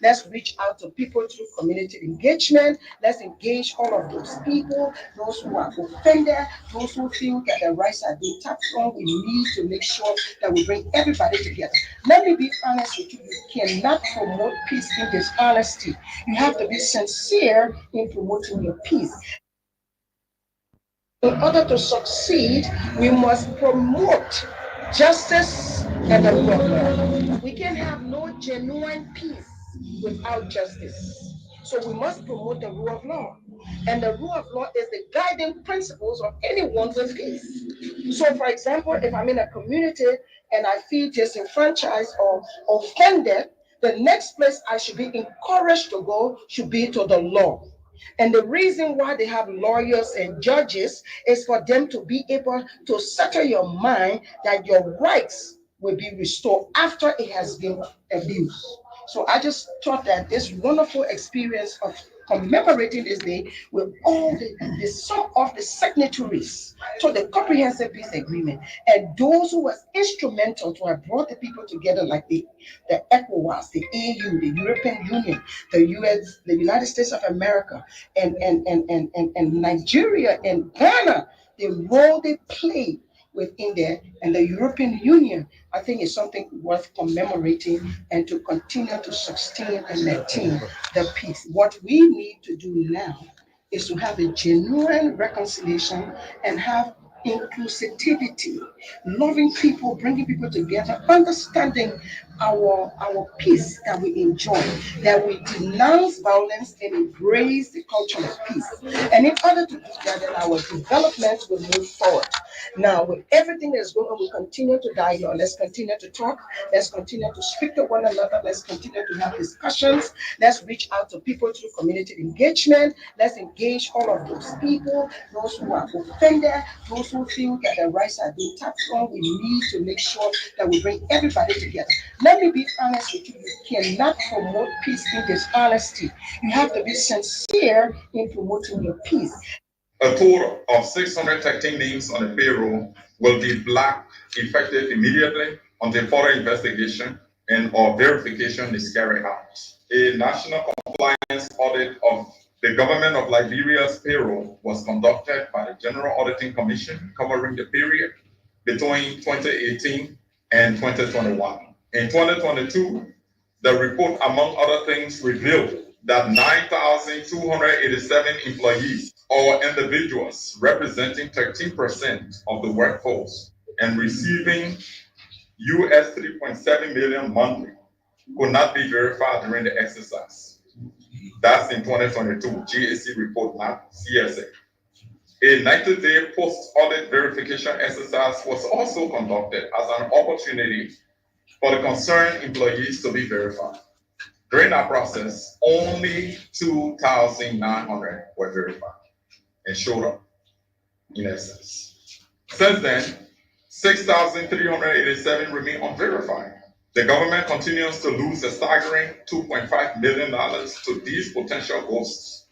Let's reach out to people through community engagement. Let's engage all of those people, those who are offended, those who feel that their rights are being tapped on. We need to make sure that we bring everybody together. Let me be honest with you. You cannot promote peace in dishonesty. You have to be sincere in promoting your peace. In order to succeed, we must promote justice and the rule of law. We can have no genuine peace without justice. So we must promote the rule of law. And the rule of law is the guiding principles of anyone with peace. So, for example, if I'm in a community and I feel disenfranchised or offended, the next place I should be encouraged to go should be to the law. And the reason why they have lawyers and judges is for them to be able to settle your mind that your rights will be restored after it has been abused. So I just thought that this wonderful experience of commemorating this day with all the sum of the signatories to the Comprehensive Peace Agreement and those who was instrumental to have brought the people together like the ECOWAS, the EU, the European Union, the US, the United States of America, and Nigeria and Ghana, the role they play within there, and the European Union, I think is something worth commemorating and to continue to sustain and maintain the peace. What we need to do now is to have a genuine reconciliation and have inclusivity, loving people, bringing people together, understanding our peace that we enjoy, that we denounce violence and embrace the culture of peace. And in order to do that, then our development will move forward. Now, with everything that's going on, we continue to dialogue. Let's continue to talk. Let's continue to speak to one another. Let's continue to have discussions. Let's reach out to people through community engagement. Let's engage all of those people, those who are offended, those who feel that their rights are being tapped on. We need to make sure that we bring everybody together. Let me be honest with you. You cannot promote peace in dishonesty. You have to be sincere in promoting your peace. A total of 613 names on the payroll will be black effective immediately until further investigation and or verification is carried out. A national compliance audit of the government of Liberia's payroll was conducted by the General Auditing Commission covering the period between 2018 and 2021. In 2022, the report, among other things, revealed that 9,287 employees or individuals representing 13% of the workforce and receiving US 3.7 million monthly could not be verified during the exercise. That's in 2022, GAC report, not CSA. A 90-day post-audit verification exercise was also conducted as an opportunity for the concerned employees to be verified. During that process, only 2,900 were verified and showed up, in essence. Since then, 6,387 remain unverified. The government continues to lose a staggering $2.5 million to these potential ghosts,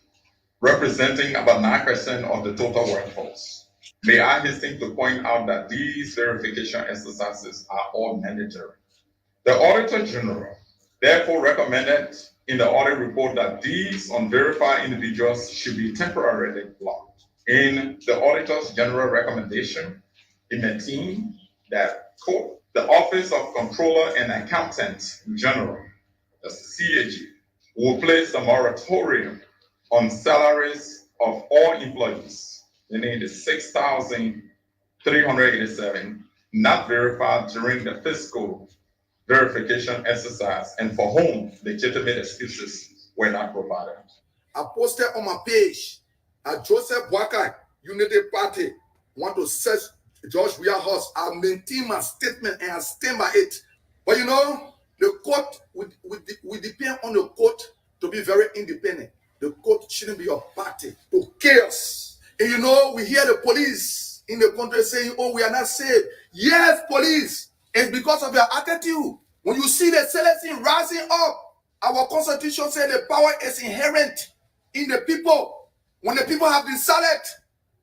representing about 9% of the total workforce. May I hasten to point out that these verification exercises are all mandatory. The Auditor General therefore recommended in the audit report that these unverified individuals should be temporarily blocked. In the Auditor's General recommendation, it maintained that, quote, the Office of Controller and Accountant General, the CAG, will place a moratorium on salaries of all employees, meaning the 6,387 not verified during the fiscal verification exercise and for whom legitimate excuses were not provided. I posted on my page that Joseph Boakai, Unity Party, want to search George Weah House. I maintain my statement and I stand by it. But you know, the court we depend on the court to be very independent. The court shouldn't be a party to chaos. And you know, we hear the police in the country saying, oh, we are not safe. Yes, police. It's because of your attitude. When you see the celestine rising up, our constitution says the power is inherent in the people. When the people have decided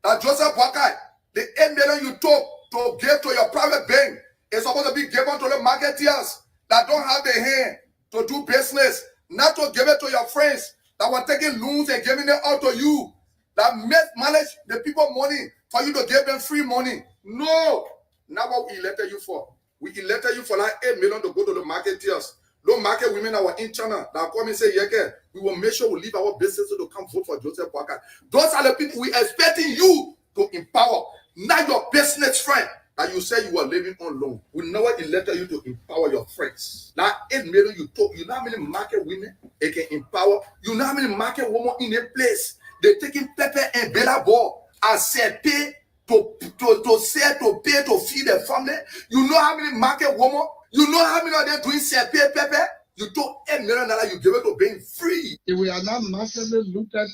that Joseph Boakai, the 8 million you took to give to your private bank is supposed to be given to the marketeers that don't have the hand to do business. not to give it to your friends that were taking loans and giving it out to you, that manage the people money for you to give them free money. No, not what we elected you for. We elected you for like 8 million to go to the marketeers. Those market women that were in China that come and say, yeah, we will make sure we leave our businesses to come vote for Joseph Boakai. Those are the people we expecting you to empower, not your business friend that you say you are living on loan. We never elected you to empower your friends. That 8 million you took, you know how many market women it can empower? You know how many market women in a place they taking pepper and better ball and say pay to pay to feed their family. You know how many market women? You know how many of them doing say pay pepper? You took $8 million, you give it to being free. If we are now massively looked at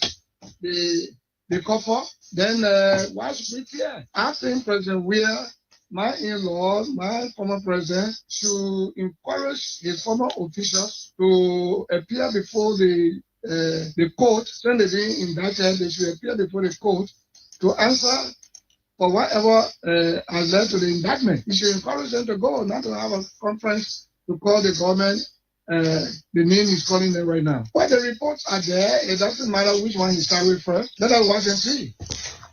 the copper, then why should we fear? I think President Weir, my in-law, my former president, should encourage his former officials to appear before the court. When they being indicted, they should appear before the court to answer for whatever has led to the indictment. You should encourage them to go, not to have a conference to call the government. The name is calling them right now. When the reports are there, it doesn't matter which one you start with first. Let us watch and see.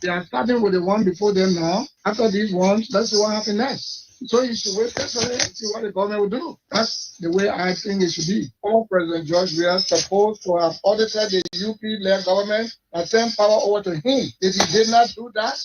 They are starting with the one before them now. After these ones, let's see what happens next. So you should wait patiently and see what the government will do. That's the way I think it should be. Former President George Weah supposed to have audited the UP-led government and turned power over to him. If he did not do that,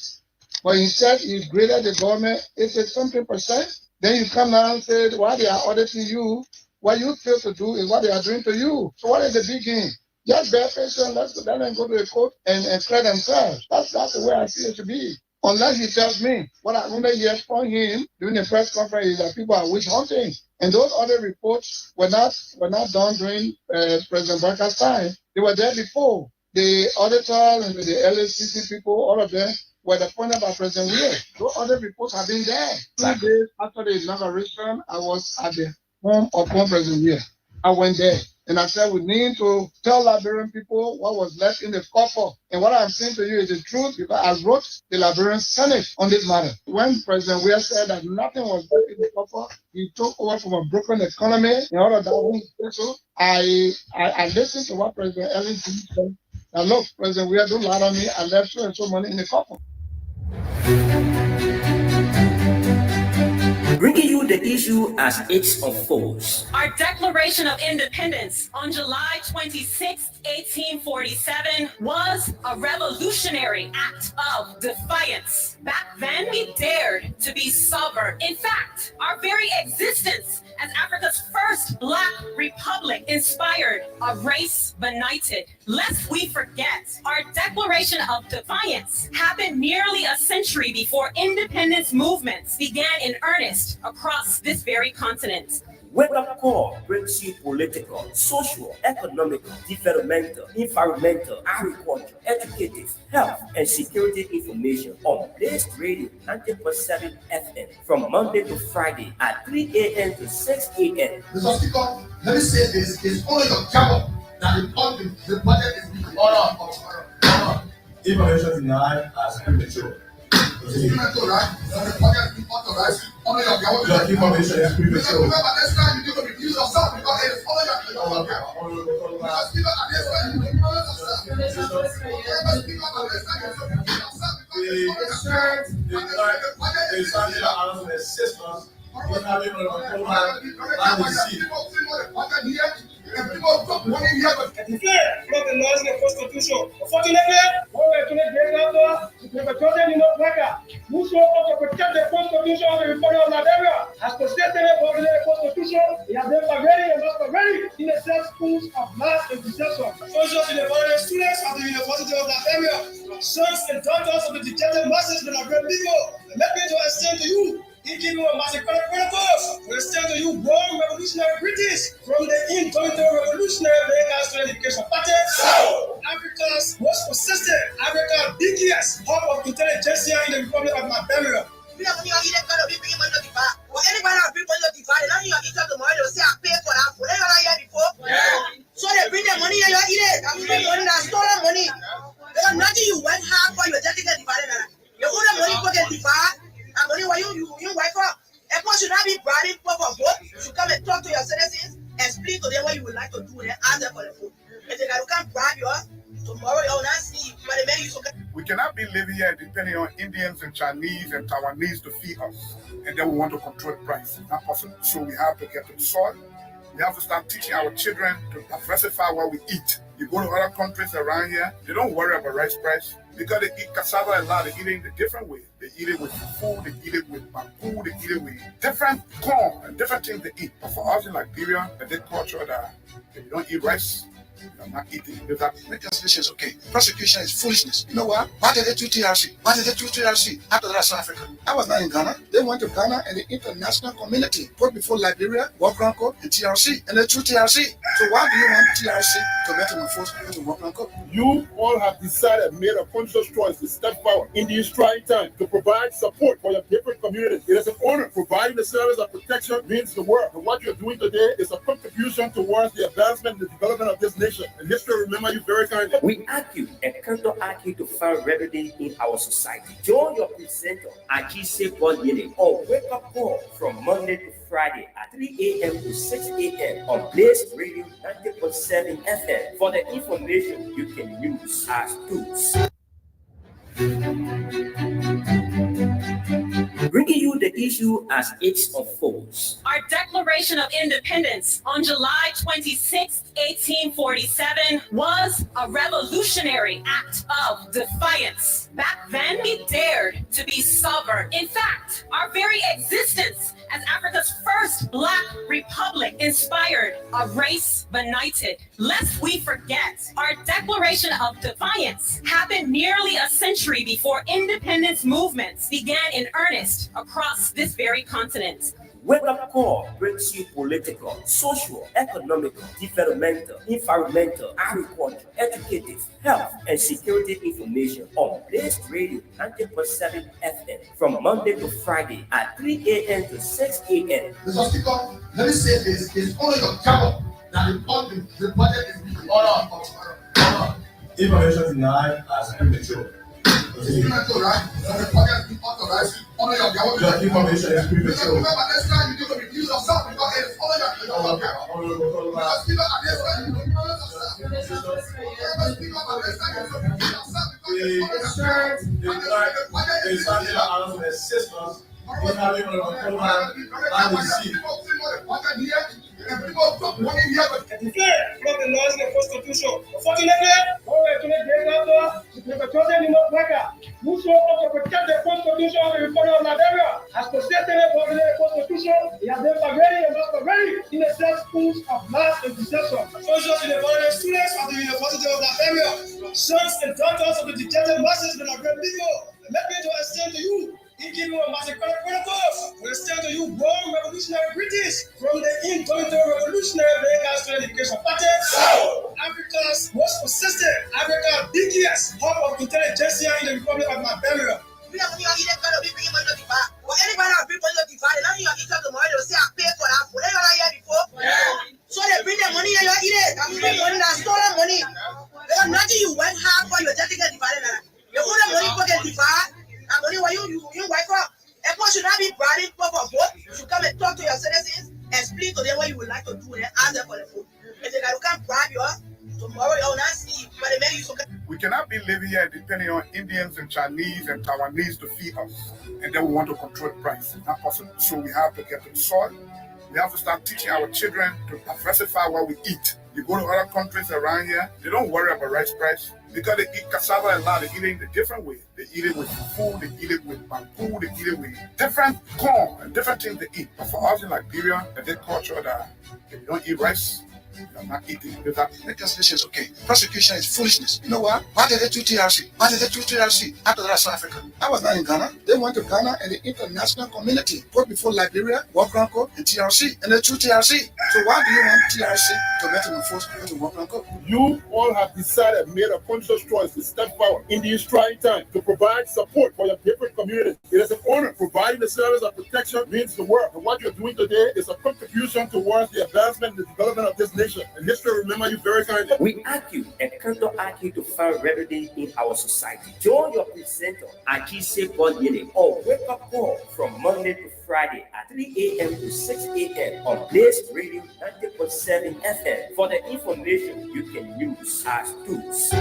but instead he graded the government 80-something%, then you come down and say, while they are auditing you, what you fail to do is what they are doing to you. So what is the big game? Just bear patient, let them go to the court and clear themselves. That's the way I see it to be. Unless he tells me what I remember hear from him during the press conference is that people are witch hunting. And those other reports were not done during President Boakai's time. They were there before. The auditors and the LSCC people, all of them, were appointed by President Weir. Those other reports have been there. 2 days after the inauguration, I was at the home of former President Weir. I went there and I said we need to tell Liberian people what was left in the coffer. And what I'm saying to you is the truth because I wrote the Liberian Senate on this matter. When President Weir said that nothing was left in the coffer, he took over from a broken economy in order that I listened to what President Ellen said. Now look, President Weir, don't lie on me. I left so and so money in the coffer. Bringing you the issue as it unfolds. Our Declaration of Independence on July 26, 1847 was a revolutionary act of defiance. Back then, we dared to be sovereign. In fact, our very existence as Africa's first Black republic inspired a race benighted. Lest we forget, our Declaration of Defiance happened nearly a century before independence movements began in earnest across this very continent. Wake-up call brings you political, social, economic, developmental, environmental, agriculture, educative, health, and security information on Blaze Radio 90.7 FM from Monday to Friday at 3 a.m. to 6 a.m. Mr. Speaker, let me say this, it's only your job that the budget is being ordered. Information denied as premature. Premature, right? The budget is being authorized. Only your job. The information is premature. Remember, next time you need to review yourself because it is only your job. Mr. Speaker, at this time you need to review yourself. Mr. Speaker, at this time you need to review yourself because it is only your job. The standing announcement is 6 months. We're having a control and the seat. Declare from the laws and the Constitution. Unfortunately, when we are to make the governor, the president in Africa, who show up to protect the Constitution of the Republic of Liberia, has protected the Constitution, he has been perverting and not perverting in the schools of mass and deception. Soldiers in the various students at the University of Liberia, sons and daughters of the dictated masses of the Liberian people, let me to extend to you. He gave you a massive protocols. We extend to you born revolutionary British from the indomitable revolutionary National Education Party. Africa's most persistent, Africa's biggest hub of intelligence in the Republic of Liberia. Anybody that bring money to divide, now you are eating the money, they'll say I pay for that food. Anyone here before? Yeah. So they bring the money and you eat it. I mean, the money that's stolen money. There's nothing you went hard for, you're just getting divided. You own the money for the divide. And money why you wife up. Everyone should not be bribing people for vote. You should come and talk to your citizens explain to them what you would like to do, and then ask them for the food. If they can't grab yours, tomorrow you'll not see. But the man you so. We cannot be living here depending on Indians and Chinese and Taiwanese to feed us, and then we want to control the price. It's not possible. So we have to get to the soil. We have to start teaching our children to diversify what we eat. You go to other countries around here, they don't worry about rice price because they eat cassava a lot. They eat it in a different way. They eat it with food, they eat it with bamboo, they eat it with different corn and different things they eat. But for us in Liberia, the culture that if you don't eat rice, you're not eating. Reconciliation is okay. Prosecution is foolishness. You know what? Why did they do TRC? Why did they do TRC after that South Africa? I was not in Ghana. They went to Ghana and the international community put before Liberia, Walker Code, and TRC, and they threw TRC. So why do you want TRC to metamorphose into Walker Code? You all have decided, made a conscious choice to step forward in these trying times to provide support for your different communities. It is an honor. Providing the service of protection means the world. And what you're doing today is a contribution towards the advancement and the development of this nation. And history remember you very kindly. We argue and counter argue to find remedy in our society. Join your presenter, Ajise Bonyele, or Wake Up Call from Monday to Friday at 3 a.m. to 6 a.m. on Blaze Radio 90.7 FM for the information you can use as tools. Bringing you the issue as it unfolds. Our Declaration of Independence on July 26, 1847 was a revolutionary act of defiance. Back then, we dared to be sovereign. In fact, our very existence as Africa's first Black republic inspired a race benighted. Lest we forget, our Declaration of Defiance happened nearly a century before independence movements began in earnest across this very continent. Wake Up Call brings you political, social, economic, developmental, environmental, agriculture, educative, health, and security information on Blaze Radio 90.7 FM from Monday to Friday at 3 a.m. to 6 a.m. Mr. Speaker, let me say this: it's only your job that the budget is being ordered. Information denied as immature. Premature, right? So the budget is being authorized. Only your job. Your information is premature. Remember, next time you need to review yourself because it's only your job. Mr. Speaker, at this time you need to review yourself. Mr. Speaker, at this time you need to review yourself because It's something that out of the systems. We have even a control and receive. Declare from the laws in the Constitution. Unfortunately, when we today get out to the children in Africa, who show up to protect the Constitution of the Republic of Liberia, as protected by the Constitution, they have been pervading and not pervading in the set schools of mass and deception. Soldiers in the foreign students of the University of Liberia, sons and daughters of the dejected masses of the Liberian people, let me to extend to you. In keeping with Master Protocols, we extend to you born revolutionary British from the indomitable revolutionary American Education Party, Africa's most persistent, Africa's biggest hub of intelligentsia in the Republic of Liberia. Anybody that bring money to divide, and now you eat up tomorrow, they'll say I pay for that food. Anybody here before? So they bring their money and you eat it. I'm bringing money, that's stolen money. There's nothing you went hard for, you're just getting divided. You own the money for the divide. And only when you wipe up. Everyone should not be bribing people for vote. You should come and talk to your citizens, explain to them what you would like to do, and ask them for the food. If they can't bribe yours, tomorrow you'll not see. But the man you so. We cannot be living here depending on Indians and Chinese and Taiwanese to feed us, and then we want to control the price. It's not possible. So we have to get to the soil. We have to start teaching our children to diversify what we eat. You go to other countries around here, they don't worry about rice price because they eat cassava a lot. They eat it in a different way. They eat it with food, they eat it with bamboo, they eat it with different corn and different things they eat. But for us in Liberia, the culture that if you don't eat rice, you're not eating. Reconciliation is okay. Prosecution is foolishness. You know what? Why did they do TRC? Why did they do TRC after that South Africa? I was not in Ghana. They went to Ghana and the international community put before Liberia, Walker Code, and TRC, and they threw TRC. So why do you want TRC to metamorphose into Walker Code? You all have decided, made a conscious choice to step forward in these trying times to provide support for your different communities. It is an honor. Providing the service of protection means the world. And what you're doing today is a contribution towards the advancement and the development of this nation. And history remember you very kindly. We argue and counter argue to find remedy in our society. Join your presenter, Ajise Bonyele, or Wake Up Call from Monday to Friday at 3 a.m. to 6 a.m. on Blaze Radio 90.7 FM for the information you can use as tools.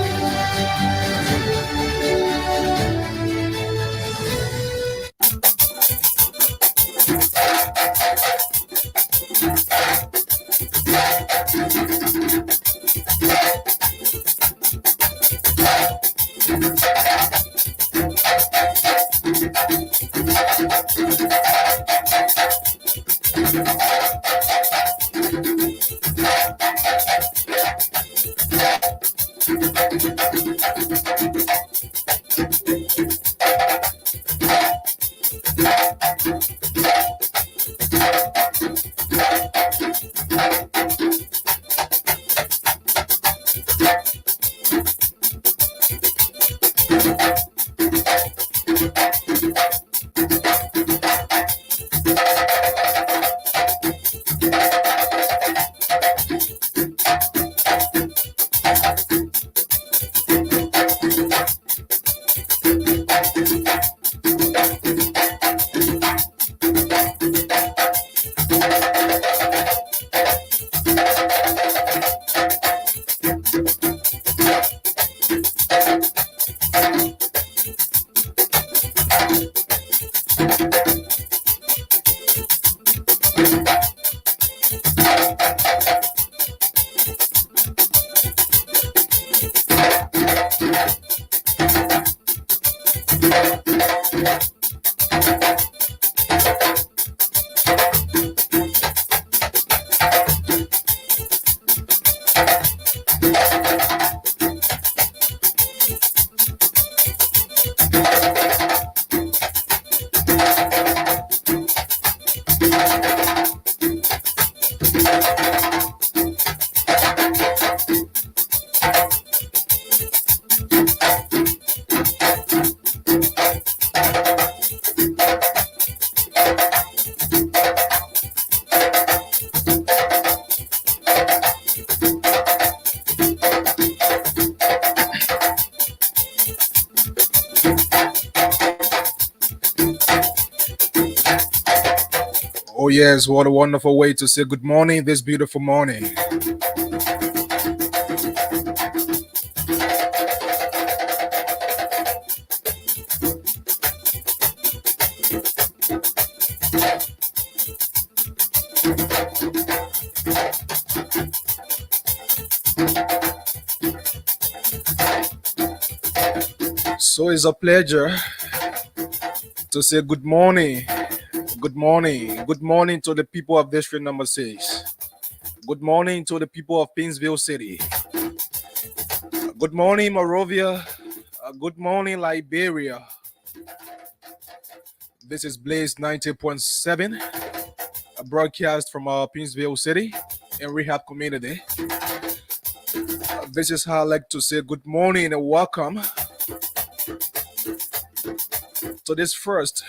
Oh, yes, what a wonderful way to say good morning this beautiful morning. So it's a pleasure to say good morning. Good morning. Good morning to the people of District Number 6. Good morning to the people of Painesville City. Good morning, Morovia. Good morning, Liberia. This is Blaze 90.7, a broadcast from Painesville City and Rehab Community. This is how I like to say good morning and welcome to this first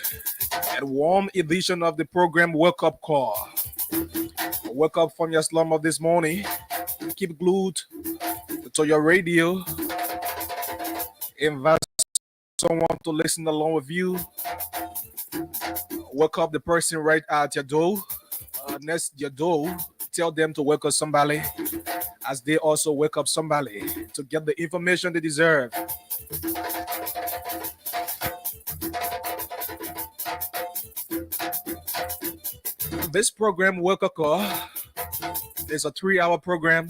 and warm edition of the program Wake Up Call. Wake up from your slumber this morning. Keep glued to your radio. Invite someone to listen along with you. Wake up the person right at your door. Next your door. Tell them to wake up somebody as they also wake up somebody to get the information they deserve. This program, Wake Up Call, is a 3-hour program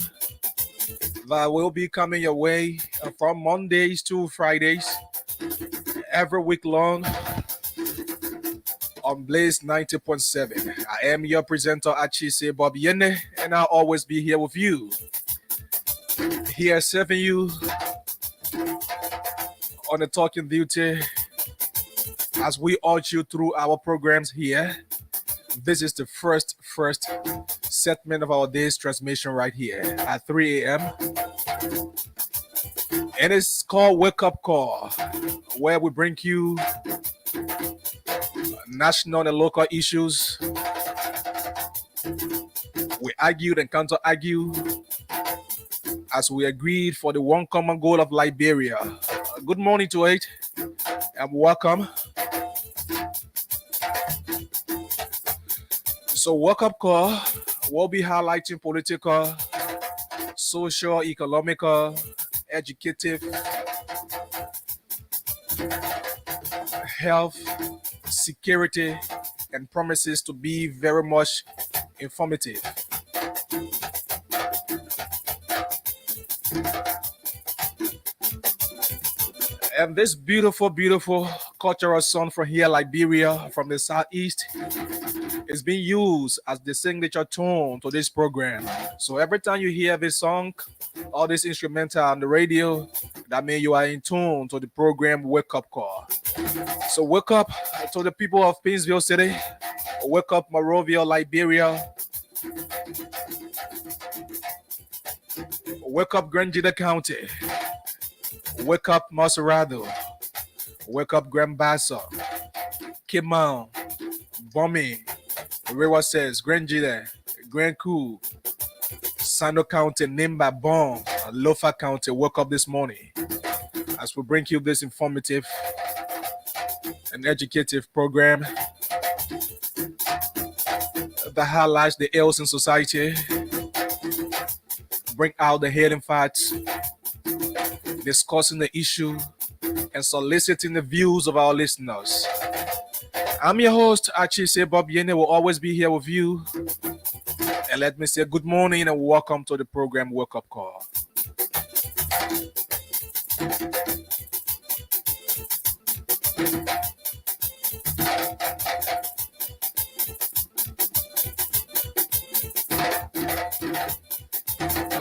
that will be coming your way from Mondays to Fridays, every week long on Blaze 90.7. I am your presenter, Achise Bobiene, and I'll always be here with you. Here serving you on the talking duty as we urge you through our programs here. This is the first segment of our day's transmission right here at 3 a.m. And it's called Wake Up Call, where we bring you national and local issues. We argued and counter-argue as we agreed for the one common goal of Liberia. Good morning to it and welcome. So, wake up call will be highlighting political, social, economical, educative, health, security, and promises to be very much informative. And this beautiful, beautiful cultural song from here, Liberia, from the southeast, is being used as the signature tone to this program. So every time you hear this song or this instrumental on the radio, that means you are in tune to the program Wake Up Call. So wake up to the people of Painesville City. Wake up Monrovia, Liberia. Wake up Grangeda County. Wake up Maserado. Wake up Grand Bassa. Kimau. Bombay. Rewa says Grangeda. Grand Coup. Sando County, Nimba, Bon, Lofa County. Wake up this morning as we bring you this informative and educative program that highlights the ills in society, bring out the hidden facts, discussing the issue, and soliciting the views of our listeners. I'm your host, Achise Bob Yene, will always be here with you. And let me say good morning and welcome to the program Wake Up Call.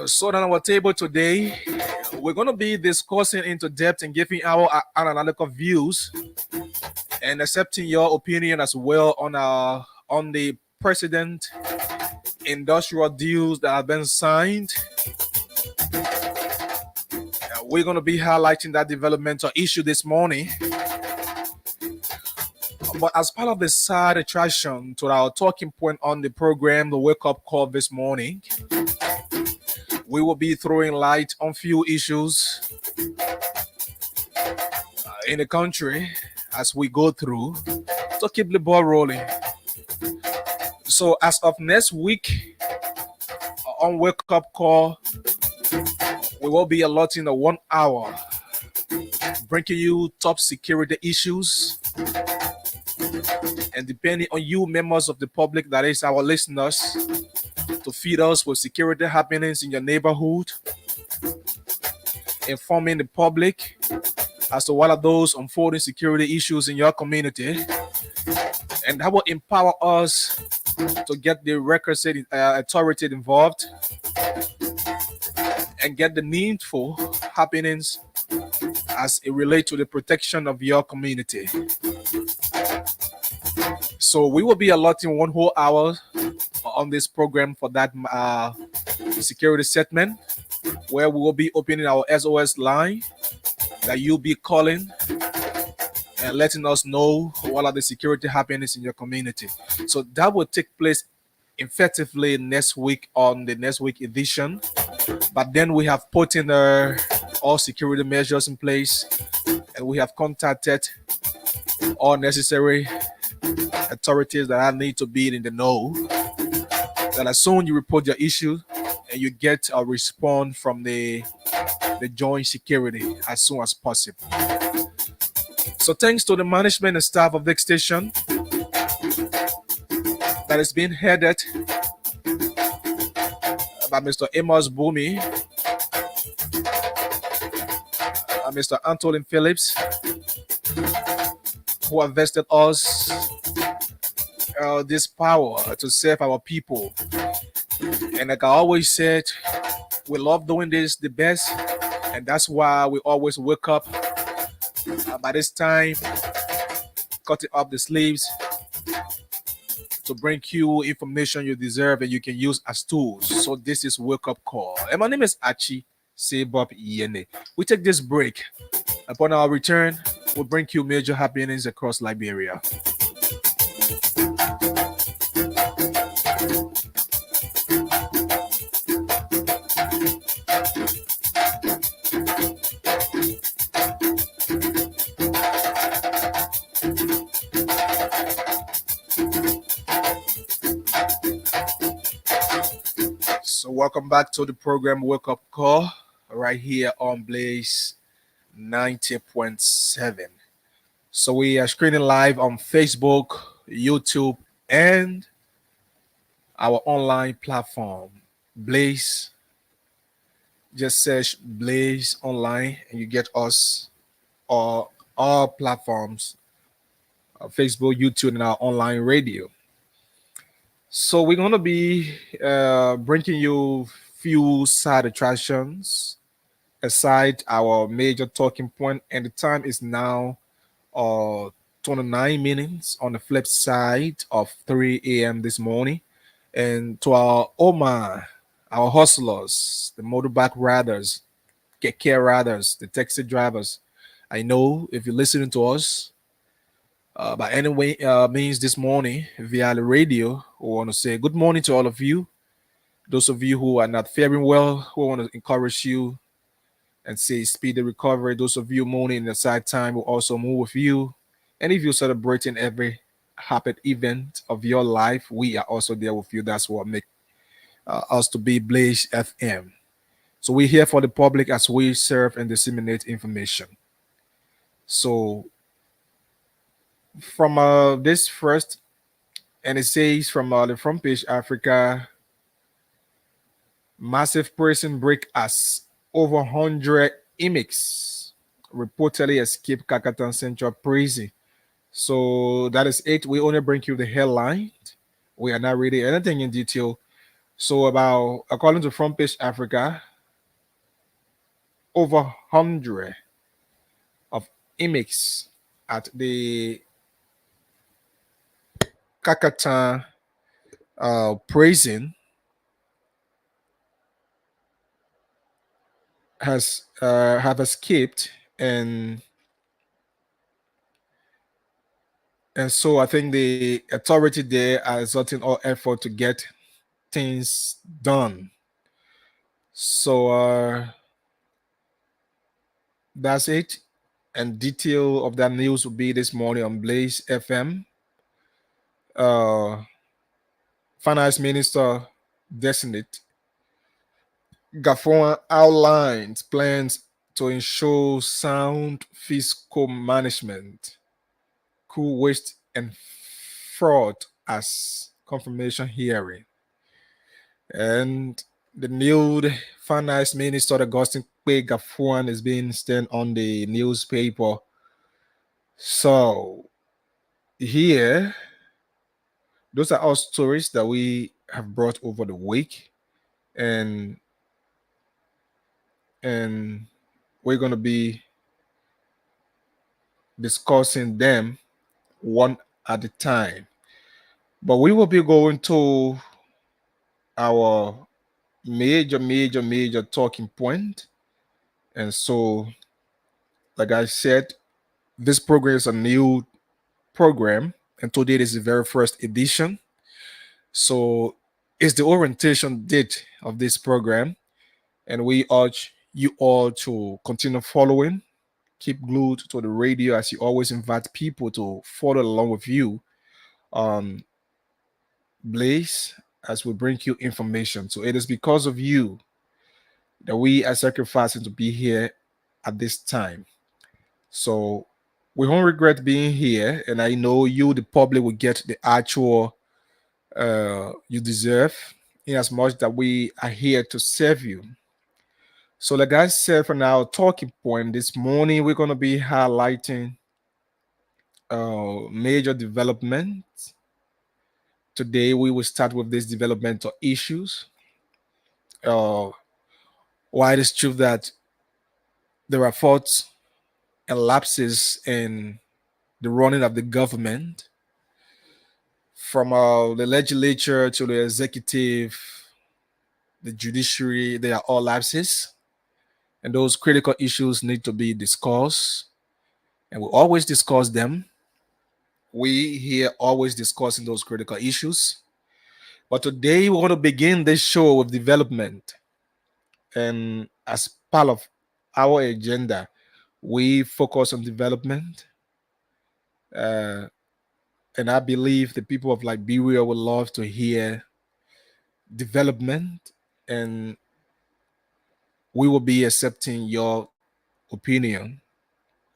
So on our table today, we're going to be discussing into depth and giving our analytical views and accepting your opinion as well on the precedent industrial deals that have been signed. We're going to be highlighting that developmental issue this morning. But as part of the side attraction to our talking point on the program, the Wake Up Call this morning, we will be throwing light on few issues in the country as we go through to keep the ball rolling. So as of next week on Wake Up Call, we will be allotting a 1 hour bringing you top security issues, and depending on you members of the public, that is our listeners, to feed us with security happenings in your neighborhood, informing the public as to what are those unfolding security issues in your community, and that will empower us to get the requisite authority involved and get the needful happenings as it relates to the protection of your community. So we will be allotting 1 whole hour on this program for that security segment, where we will be opening our SOS line that you'll be calling and letting us know what are the security happenings in your community. So that will take place effectively next week on the next week edition. But then we have put in all security measures in place, and we have contacted all necessary authorities that need to be in the know, that as soon you report your issue and you get a response from the joint security as soon as possible. So thanks to the management and staff of the station that is being headed by Mr. Amos Bumi, Mr. Antoine Phillips, who have vested us this power to serve our people. And like I always said, we love doing this the best, and that's why we always wake up by this time, cutting up the sleeves to bring you information you deserve and you can use as tools. So this is Wake Up Call. And my name is Achi Sebop Yene. We take this break. Upon our return, we'll bring you major happenings across Liberia. welcome back to the program Wake Up Call right here on Blaze 90.7. So we are screening live on Facebook, YouTube, and our online platform, Blaze. Just search Blaze online and you get us on all platforms, Facebook, YouTube, and our online radio. So we're gonna be bringing you few side attractions aside our major talking point, and the time is now uh 29 minutes on the flip side of 3 a.m. this morning. And to our Oma, our hustlers, the motorbike riders, keke riders, the taxi drivers, I know if you're listening to us by any way means this morning via the radio, we want to say good morning to all of you. Those of you who are not faring well, we want to encourage you and say speedy recovery. Those of you mourning in the sad time will also move with you. And if you're celebrating every happy event of your life, we are also there with you. That's what makes us to be Blaze FM. So we're here for the public as we serve and disseminate information. So from this first, and it says from the front page, Africa, massive prison break as over 100 inmates reportedly escaped Kakatan Central Prison. So that is it. We only bring you the headline. We are not reading anything in detail. So about according to Front Page Africa, over 100 of inmates at the Kakatan prison has have escaped, and so I think the authority there are exerting all effort to get things done. So that's it. And detail of that news will be this morning on Blaze FM. Uh, Finance Minister Designate Gafon outlines plans to ensure sound fiscal management, cool waste and fraud as confirmation hearing. And the new finance minister Augustine Kwe Gafuan is being seen on the newspaper. So here, those are all stories that we have brought over the week, and and we're gonna be discussing them one at a time. But we will be going to our major talking point. And so, like I said, this program is a new program, and today is the very first edition. So it's the orientation date of this program, and we urge you all to continue following. Keep glued to the radio as you always invite people to follow along with you on Blaze as we bring you information. So it is because of you that we are sacrificing to be here at this time. So we don't regret being here, and I know you, the public, will get the actual you deserve, in as much that we are here to serve you. So, like I said, for now, talking point this morning, we're gonna be highlighting major development. Today, we will start with these developmental issues. Uh, why it is true that there are faults and lapses in the running of the government, from the legislature to the executive, the judiciary, they are all lapses. And those critical issues need to be discussed. And we always discuss them. We here always discussing those critical issues. But today we want to begin this show with development. And as part of our agenda, we focus on development. Uh, and I believe the people of Liberia would love to hear development and we will be accepting your opinion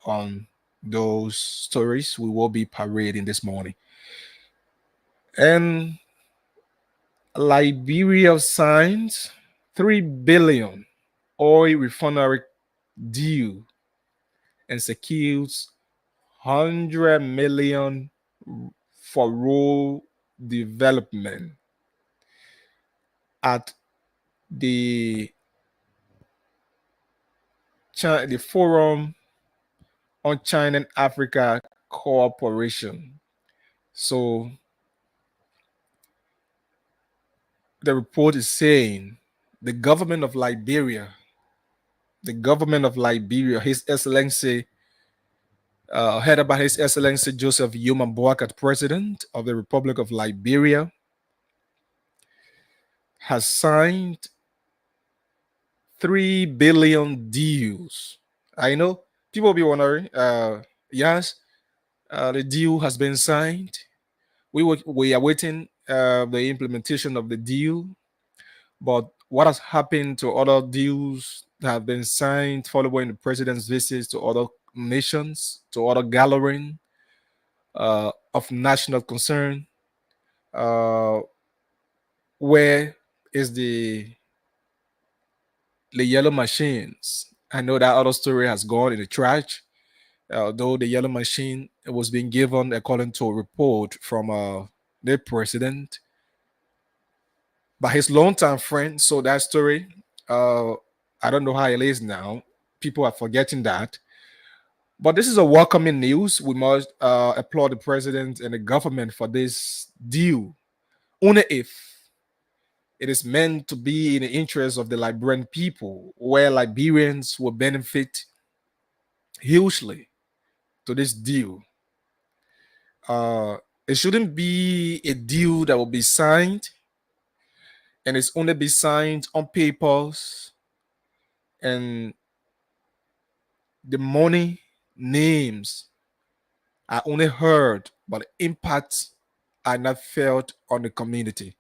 on those stories we will be parading this morning. And Liberia signs 3 billion oil refinery deal and secures 100 million for rural development at the the Forum on China and Africa Cooperation. So the report is saying the government of Liberia, His Excellency, headed by His Excellency Joseph Yuma Boakat, President of the Republic of Liberia, has signed 3 billion deals. I know people will be wondering, yes, the deal has been signed. We are waiting the implementation of the deal. But what has happened to other deals that have been signed following the president's visits to other nations, to other gathering of national concern? Uh, where is the yellow machines? I know that other story has gone in the trash. Though the yellow machine was being given according to a report from the president by his longtime friend. So that story, uh, I don't know how it is now. People are forgetting that. But this is a welcoming news. We must applaud the president and the government for this deal. Only if it is meant to be in the interest of the Liberian people, where Liberians will benefit hugely to this deal. It shouldn't be a deal that will be signed and it's only be signed on papers and the money names are only heard, but the impacts are not felt on the community.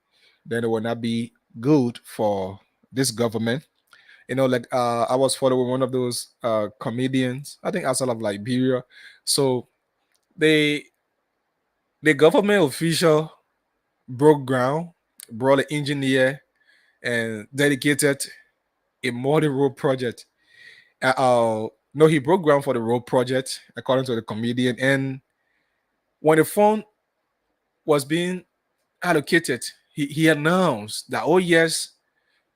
Then it will not be good for this government. Like I was following one of those comedians, I think outside of Liberia. So they the government official broke ground, brought an engineer, and dedicated a modern road project. No, he broke ground for the road project, according to the comedian. And when the fund was being allocated, he announced that, oh, yes,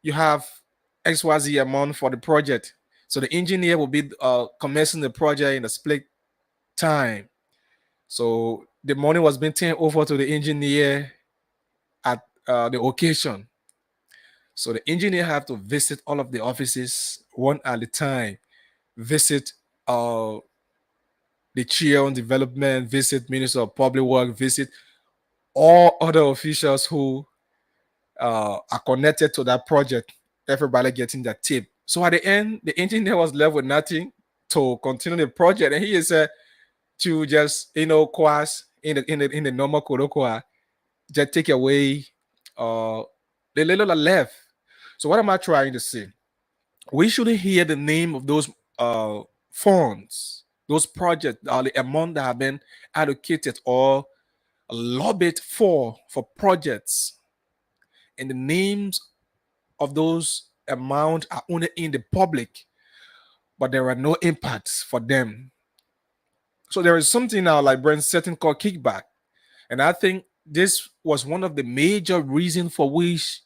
you have XYZ amount for the project. So the engineer will be commencing the project in a split time. So the money was being turned over to the engineer at the occasion. So the engineer have to visit all of the offices one at a time, visit the chair on development, visit Minister of Public Work, visit all other officials who are connected to that project, everybody getting that tip. So at the end, the engineer was left with nothing to continue the project, and he is to just course in the normal Kodokwa, just take away the little left. So what am I trying to say? We shouldn't hear the name of those funds, those projects, or the amount that have been allocated or lobbied for projects, and the names of those amounts are only in the public, but there are no impacts for them. So there is something now like Brent setting called kickback, and I think this was one of the major reasons for which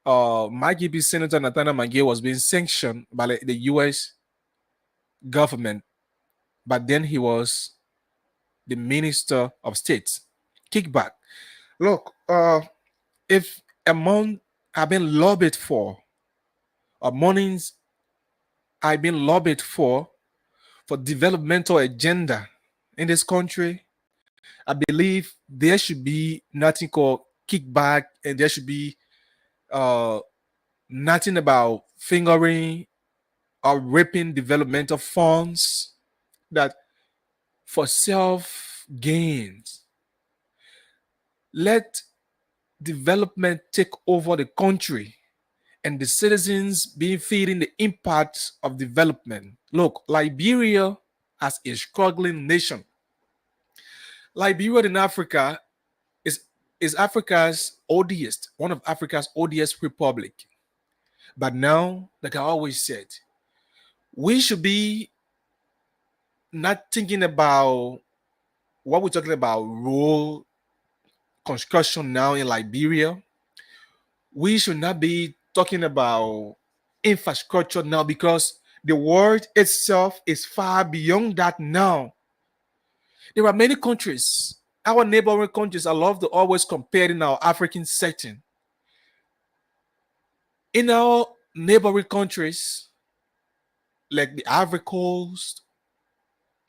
Maggie B. Senator Nathaniel Maggie was being sanctioned by the U.S. government, but then he was the Minister of State. Kickback. Look, if amount have been lobbied for, or monies have been lobbied for developmental agenda in this country, I believe there should be nothing called kickback, and there should be uh, nothing about fingering or ripping developmental funds that for self gains. Let development take over the country and the citizens being feeling the impact of development. Look, Liberia as a struggling nation. Liberia in Africa is Africa's oldest, one of Africa's oldest republic. But now, like I always said, we should be not thinking about what we're talking about road construction now in Liberia. We should not be talking about infrastructure now because the world itself is far beyond that now. There are many countries, our neighboring countries, I love to always compare in our African setting. In our neighboring countries, like the Ivory Coast,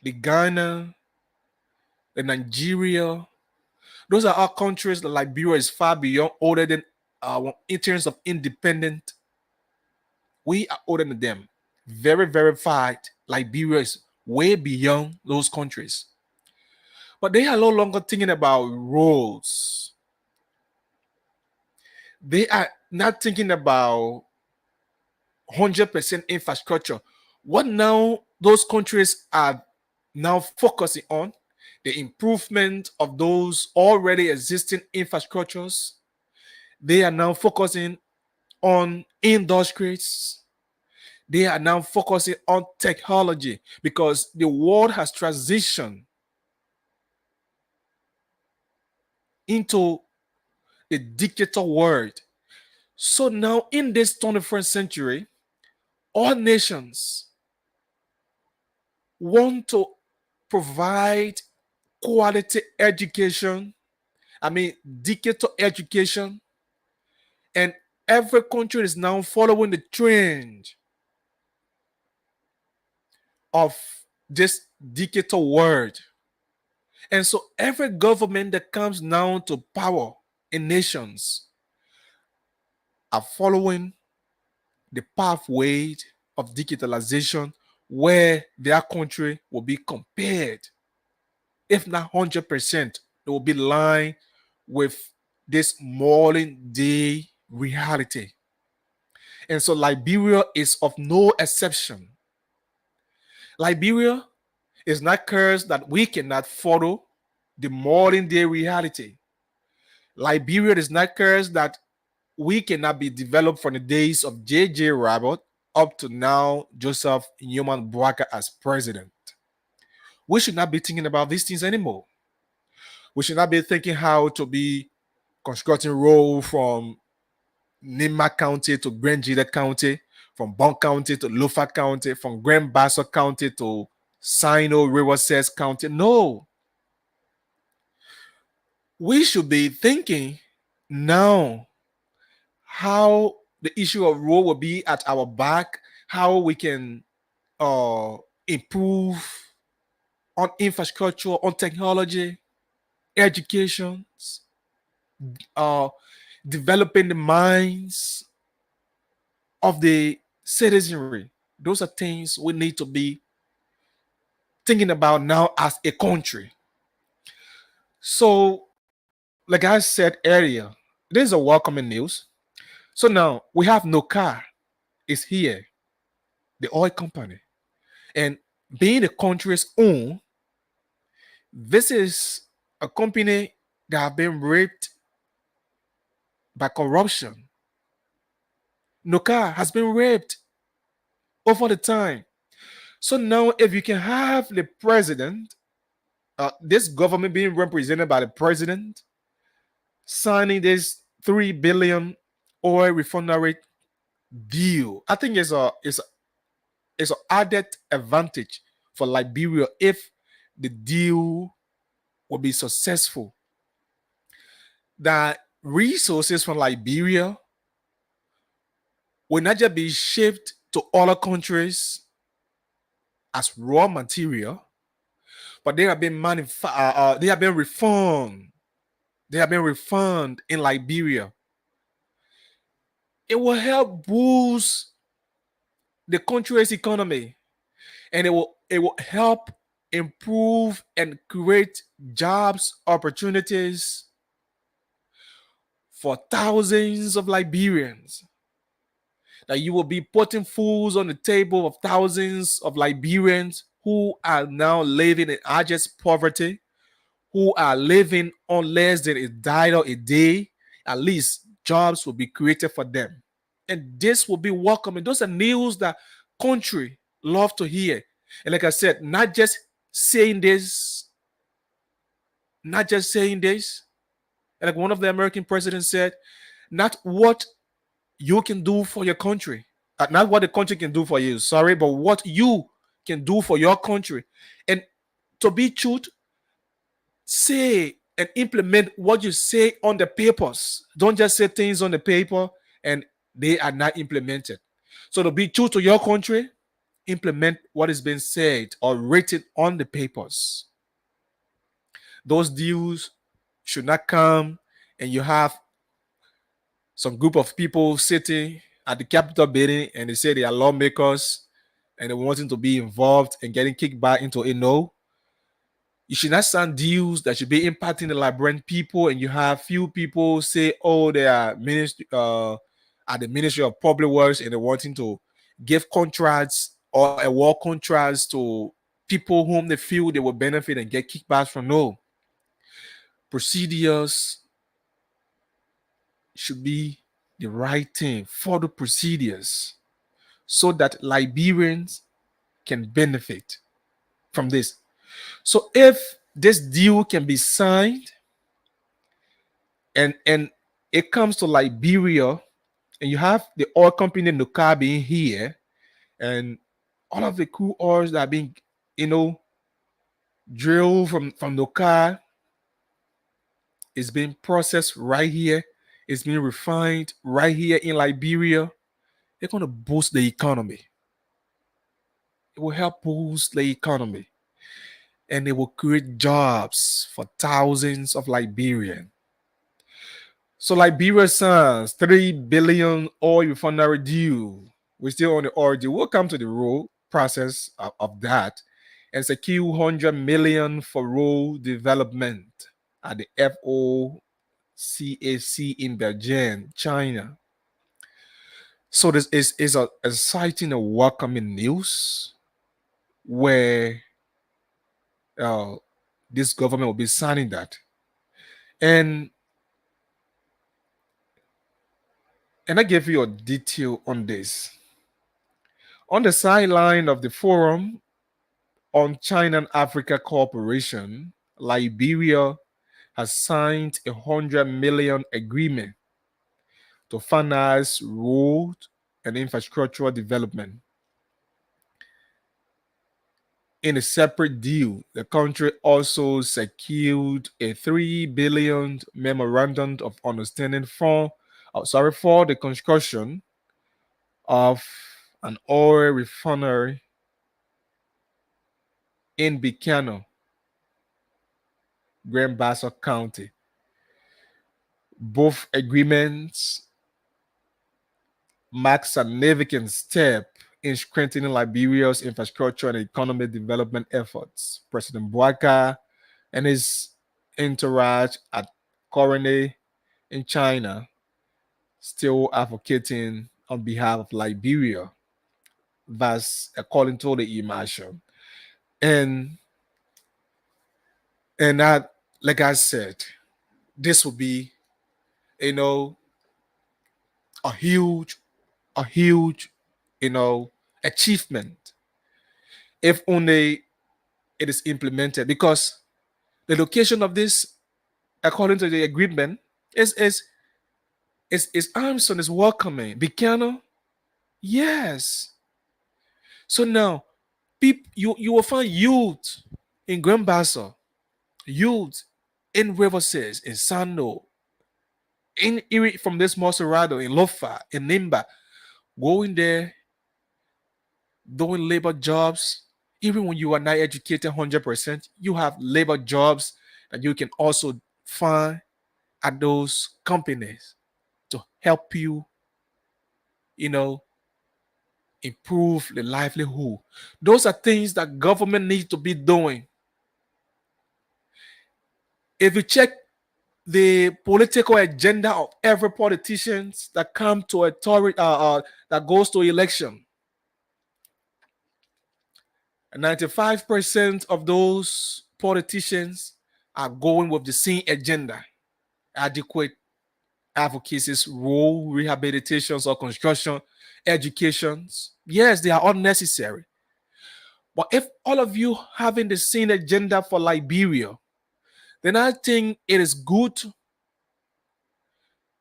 the Ghana, the Nigeria, those are our countries. The Liberia is far beyond older than in terms of independent. We are older than them. Very verified. Liberia is way beyond those countries. But they are no longer thinking about roads. They are not thinking about 100% infrastructure. What now those countries are now focusing on the improvement of those already existing infrastructures. They are now focusing on industries. They are now focusing on technology because the world has transitioned into the digital world. So now in this 21st century, all nations want to provide quality education. I mean, digital education. And every country is now following the trend of this digital world. And so every government that comes now to power in nations are following the pathway of digitalization where their country will be compared, if not 100%, it will be aligned with this modern day reality. And so Liberia is of no exception. Liberia is not cursed that we cannot follow the modern day reality. Liberia is not cursed that we cannot be developed from the days of J.J. Rabbit up to now Joseph Newman Boaka as president. We should not be thinking about these things anymore. We should not be thinking how to be constructing road from Nima County to Grand Jida County, from Bon County to Lofa County, from Grand Bassa County to Sino Riverside County. No. We should be thinking now how the issue of road will be at our back, how we can improve on infrastructure, on technology, education, uh, developing the minds of the citizenry. Those are things we need to be thinking about now as a country. So, like I said earlier, this is a welcoming news. So now we have no car is here, the oil company, and being the country's own, this is a company that have been raped by corruption. Noka has been raped over the time. So now, if you can have the president, this government being represented by the president, signing this 3 billion oil refinery deal, I think it's an added advantage for Liberia if the deal will be successful. That resources from Liberia will not just be shipped to other countries as raw material, but they have been they have been reformed. They have been reformed in Liberia. It will help boost the country's economy, and it will help improve and create jobs opportunities for thousands of Liberians. that you will be putting foods on the table of thousands of Liberians who are now living in abject poverty, who are living on less than $1 a day. At least jobs will be created for them. And this will be welcoming. Those are news that country love to hear. And like I said, saying this, not just saying this. And like one of the American presidents said, not what you can do for your country, not what the country can do for you, sorry, but what you can do for your country. And to be truth, say and implement what you say on the papers. Don't just say things on the paper and they are not implemented. So to be true to your country, implement what is being said or written on the papers. Those deals should not come and you have some group of people sitting at the Capitol building and they say they are lawmakers and they wanting to be involved and getting kicked back into a no. You should not sign deals that should be impacting the Liberian people, and you have few people say, "Oh, they are at the Ministry of Public Works, and they're wanting to give contracts or award contracts to people whom they feel they will benefit and get kickbacks from." No, procedures should be the right thing. Follow procedures so that Liberians can benefit from this. So if this deal can be signed and it comes to Liberia, and you have the oil company Nuka being here, and all of the crude oils that are being, drilled from Nuka is being processed right here. It's being refined right here in Liberia. They're going to boost the economy. It will help boost the economy, and it will create jobs for thousands of Liberians. So Liberia signs 3 billion oil refinery deal. We're still on the oil deal. We'll come to the road process of that and secure 100 million for road development at the FOCAC in Beijing, China. So this is a exciting and welcoming news where this government will be signing that. And I give you a detail on this. On the sideline of the Forum on China and Africa Cooperation, Liberia has signed a 100 million agreement to finance road and infrastructural development. In a separate deal, the country also secured a 3 billion memorandum of understanding for the construction of an oil refinery in Bicano, Grand Bassa County. Both agreements mark significant step in strengthening Liberia's infrastructure and economic development efforts. President Bouaka and his entourage at Coronet in China still advocating on behalf of Liberia. That's according to the immersion. And that, like I said, this will be, a huge, achievement if only it is implemented. Because the location of this, according to the agreement, is Armstrong is welcoming. Bicano, yes. So now, people, you will find youth in Grand Bassa, youth in Riverside, in Sando, in Erie, from this Monserrado, in Lofa, in Nimba, going there, doing labor jobs. Even when you are not educated 100%, you have labor jobs that you can also find at those companies to help you, improve the livelihood. Those are things that government needs to be doing. If you check the political agenda of every politicians that come to authority that goes to election. 95% of those politicians are going with the same agenda: adequate advocacies, rural rehabilitations or construction, educations. Yes, they are all necessary. But if all of you having the same agenda for Liberia, then I think it is good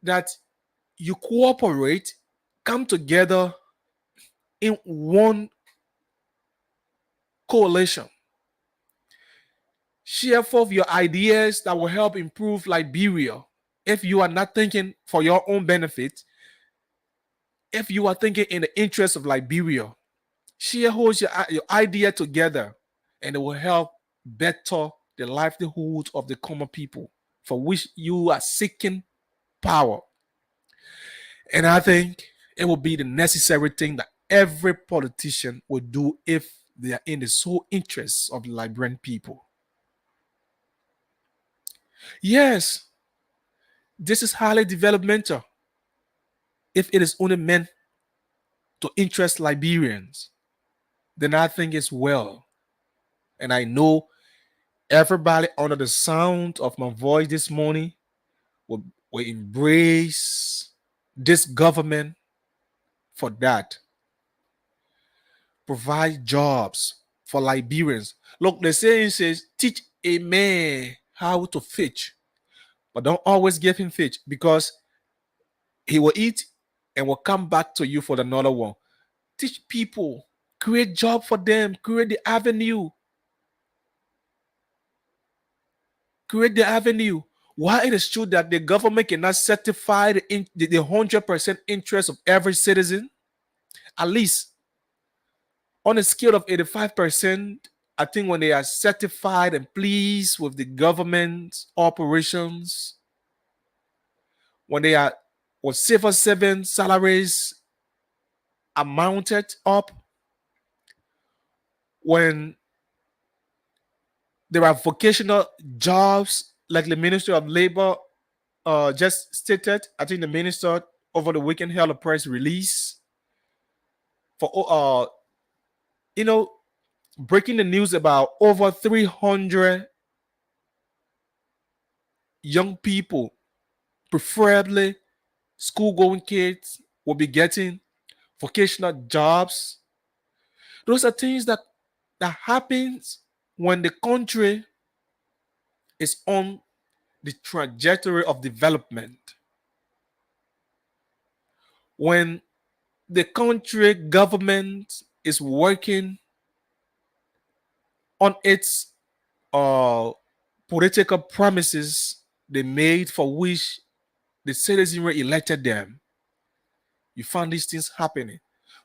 that you cooperate, come together in one coalition. Share forth your ideas that will help improve Liberia. If you are not thinking for your own benefit, if you are thinking in the interest of Liberia, share holds your idea together, and it will help better the livelihood of the common people for which you are seeking power. And I think it will be the necessary thing that every politician will do if they are in the sole interests of the Liberian people. Yes, this is highly developmental if it is only meant to interest Liberians. Then I think it's well. And I know everybody under the sound of my voice this morning will embrace this government for that. Provide jobs for Liberians. Look, the saying says, teach a man how to fish, but don't always give him fish, because he will eat and will come back to you for another one. Teach people, create job for them, create the avenue. Create the avenue. While it is true that the government cannot certify the 100% interest of every citizen, at least on a scale of 85%, I think when they are certified and pleased with the government's operations, when they are with civil servant salaries are mounted up, when there are vocational jobs like the Ministry of Labor just stated, I think the minister over the weekend held a press release for you know, breaking the news about over 300 young people, preferably school-going kids, will be getting vocational jobs. Those are things that happens when the country is on the trajectory of development. When the country government is working on its political promises they made for which the citizenry elected them, you find these things happening.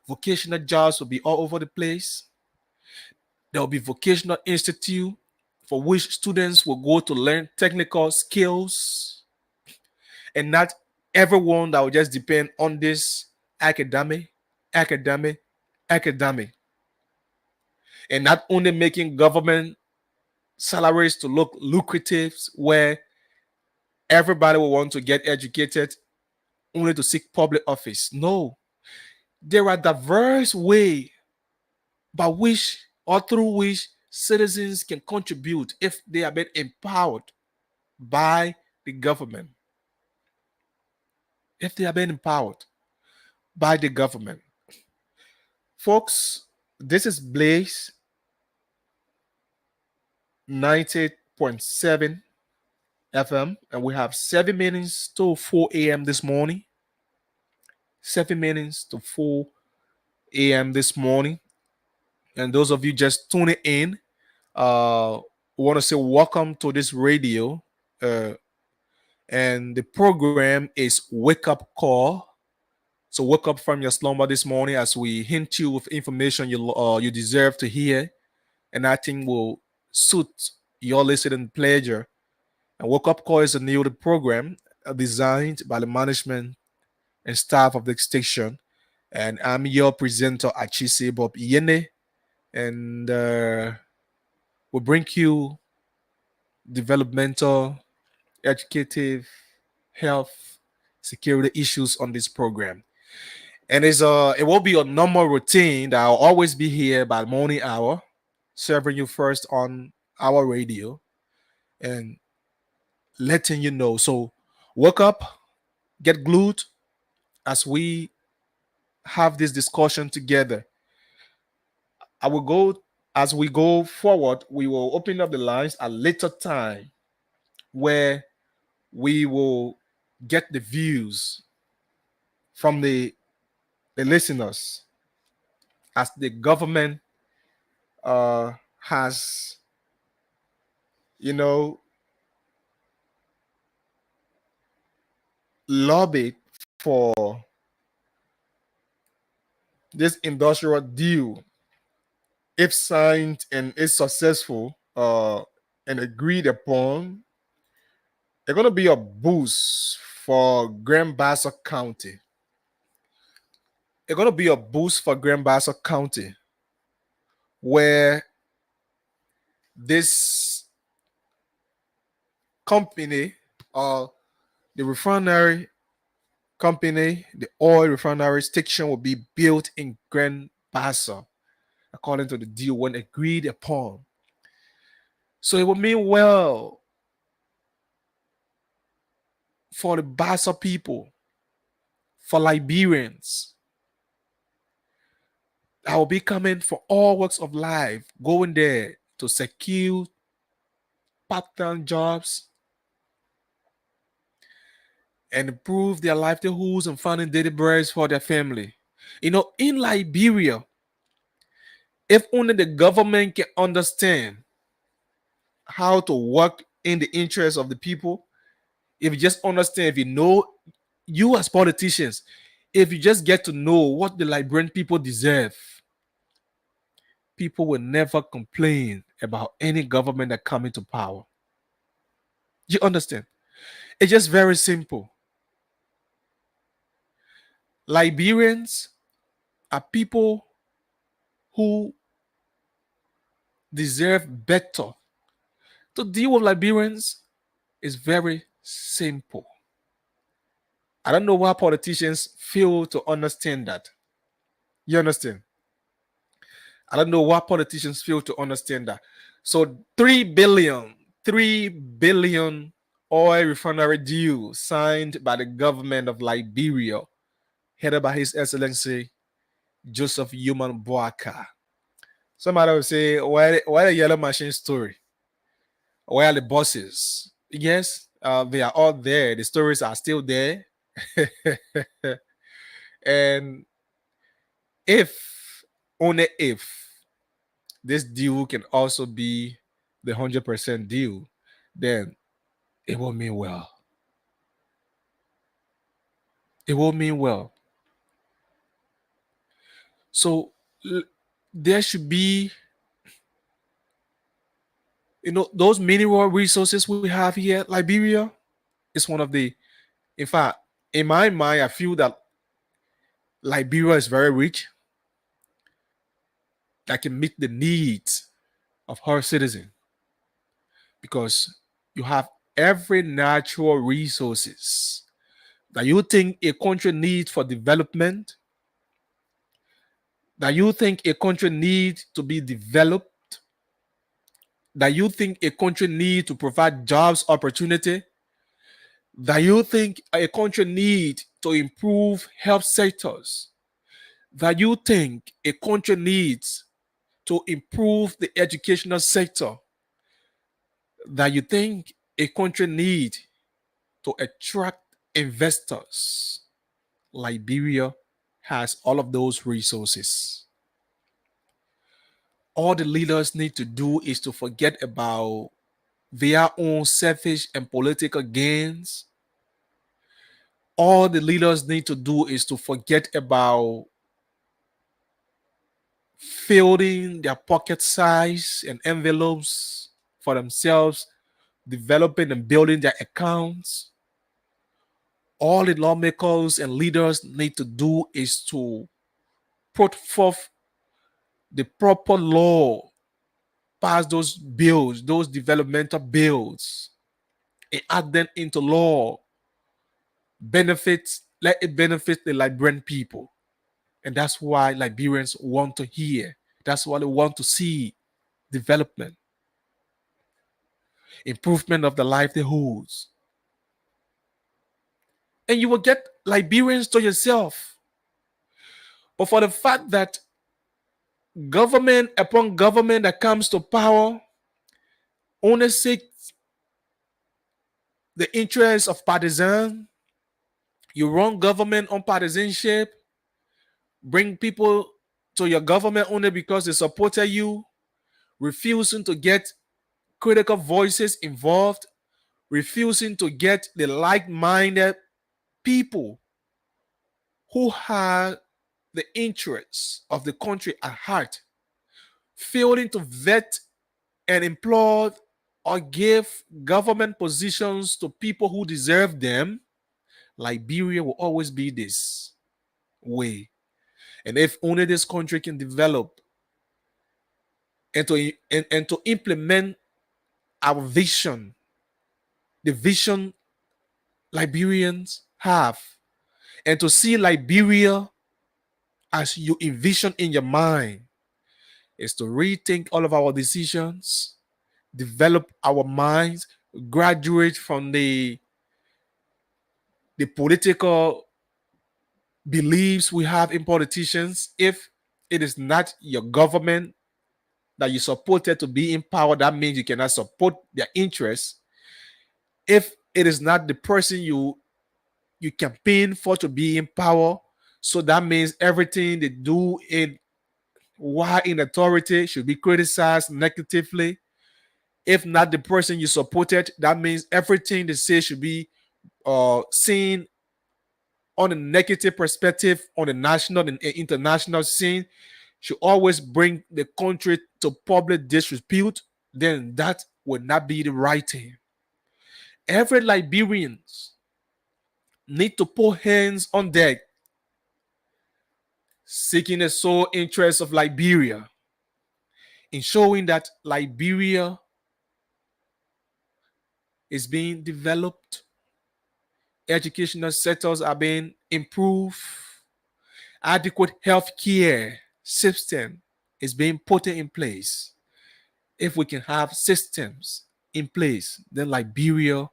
Vocational jobs will be all over the place. There will be vocational institute for which students will go to learn technical skills, and not everyone that will just depend on this academic, academic, academic, and not only making government salaries to look lucrative, where everybody will want to get educated only to seek public office. No, there are diverse ways by which or through which citizens can contribute if they are being empowered by the government. If they are being empowered by the government. Folks, this is Blaze 90.7 FM, and we have 7 minutes to 4 a.m. this morning. 7 minutes to 4 a.m. this morning. And those of you just tuning in, we want to say welcome to this radio. And the program is Wake Up Call. So wake up from your slumber this morning as we hint you with information you deserve to hear, and I think will suit your listening pleasure. And Wake Up Call is a new program designed by the management and staff of the station. And I'm your presenter, Achise Bob Yene. And we'll bring you developmental educative, health, security issues on this program. And it will be a normal routine that I'll always be here by morning hour, serving you first on our radio and letting you know. So wake up, get glued as we have this discussion together. I will go as we go forward, we will open up the lines at later time where we will get the views from the listeners as the government has, you know, lobbied for this industrial deal. If signed and is successful and agreed upon, it's going to be a boost for Grand Bassa County. It's going to be a boost for Grand Bassa County where this company, the refinery company, the oil refinery station will be built in Grand Bassa according to the deal when agreed upon. So it will mean well for the Bassa people, for Liberians. I will be coming for all walks of life, going there to secure part-time jobs and improve their livelihoods and finding daily breads for their family. In Liberia, if only the government can understand how to work in the interest of the people, if you just understand, if you know, you as politicians, if you just get to know what the Liberian people deserve, people will never complain about any government that come into power. You understand? It's just very simple. Liberians are people who deserve better. To deal with Liberians is very simple. I don't know why politicians fail to understand that. You understand? I don't know why politicians fail to understand that. So 3 billion oil refinery deal signed by the government of Liberia, headed by His Excellency Joseph Human Boaka. Somebody will say, why the yellow machine story? Where are the bosses? Yes, they are all there. The stories are still there. And if, only if, this deal can also be the 100% deal, then it will mean well. It will mean well. So there should be, those mineral resources we have here. Liberia is one of the, in fact, in my mind, I feel that Liberia is very rich, that can meet the needs of her citizens, because you have every natural resources that you think a country needs for development, that you think a country needs to be developed, that you think a country needs to provide jobs opportunity, that you think a country needs to improve health sectors, that you think a country needs to improve the educational sector, that you think a country needs to attract investors. Liberia has all of those resources. All the leaders need to do is to forget about their own selfish and political gains. All the leaders need to do is to forget about filling their pocket size and envelopes for themselves, developing and building their accounts. All the lawmakers and leaders need to do is to put forth the proper law, pass those bills, those developmental bills, and add them into law. Let it benefit the Liberian people. And that's why Liberians want to hear. That's why they want to see development, improvement of the livelihoods. And you will get Liberians to yourself. But for the fact that government upon government that comes to power only seeks the interests of partisan, you run government on partisanship, bring people to your government only because they supported you, refusing to get critical voices involved, refusing to get the like-minded people who have the interests of the country at heart, failing to vet and employ or give government positions to people who deserve them. Liberia will always be this way. And if only this country can develop and to implement our vision, the vision Liberians have, and to see Liberia as you envision in your mind, is to rethink all of our decisions, develop our minds, graduate from the political beliefs we have in politicians. If it is not your government that you supported to be in power, that means you cannot support their interests. If it is not the person you campaign for to be in power, so that means everything they do in while in authority should be criticized negatively. If not the person you supported, that means everything they say should be seen on a negative perspective on the national and international scene, should always bring the country to public disrepute. Then that would not be the right thing. Every Liberians need to put hands on deck, seeking the sole interest of Liberia, ensuring that Liberia is being developed, educational sectors are being improved, adequate health care system is being put in place. If we can have systems in place, then Liberia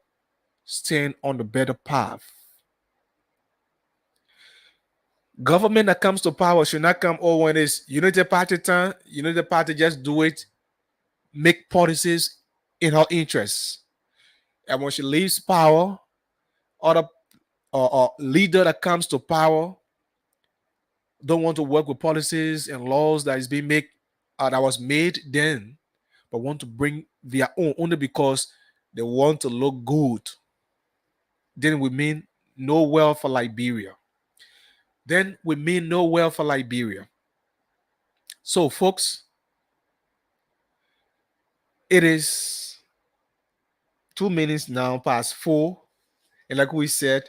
stand on the better path. Government that comes to power should not come when it's Unity Party time. Unity Party just do it, make policies in her interests. And when she leaves power, other or leader that comes to power don't want to work with policies and laws that is being made that was made then, but want to bring their own only because they want to look good. Then we mean no well for Liberia. Then we mean no well for Liberia. So, folks, it is 2 minutes now past 4, and like we said,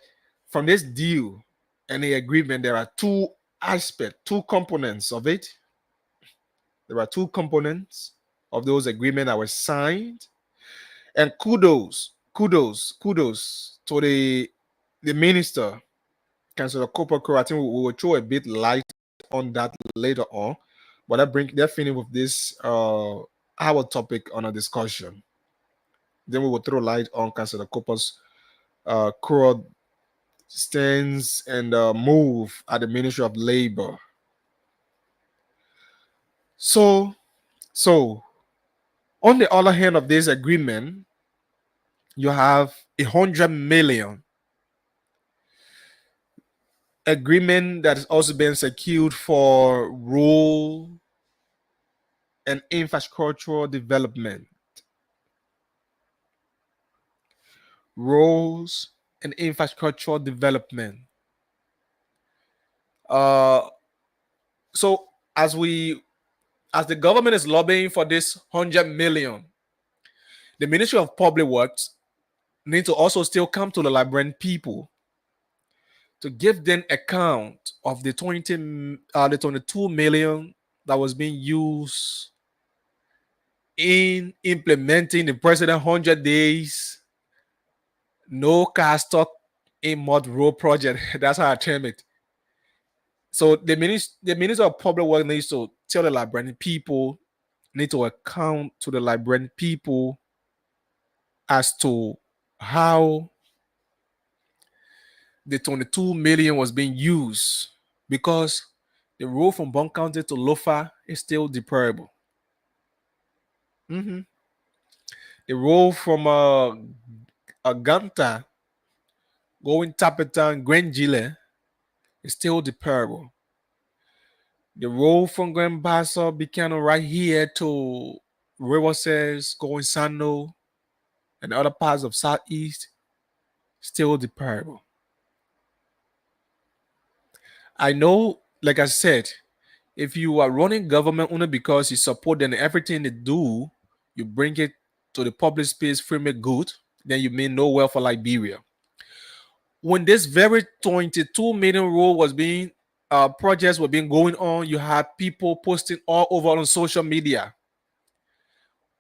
from this deal and the agreement, there are two aspects, two components of it. There are two components of those agreements that were signed. And kudos to the minister, Councillor Cooper. I think we will throw a bit light on that later on. But that finish with this our topic on a discussion. Then we will throw light on Councillor Cooper's current stance and move at the Ministry of Labor. So on the other hand of this agreement, you have 100 million agreement that is also being secured for rural and infrastructural development. Roads and infrastructural development. So as the government is lobbying for this 100 million, the Ministry of Public Works need to also still come to the Liberian people to give them account of the 22 million that was being used in implementing the President 100 days no car stock in mud road project. That's how I term it. So the minister of public work needs to tell the Liberian people, need to account to the Liberian people as to how the 22 million was being used, because the road from Bon County to Lofa is still deplorable. Mhm. The road from Aganta going Tapetan Grand Gile is still deplorable. The road from Grand Bassa Bicano right here to River says going Sando and other parts of Southeast still deplorable. I know, like I said, if you are running government only because you support them and everything they do, you bring it to the public space, frame it good, then you mean no well for Liberia. When this very 22 million road was being projects were being going on, you had people posting all over on social media.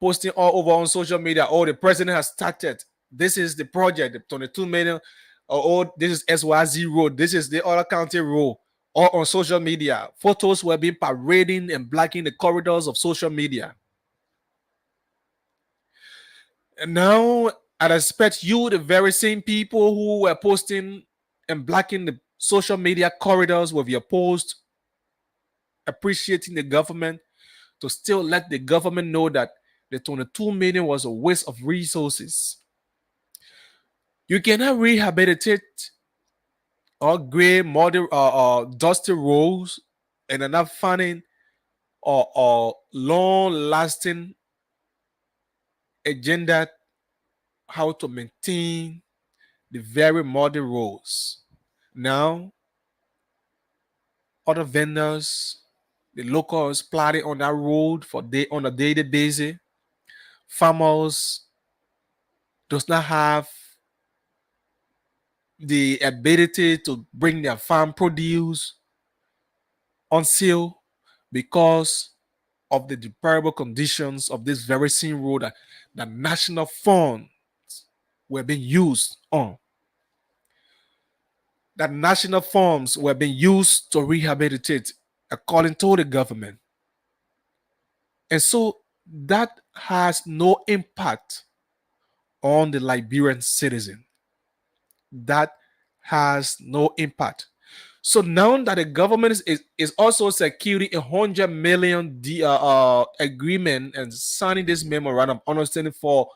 Oh, the president has started. This is the project, the 22 million. Oh, this is SYZ road. This is the other county road. All on social media. Photos were being parading and blocking the corridors of social media. And now I expect you, the very same people who were posting and blocking the social media corridors with your post, appreciating the government, to still let the government know that the 22 million was a waste of resources. You cannot rehabilitate or gray, modern, dusty roads and are not finding or long-lasting agenda how to maintain the very modern roads. Now, other vendors, the locals plotting on that road on a daily basis. Farmers does not have the ability to bring their farm produce on sale because of the deplorable conditions of this very same road that the national funds were being used on. That national funds were being used to rehabilitate according to the government. And so that has no impact on the Liberian citizen. That has no impact. So now that the government is also securing 100 million agreement and signing this memorandum of understanding for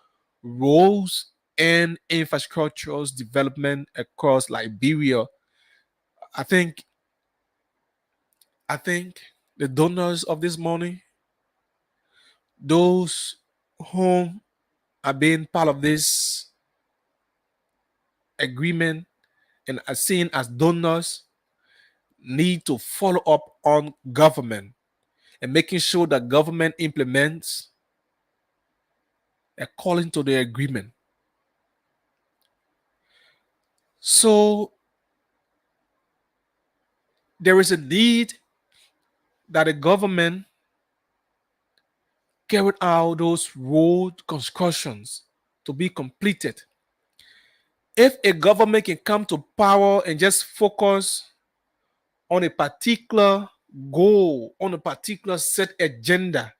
roads and infrastructures development across Liberia, I think I think the donors of this money, those whom are being part of this agreement and are seen as donors, need to follow up on government and making sure that government implements according to the agreement. So there is a need that the government carried out those road constructions to be completed. If a government can come to power and just focus on a particular goal, on a particular set agenda,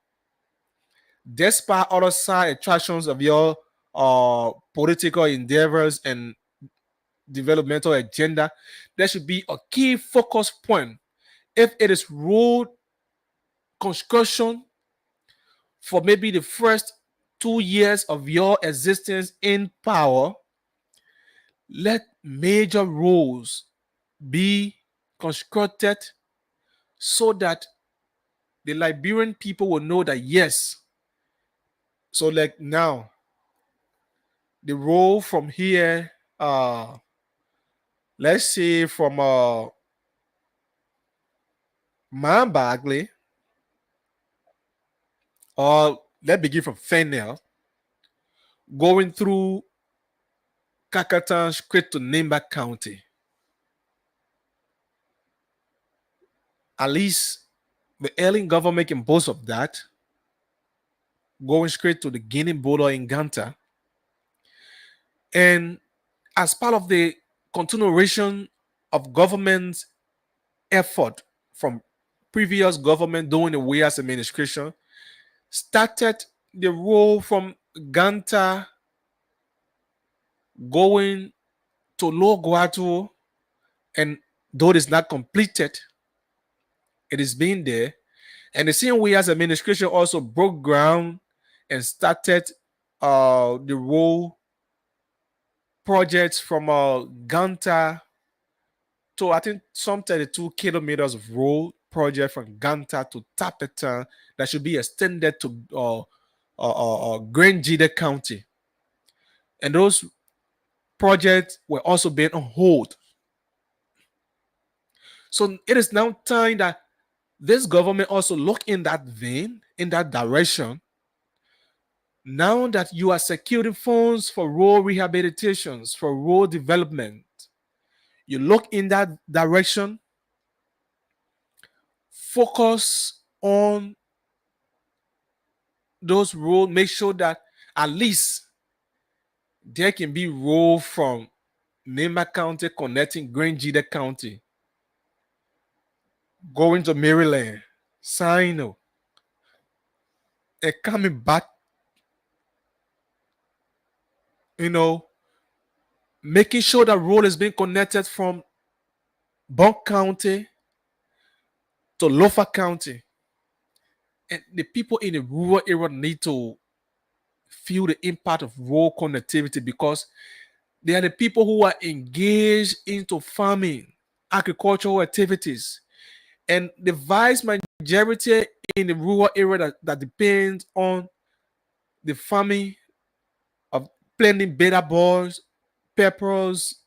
despite other side attractions of your political endeavors and developmental agenda, there should be a key focus point. If it is road construction for maybe the first 2 years of your existence in power, let major roads be constructed so that the Liberian people will know that yes. So like now, the road from here, let's say from Bagley, or let's begin from Fennel, going through Kakatan straight to Nimba County. At least the alien government can boast of that, going straight to the Guinea border in Ganta. And as part of the continuation of government's effort from previous government during the Weah's administration, started the role from Ganta going to Loguatu, and though it is not completed, it is being there. And the same Weah's administration also broke ground and started the road projects from Ganta to, I think, some 32 kilometers of road project from Ganta to Tapetan that should be extended to Grand Jide County. And those projects were also being on hold. So it is now time that this government also look in that vein, in that direction. Now that you are securing funds for road rehabilitations, for road development, you look in that direction, focus on those roads, make sure that at least there can be road from Nema County connecting Grand Jide County, going to Maryland, Sino, and coming back, making sure that road is being connected from Bunk County to Lofa County. And the people in the rural area need to feel the impact of road connectivity, because they are the people who are engaged into farming, agricultural activities. And the vast majority in the rural area that depends on the farming of planting beta balls, peppers,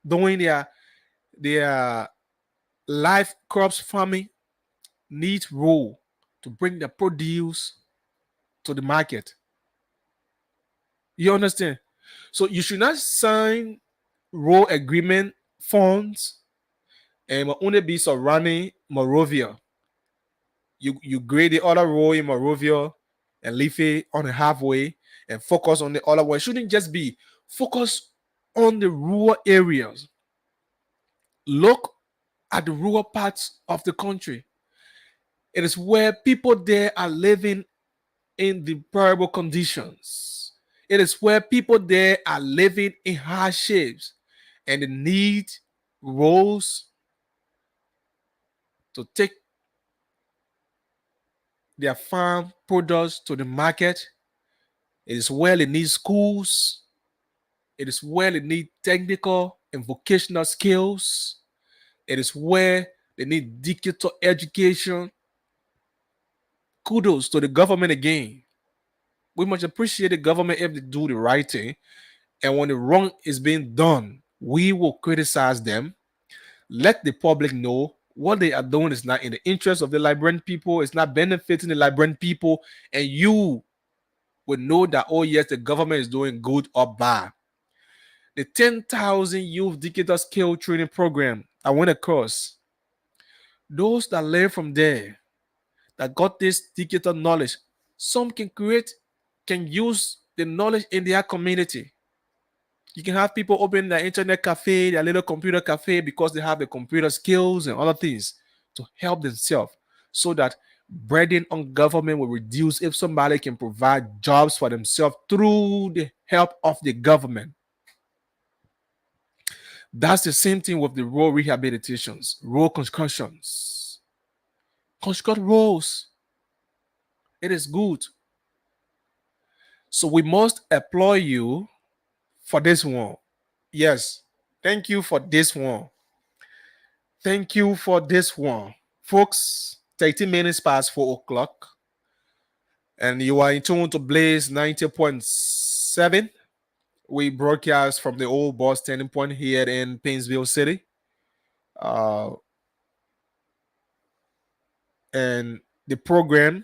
doing their live crops farming, needs road to bring the produce to the market. You understand? So you should not sign road agreement funds and only be surrounding Morovia. You grade the other road in Morovia and leave it on the halfway and focus on the other one. It shouldn't just be focus on the rural areas. Look at the rural parts of the country. It is where people there are living in deplorable conditions. It is where people there are living in hardships, and they need roads to take their farm products to the market. It is where they need schools. It is where they need technical and vocational skills. It is where they need digital education. Kudos to the government again. We must appreciate the government if they do the right thing. And when the wrong is being done, we will criticize them. Let the public know what they are doing is not in the interest of the Liberian people. It's not benefiting the Liberian people. And you will know that, oh yes, the government is doing good or bad. The 10,000 youth digital skill training program I went across, those that learn from there, that got this digital knowledge, some can use the knowledge in their community. You can have people open their internet cafe, their little computer cafe, because they have the computer skills and other things to help themselves, so that burden on government will reduce if somebody can provide jobs for themselves through the help of the government. That's the same thing with the road rehabilitations, road constructions. Construct roads. It is good. So we must employ you for this one. Yes. Thank you for this one. Thank you for this one. Folks, 30 minutes past 4 o'clock. And you are in tune to Blaze 90.7. We broadcast from the old boss standing point here in Painesville City. And the program,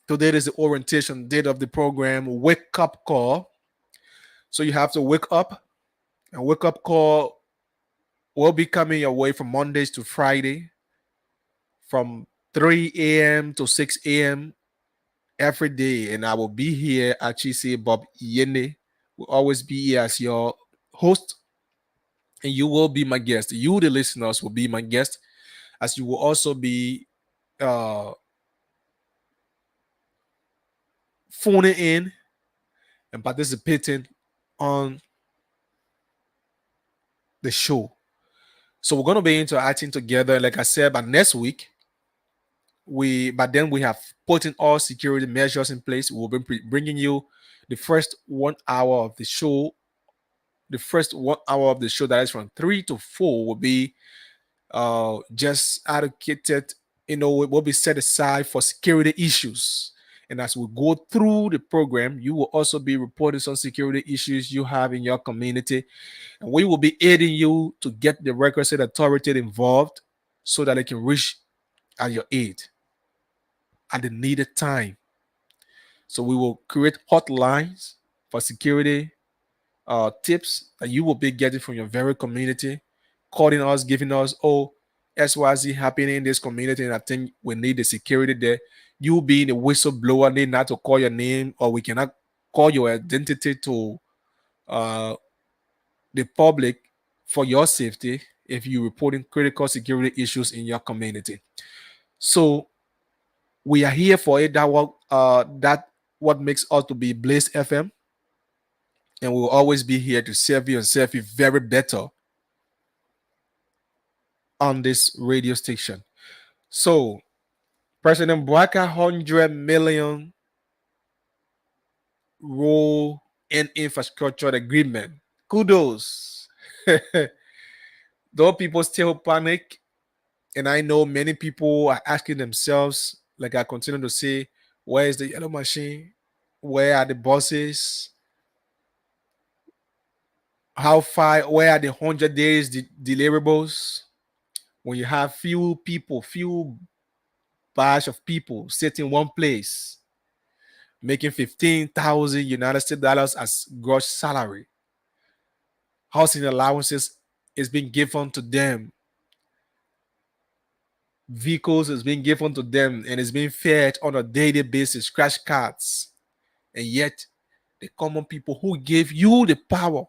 today is the orientation date of the program, Wake Up Call. So you have to wake up. And Wake Up Call will be coming your way from Mondays to Friday, from 3 a.m. to 6 a.m. every day. And I will be here at GC Bob Yene. Will always be here as your host. and you will be my guest. You, the listeners, will be my guest, as you will also be uh, phoning in and participating on the show. So we're going to be interacting together. Like I said, by next week, we have put in all security measures in place. We'll be bringing you the first 1 hour of the show. The first 1 hour of the show, that is from 3 to 4, will be just allocated, it will be set aside for security issues. And as we go through the program, you will also be reporting some security issues you have in your community. And we will be aiding you to get the requisite authority involved so that they can reach at your aid at the needed time. So we will create hotlines for security tips that you will be getting from your very community, calling us, giving us, oh, XYZ happening in this community, and I think we need the security there. You being a whistleblower, need not to call your name, or we cannot call your identity to uh, the public for your safety if you're reporting critical security issues in your community. So we are here for it. That what makes us to be Blaze FM, and we will always be here to serve you and serve you very better on this radio station. So, President Bwaka 100 million role in infrastructure agreement. Kudos. Though people still panic, and I know many people are asking themselves, like I continue to say, where is the yellow machine? Where are the buses? How far? Where are the 100 days deliverables? When you have few people, few batch of people sitting in one place, making 15,000 United States dollars as gross salary. Housing allowances is being given to them. Vehicles is being given to them and is being fed on a daily basis, crash cards. And yet, the common people who gave you the power.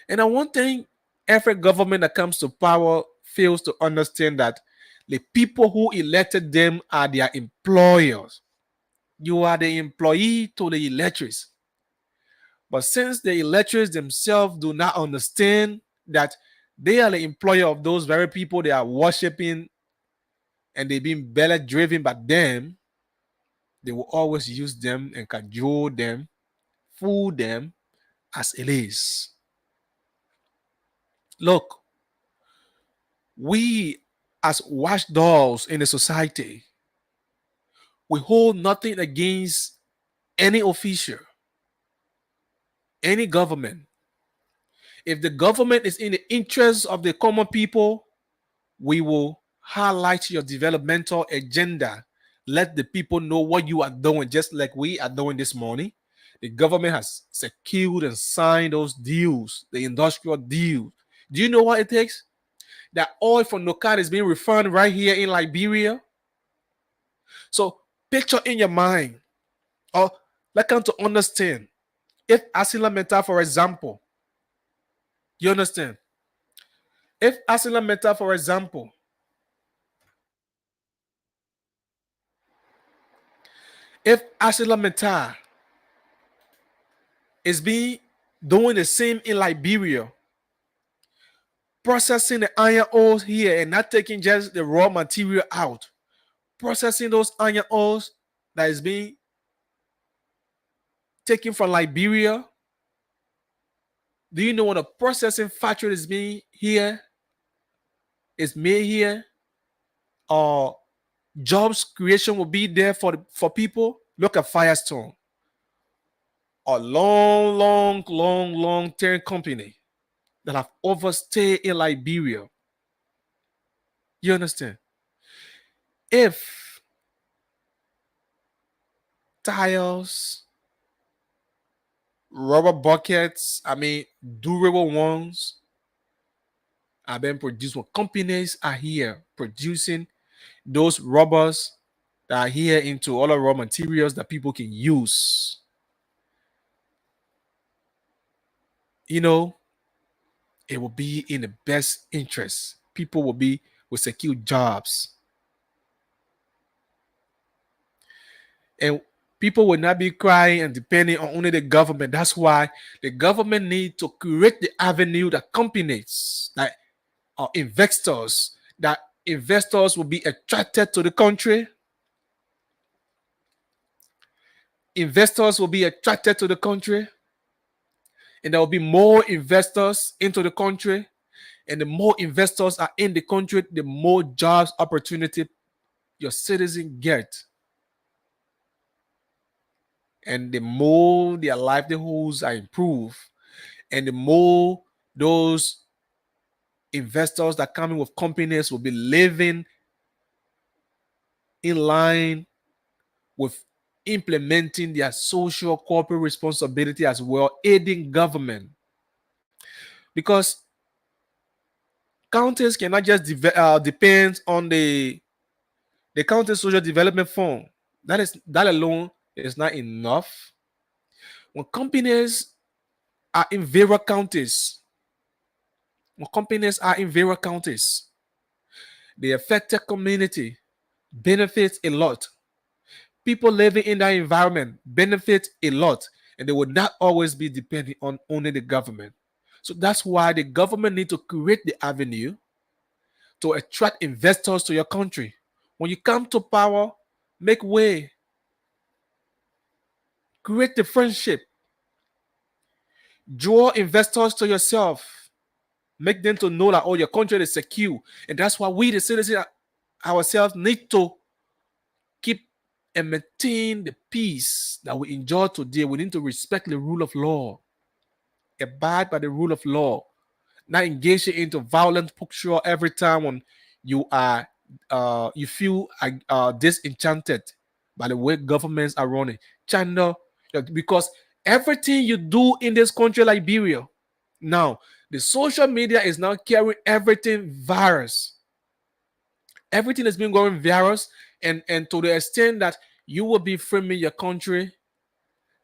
And one thing every government that comes to power fails to understand, that the people who elected them are their employers. You are the employee to the electors. But since the electors themselves do not understand that they are the employer of those very people they are worshiping, and they've been belly driven by them, they will always use them and cajole them, fool them as it is. Look, we as watchdogs in the society, we hold nothing against any official, any government. If the government is in the interest of the common people, we will highlight your developmental agenda. Let the people know what you are doing, just like we are doing this morning. The government has secured and signed those deals, the industrial deals. Do you know what it takes? That oil from Nokat is being refined right here in Liberia. So picture in your mind, or let come to understand. If Asila Meta, for example, you understand? If Asila Meta, for example, if Asila Meta is being doing the same in Liberia, processing the iron ores here and not taking just the raw material out, processing those iron ores that is being taken from Liberia. Do you know when a processing factory is being here, is made here, or jobs creation will be there for people? Look at Firestone, a long term company that have overstayed in Liberia. You understand? If tiles, rubber buckets, durable ones, are being produced when companies are here producing those rubbers that are here into other raw materials that people can use. it will be in the best interest. People will secure jobs. And people will not be crying and depending on only the government. That's why the government needs to create the avenue that companies, that investors will be attracted to the country. Investors will be attracted to the country. And there will be more investors into the country. And the more investors are in the country, the more jobs opportunity your citizens get. And the more their livelihoods are improved, and the more those investors that come in with companies will be living in line with implementing their social corporate responsibility as well, aiding government. Because counties cannot just depend on the county social development fund. That alone is not enough. When companies are in various counties, the affected community benefits a lot. People living in that environment benefit a lot, and they will not always be depending on only the government. So that's why the government needs to create the avenue to attract investors to your country. When you come to power, make way, create the friendship, draw investors to yourself, make them to know that your country is secure. And that's why we, the citizens ourselves, need to keep and maintain the peace that we enjoy today. We need to respect the rule of law, abide by the rule of law, not engaging into violent picture every time when you feel disenchanted by the way governments are running. China, because everything you do in this country, Liberia, now the social media is now carrying everything virus. Everything has been going virus, and to the extent that you will be framing your country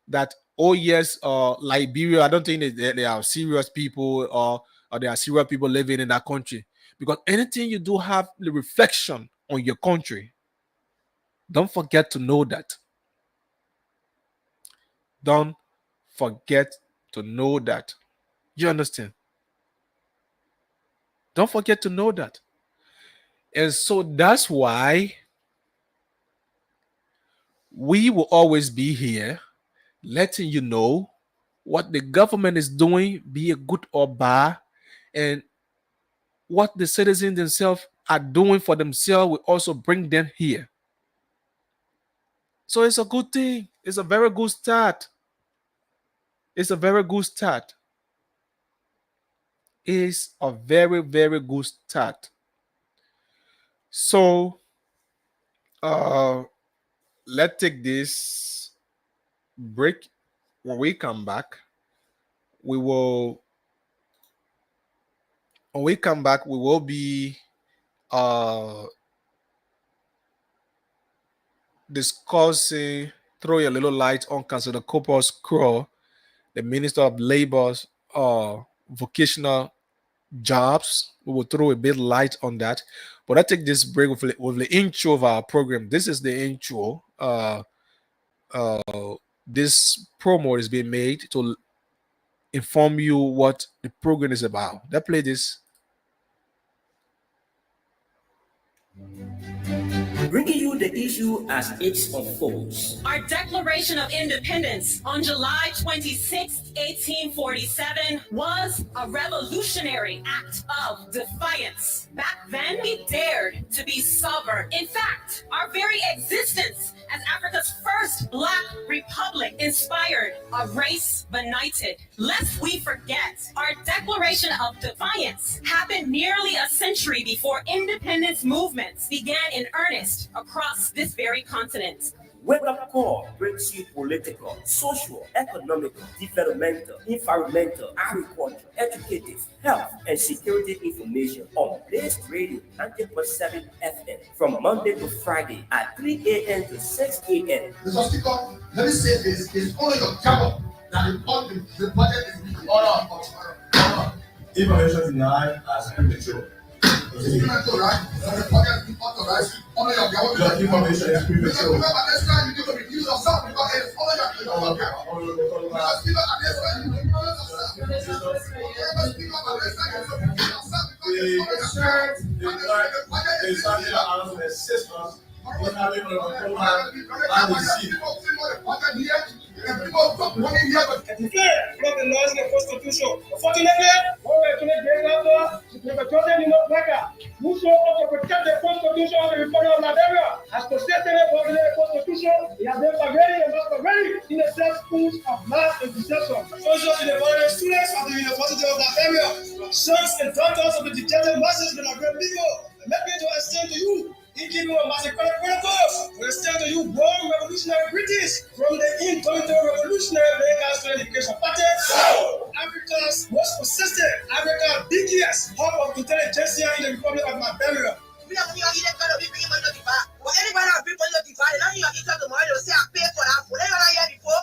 that, oh yes, Liberia, I don't think they are serious people, or there are serious people living in that country, because anything you do have the reflection on your country. Don't forget to know that. Don't forget to know that. You understand? Don't forget to know that. And so that's why we will always be here letting you know what the government is doing, be it good or bad, and what the citizens themselves are doing for themselves will also bring them here. So it's a good thing. It's a very good start. It's a very good start. It's a very, very good start. So let's take this break. When we come back, we will be discussing, throw a little light on Councillor Cooper's Crow, the Minister of Labor's vocational jobs. We will throw a bit light on that. But I take this break with the intro of our program. This is the intro. This promo is being made to inform you what the program is about. Let's play this. Bringing you the issue as it unfolds. Our Declaration of Independence on July 26, 1847 was a revolutionary act of defiance. Back then, we dared to be sovereign. In fact, our very existence as Africa's first Black republic inspired a race benighted. Lest we forget, our Declaration of Defiance happened nearly a century before independence movements began in earnest across this very continent. Wake Up Call brings you political, social, economical, developmental, environmental, agriculture, educative, health, and security information on Blaze Radio 90.7 FM from Monday to Friday at 3 a.m. to 6 a.m. Mr. Speaker, let me say this: it's only your job that the budget is being ordered. Information denied as premature. It's premature, right? Honor your government. Your information is premature. Remember, next time you need to reduce yourself because it's honor your government. Speak up next time you need to honor yourself. Remember, speak up next time you need to reduce yourself because The standing out of the systems. We have even a program and receive. Declare from the laws of the Constitution. Unfortunately, when we actually get out there, the children in Africa, who show up to protect the Constitution of the Republic of Nigeria, as protected by the Constitution, they have been pervading and not pervading in the same schools of mass and deception. Soldiers in the foreign students of the University of Nigeria, sons and daughters of the dejected masses that are great people, let me to extend to you. In keeping with massacre protocols, we extend to you born revolutionary British from the indomitable revolutionary American Education Party, Africa's most persistent, Africa's biggest hub of intelligence in the Republic of Nigeria. We are going to kind of bring money to the bar. But anybody that bring money to the bar, they don't need to tomorrow. They'll say I pay for that food. They don't hear before.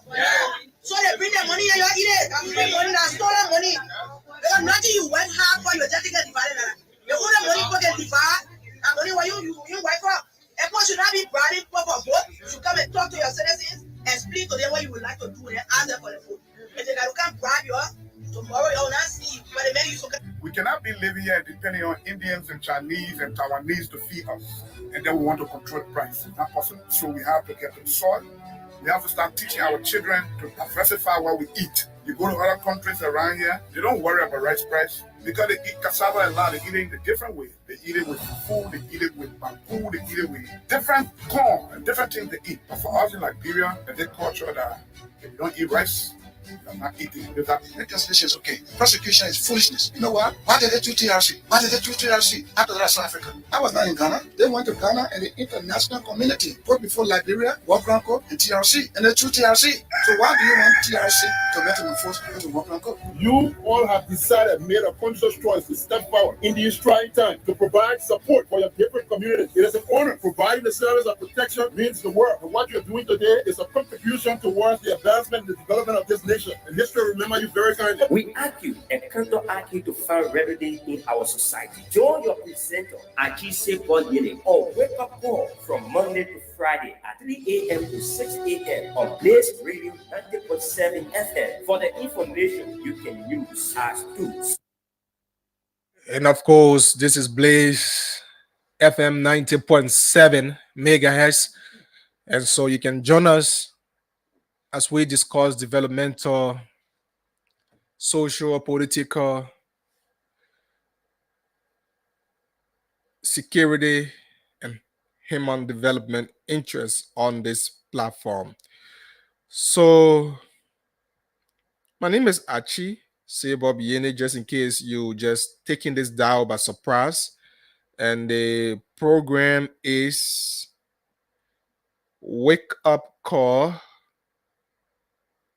So they bring the money and you eat it. And bring money and stolen money. Because nothing you went hard for, you're just getting the bar. You own the money for the bar. And money where you wipe up. Everyone should not be bribing for vote. You should come and talk to your citizens and explain to them what you would like to do and ask them for the food. If they can't bribe you, tomorrow you will not see. But they make you so. We cannot be living here depending on Indians and Chinese and Taiwanese to feed us. And then we want to control the price. It's not possible. So we have to get to the soil. We have to start teaching our children to diversify what we eat. You go to other countries around here, they don't worry about rice price because they eat cassava a lot. They eat it in a different way. They eat it with food, they eat it with bamboo, they eat it with different corn and different things they eat. But for us in Liberia, there's a culture that if you don't eat rice, you're not eating. Reconciliation is okay. Prosecution is foolishness. You know what? Why did they do TRC? Why did they do TRC after the South Africa? I was not in Ghana. They went to Ghana and the international community put before Liberia, World Code, and TRC. And they threw TRC. So why do you want TRC to metamorphose into World Code? You all have decided, made a conscious choice to step forward in these trying times to provide support for your different communities. It is an honor. Providing the service of protection means the world. And what you're doing today is a contribution towards the advancement and the development of this nation. And history will remember you very kindly. We argue and counter argue to find remedy in our society. Join your presenter, Achise Bonyele, on Wake Up Call from Monday to Friday at 3 a.m. to 6 a.m. on Blaze Radio 90.7 FM for the information you can use as tools. And of course, this is Blaze FM 90.7 megahertz. And so you can join us as we discuss developmental, social, political, security, and human development interests on this platform. So, my name is Achi Sebob Yene, just in case you just taking this dial by surprise. And the program is Wake Up Call.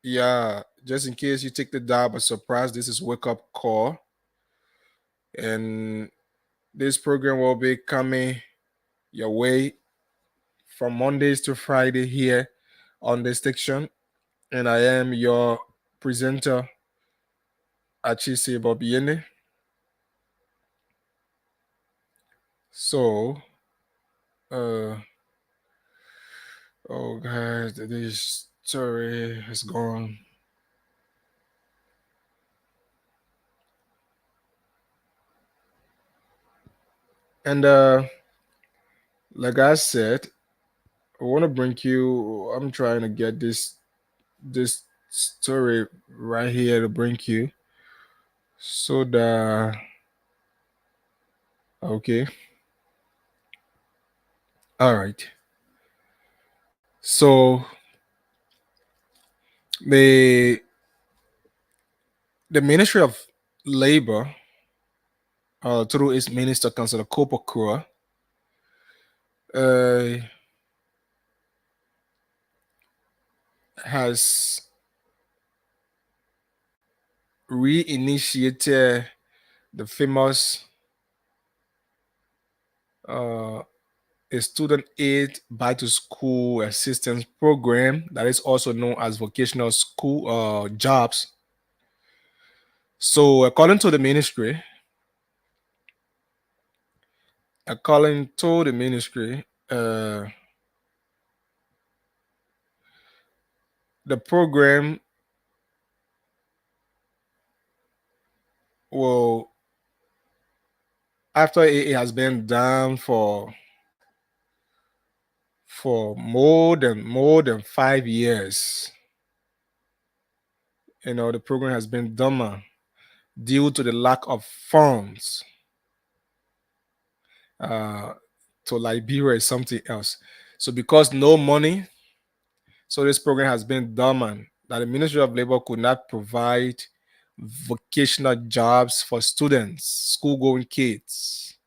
Yeah, just in case you take the dial by surprise, this is Wake Up Call. And this program will be coming your way from Mondays to Friday here on the station. And I am your presenter, Achise Bobiene. So, oh guys, this story has gone. And like I said, I want to bring you. I'm trying to get this story right here to bring you. So the okay, all right. So the Ministry of Labor, through its Minister Councillor Kopokura, has reinitiated the famous a student aid back to school assistance program that is also known as vocational school jobs. So according to the ministry, the program will, after it has been done for more than 5 years, the program has been dormant due to the lack of funds. uh, to Liberia is something else. So because no money, so this program has been dormant. That the Ministry of Labor could not provide vocational jobs for students, school-going kids,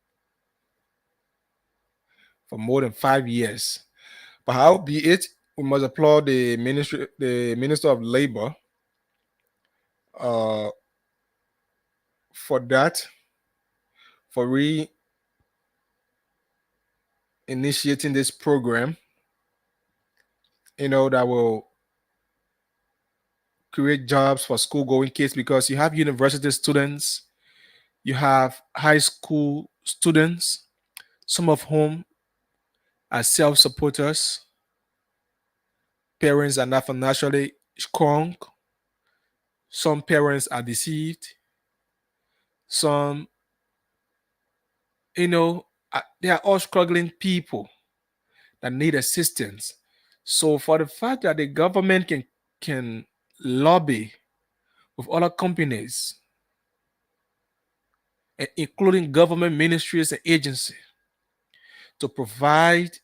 for more than 5 years. But how be it, we must applaud the Minister of Labor uh, for that, for initiating this program, that will create jobs for school going kids, because you have university students, you have high school students, some of whom are self supporters, parents are not financially strong, some parents are deceived, some, they are all struggling people that need assistance. So, for the fact that the government can lobby with other companies, including government ministries and agencies, to provide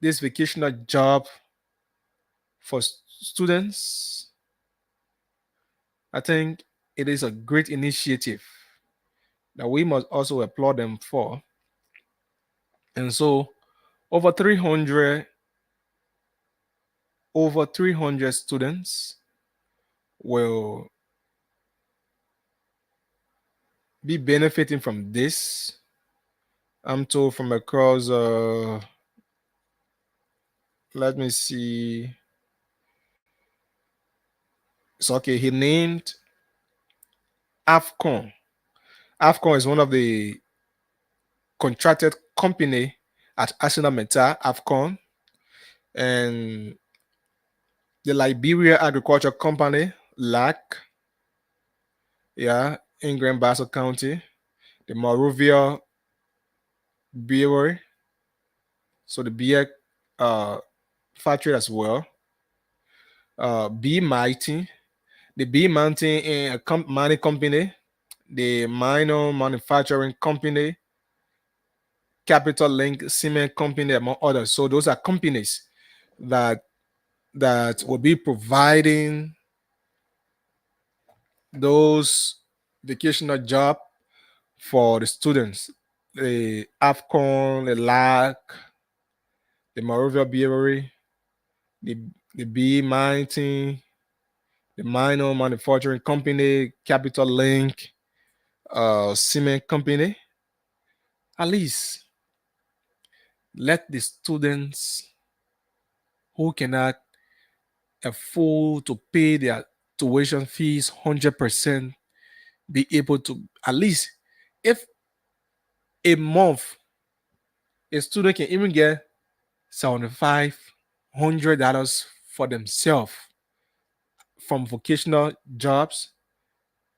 this vocational job for students, I think it is a great initiative that we must also applaud them for. And so over 300 over 300 students will be benefiting from this. I'm told from across let me see. So okay, he named AFCON. AFCON is one of the contracted company at Arsenal Meta, AFCON, and the Liberia Agriculture Company, LAC, yeah, in Grand Bassa County, the Monrovia Brewery, so the beer factory as well, B Mighty, the B Mountain Mining Company, the Minor Manufacturing Company, Capital Link Cement Company, among others. So those are companies that will be providing those vocational job for the students. The AFCON, the LAC, the Monrovia Brewery, the the B Mining, the Minor Manufacturing Company, Capital Link, Cement Company. At least let the students who cannot afford to pay their tuition fees 100% be able to, at least, if a month a student can even get $7,500 for themselves from vocational jobs,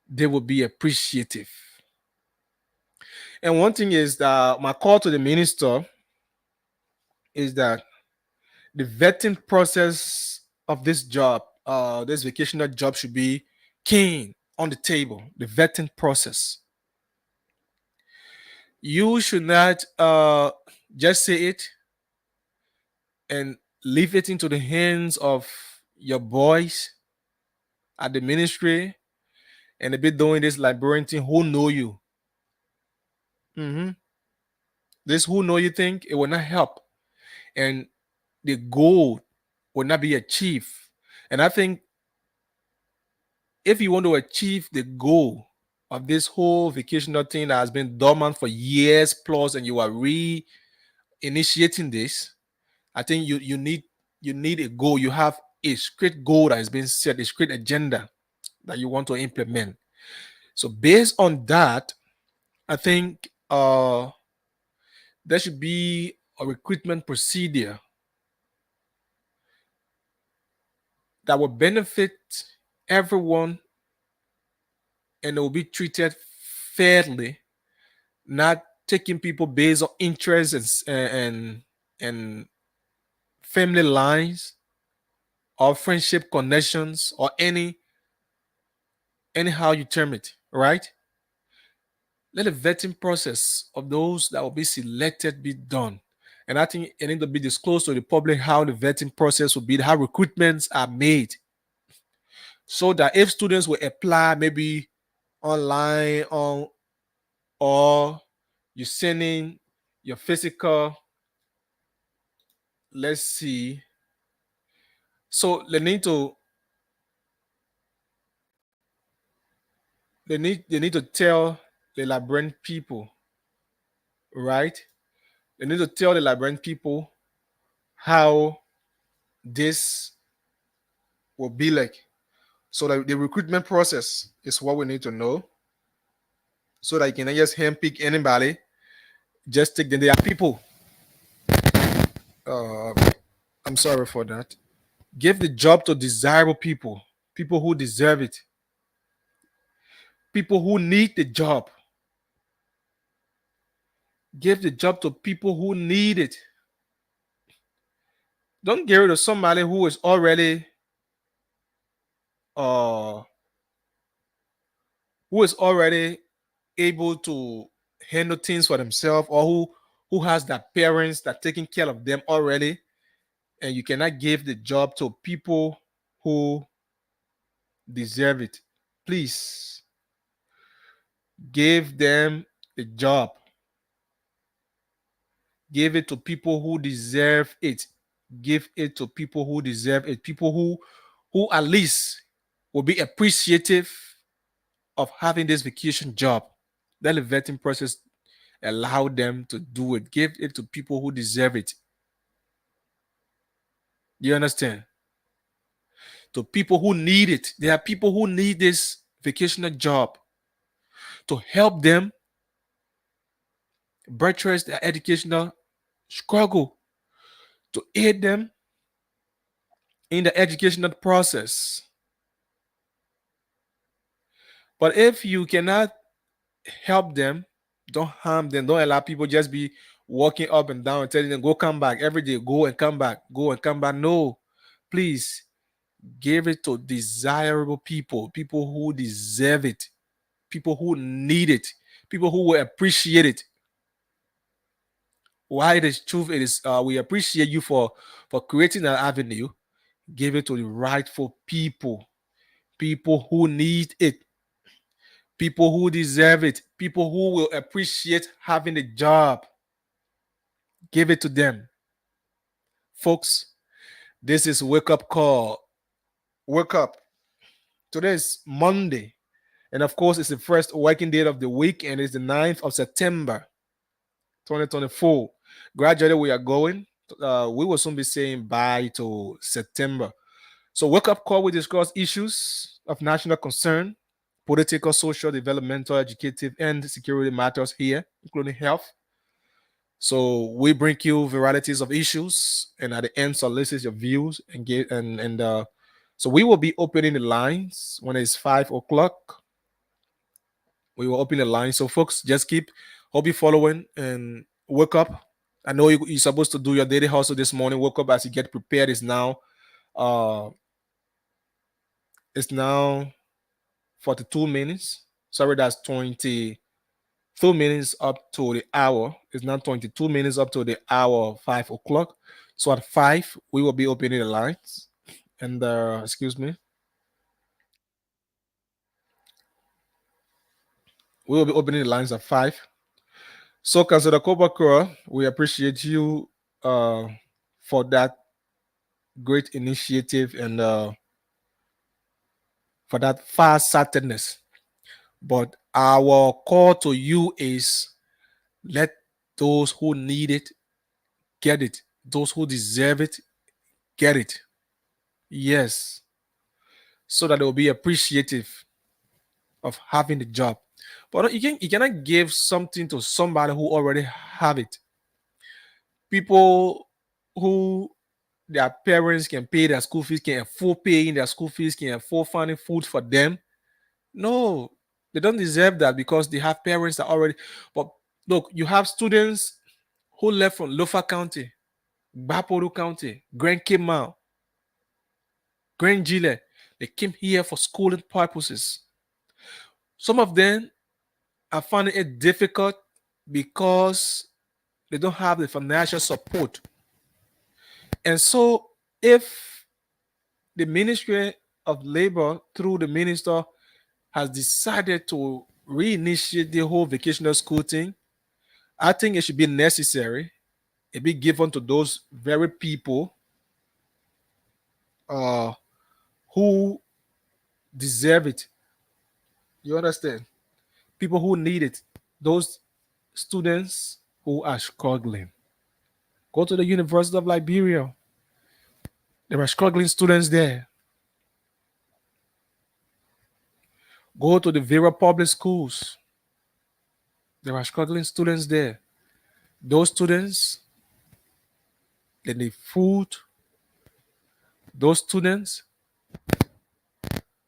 they will be appreciative. And one thing is that my call to the minister is that the vetting process of this job, this vocational job, should be keen on the table. The vetting process. You should not just say it and leave it into the hands of your boys at the ministry, and they be doing this Liberian thing. Who know you? This who know you thing, it will not help, and the goal will not be achieved. And I think if you want to achieve the goal of this whole vocational thing that has been dormant for years plus, and you are re-initiating this, I think you need a goal. You have a straight goal that has been set, a straight agenda that you want to implement. So based on that, I think there should be a recruitment procedure that will benefit everyone and it will be treated fairly, not taking people based on interests and family lines or friendship connections or anyhow you term it, right? Let the vetting process of those that will be selected be done. And I think it needs to be disclosed to the public how the vetting process will be, how recruitments are made. So that if students will apply maybe online or you're sending your physical, let's see. So they need to tell the librarian people, right? They need to tell the librarian people how this will be like. So that the recruitment process is what we need to know. So that you can just handpick anybody. Just take them. There are people. Uh, I'm sorry for that. Give the job to desirable people, people who deserve it, people who need the job. Give the job to people who need it. Don't get rid of somebody uh who is already able to handle things for themselves, or who has their parents that taking care of them already, and you cannot give the job to people who deserve it. Please give them the job. Give it to people who deserve it. Give it to people who deserve it. People who at least will be appreciative of having this vacation job. Let the vetting process allow them to do it. Give it to people who deserve it. You understand? To people who need it. There are people who need this vacational job to help them buttress their educational struggle, to aid them in the educational process. But if you cannot help them, don't harm them, don't allow people just be walking up and down and telling them, go come back every day, go and come back, go and come back. No, please give it to desirable people, people who deserve it, people who need it, people who will appreciate it. Why it is truth, it is we appreciate you for creating an avenue. Give it to the rightful people, people who need it, people who deserve it, people who will appreciate having a job. Give it to them. Folks, this is Wake Up Call. Wake up. Today is Monday. And of course, it's the first working day of the week, and it's the 9th of September, 2024. Gradually, we are going. We will soon be saying bye to September. So, Wake Up Call, we discuss issues of national concern, political, social, developmental, educative, and security matters here, including health. So we bring you varieties of issues, and at the end solicit your views and get and so we will be opening the lines when it's 5 o'clock. We will open the lines. So folks, just hope you following and wake up. I know you're supposed to do your daily hustle this morning. Wake up as you get prepared. Uh it's now 42 minutes. Sorry, that's 2 minutes up to the hour. It's now 22 minutes up to the hour of 5 o'clock. So at 5, we will be opening the lines. And excuse me. We will be opening the lines at 5. So Councilor Kobakura, we appreciate you for that great initiative and for that far-sightedness. But our call to you is let those who need it get it. Those who deserve it get it. Yes. So that they will be appreciative of having the job. But you cannot give something to somebody who already have it. People who their parents can pay their school fees, can afford paying their school fees, can afford finding food for them. No, they don't deserve that because they have parents that already. But look, you have students who left from Lofa County, Bapuru County, Grand Kimau, Grand Gile. They came here for schooling purposes. Some of them are finding it difficult because they don't have the financial support. And so, if the Ministry of Labor, through the minister, has decided to reinitiate the whole vocational school thing, I think it should be necessary. It be given to those very people uh, who deserve it. You understand? People who need it. Those students who are struggling. Go to the University of Liberia. There are struggling students there. Go to the Vera public schools. There are struggling students there. Those students, they need food. Those students,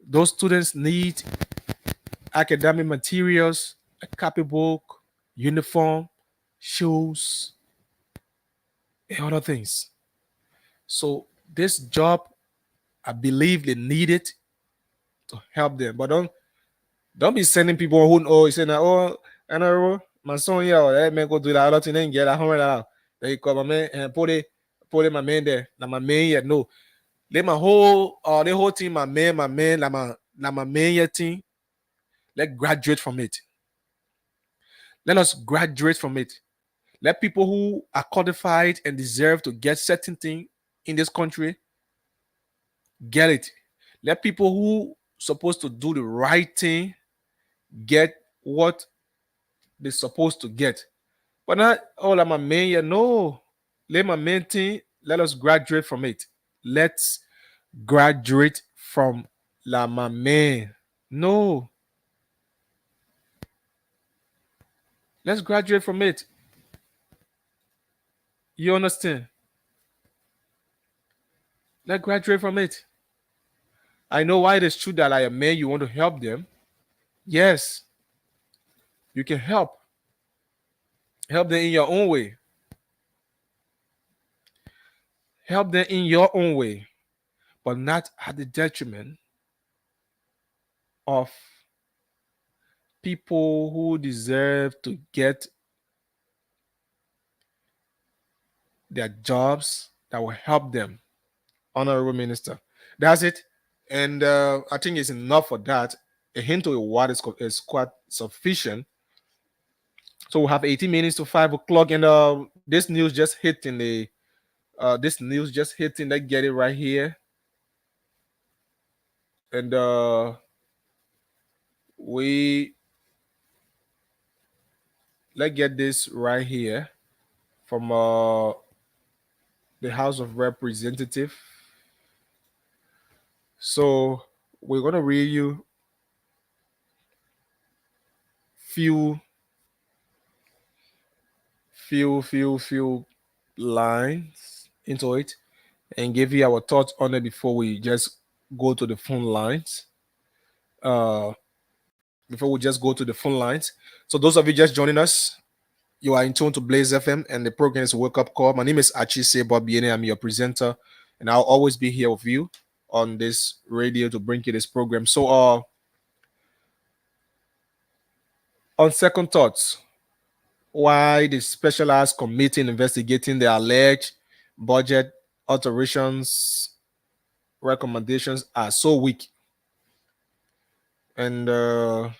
those students need academic materials, a copybook, uniform, shoes, and other things. So this job, I believe they need it to help them. But don't be sending people who know you say now, oh, I know my son here, or that man go do that other thing and get $100. Then you call my man and put it my man there. Now my man yet no. Let my whole the whole team, my man, my man yet team. Let graduate from it. Let us graduate from it. Let people who are qualified and deserve to get certain thing in this country get it. Let people who supposed to do the right thing get what they're supposed to get. But not all of my men, yeah, no. Let my main thing, let us graduate from it. Let's graduate from la my man. No. Let's graduate from it. You understand? Let's graduate from it. I know why it is true that like a man, you want to help them. Yes, you can help. Help them in your own way. Help them in your own way, but not at the detriment of people who deserve to get their jobs that will help them. Honorable Minister. That's it. And I think it's enough for that. A hint of what is quite sufficient. So we have 18 minutes to 5 o'clock, and this news just hit in the this news just hit in. Let's get it right here. And we let's get this right here from the House of Representative. So we're gonna read you few lines into it and give you our thoughts on it before we just go to the phone lines. Before we just go to the phone lines. So those of you just joining us, you are in tune to Blaze FM and the program is Wake Up Call. My name is Achise Bobiene. I'm your presenter, and I'll always be here with you on this radio to bring you this program. So on second thoughts, why the specialized committee investigating the alleged budget alterations recommendations are so weak. And the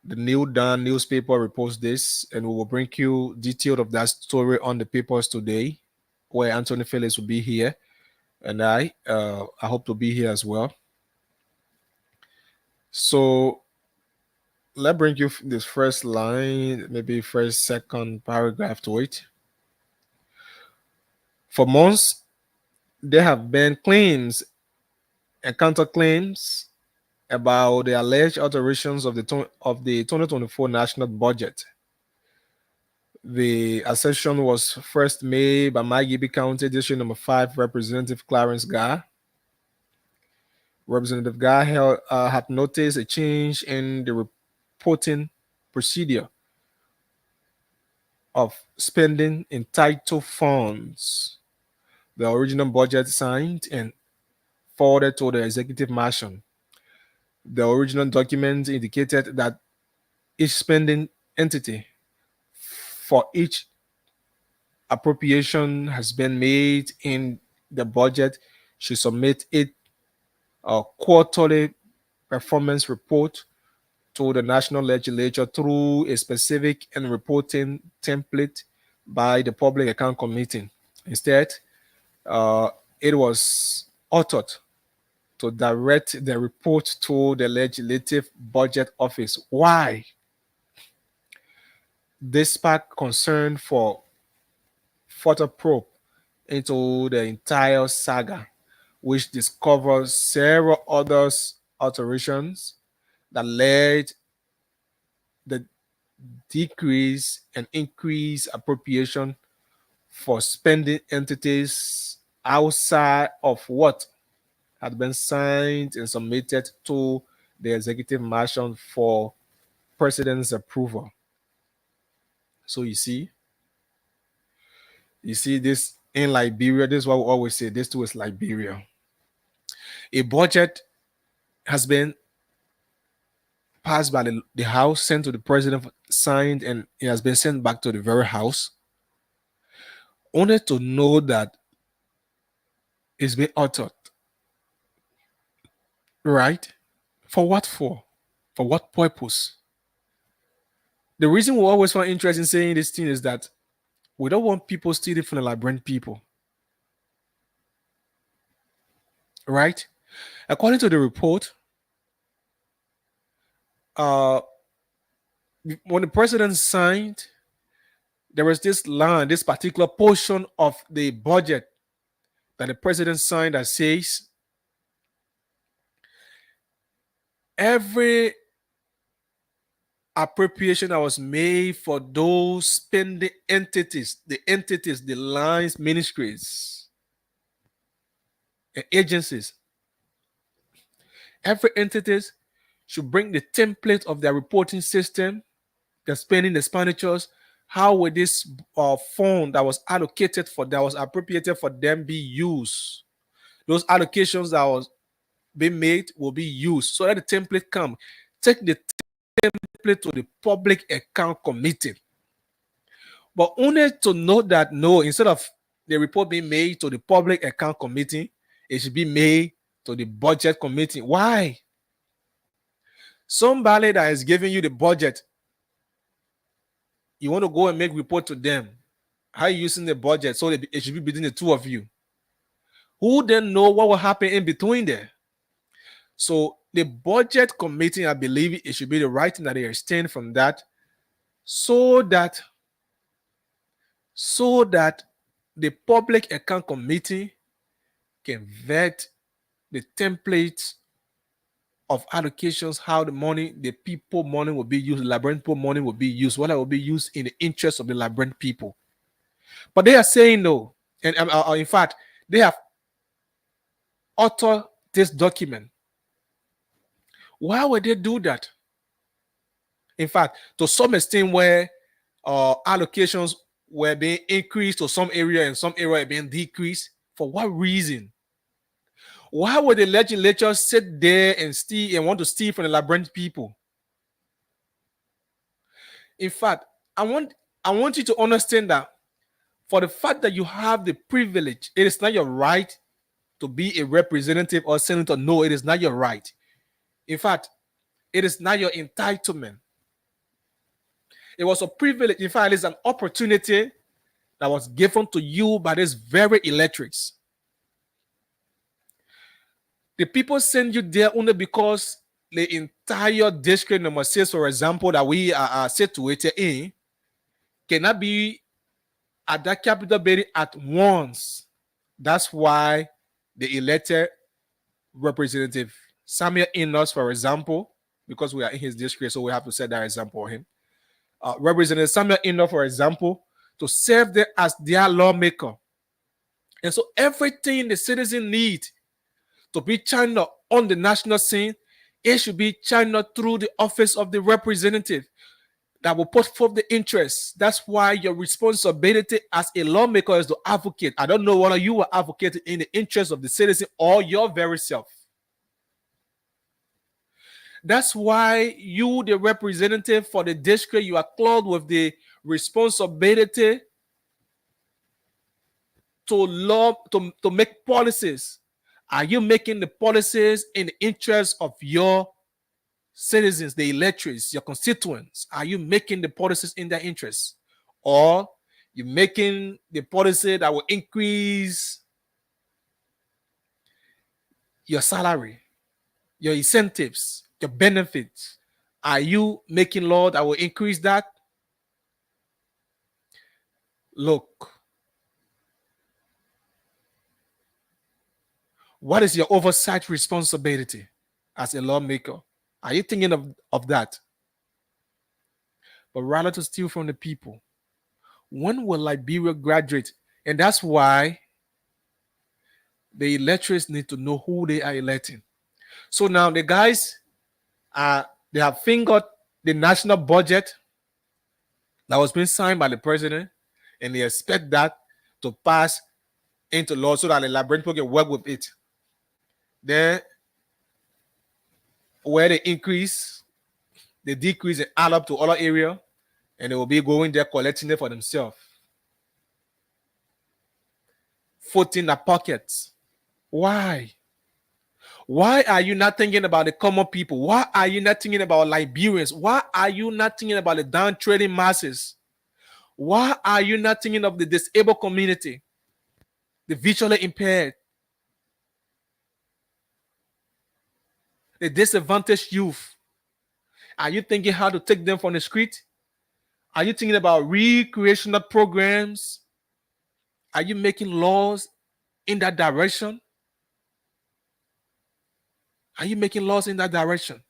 New Dawn newspaper reports this, and we will bring you detail of that story on the papers today, where Anthony Phillips will be here, and I hope to be here as well. So let's bring you this first line, maybe first, second paragraph to it. For months, there have been claims and counterclaims about the alleged alterations of the 2024 national budget. The assertion was first made by Maggie County District Number 5 Representative Clarence Garr. Representative Garr had noticed a change in the reporting procedure of spending entitled funds. The original budget signed and forwarded to the executive mansion. The original document indicated that each spending entity for each appropriation has been made in the budget should submit a quarterly performance report to the national legislature through a specific and reporting template by the Public Account Committee. Instead, it was authored to direct the report to the Legislative Budget Office. Why? This sparked concern for further probe into the entire saga, which discovers several other alterations that led the decrease and increase appropriation for spending entities outside of what had been signed and submitted to the executive mansion for president's approval. So you see this in Liberia. This is what we always say. This too is Liberia. A budget has been passed by the House, sent to the president, signed, and it has been sent back to the very House, only to know that it's been altered. Right? For what for? For what purpose? The reason we always find interest in saying this thing is that we don't want people stealing from the Liberian people. Right? According to the report, when the president signed, there was this line, this particular portion of the budget that the president signed that says every appropriation that was made for those spending entities, the lines, ministries, and agencies, every entities should bring the template of their reporting system, their spending expenditures. How will this fund that was allocated for, that was appropriated for them, be used? Those allocations that was being made will be used, so that the template come. Take the template to the Public Account Committee, but only to note that no, instead of the report being made to the Public Account Committee, it should be made to the Budget Committee. Why? Somebody that is giving you the budget, you want to go and make report to them. How are you using the budget? So it should be between the two of you. Who then know what will happen in between there? So the Budget Committee, I believe it should be the right thing that they extend from that, so that the Public Account Committee can vet the templates of allocations, how the money, the people money will be used, the Liberian people money will be used, what will be used in the interest of the Liberian people. But they are saying no, and in fact, they have authored this document. Why would they do that? In fact, to some extent, where allocations were being increased to some area and some area being decreased, for what reason? Why would the legislature sit there and steal and want to steal from the Liberian people? In fact, I want you to understand that for the fact that you have the privilege, it is not your right to be a representative or senator. No, it is not your right. In fact, it is not your entitlement. It was a privilege. In fact, it is an opportunity that was given to you by these very electorates. The people send you there only because the entire district number 6, for example, that we are situated in, cannot be at that capital building at once. That's why the elected representative Samuel Innes, for example, because we are in his district, so we have to set that example of him. Representative Samuel Innes, for example, to serve them as their lawmaker. And so everything the citizen need to be channeled on the national scene, it should be channeled through the office of the representative that will put forth the interests. That's why your responsibility as a lawmaker is to advocate. I don't know whether you are advocating in the interest of the citizen or your very self. That's why you, the representative for the district, you are clothed with the responsibility to make policies. Are you making the policies in the interest of your citizens, the electors, your constituents? Are you making the policies in their interest? Or you making the policy that will increase your salary, your incentives, your benefits? Are you making law that will increase that? Look, what is your oversight responsibility as a lawmaker? Are you thinking of that? But rather to steal from the people. When will Liberia graduate? And that's why the electors need to know who they are electing. So now the guys they have fingered the national budget that was being signed by the president, and they expect that to pass into law so that the Liberian people can work with it. Then where they increase, they decrease and add up to other area, and they will be going there collecting it for themselves. Foot in the pockets. Why? Why are you not thinking about the common people? Why are you not thinking about Liberians? Why are you not thinking about the downtrading masses? Why are you not thinking of the disabled community, the visually impaired, the disadvantaged youth? Are you thinking how to take them from the street? Are you thinking about recreational programs? Are you making laws in that direction? Are you making laws in that direction?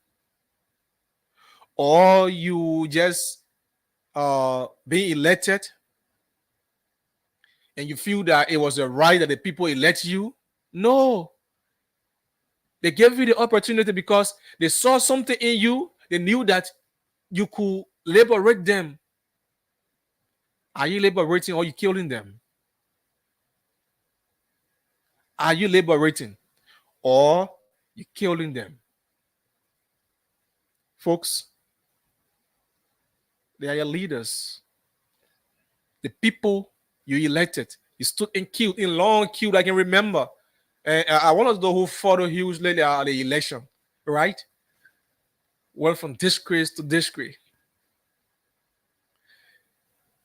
Or you just being elected and you feel that it was a right that the people elect you? No. They gave you the opportunity because they saw something in you. They knew that you could liberate them. Are you liberating or are you killing them? Are you liberating or you killing them? Folks, they are your leaders. The people you elected. You stood in queue, in long queue, I can remember. And I want to know who fought hugely at the election, right? Went from disgrace to disgrace.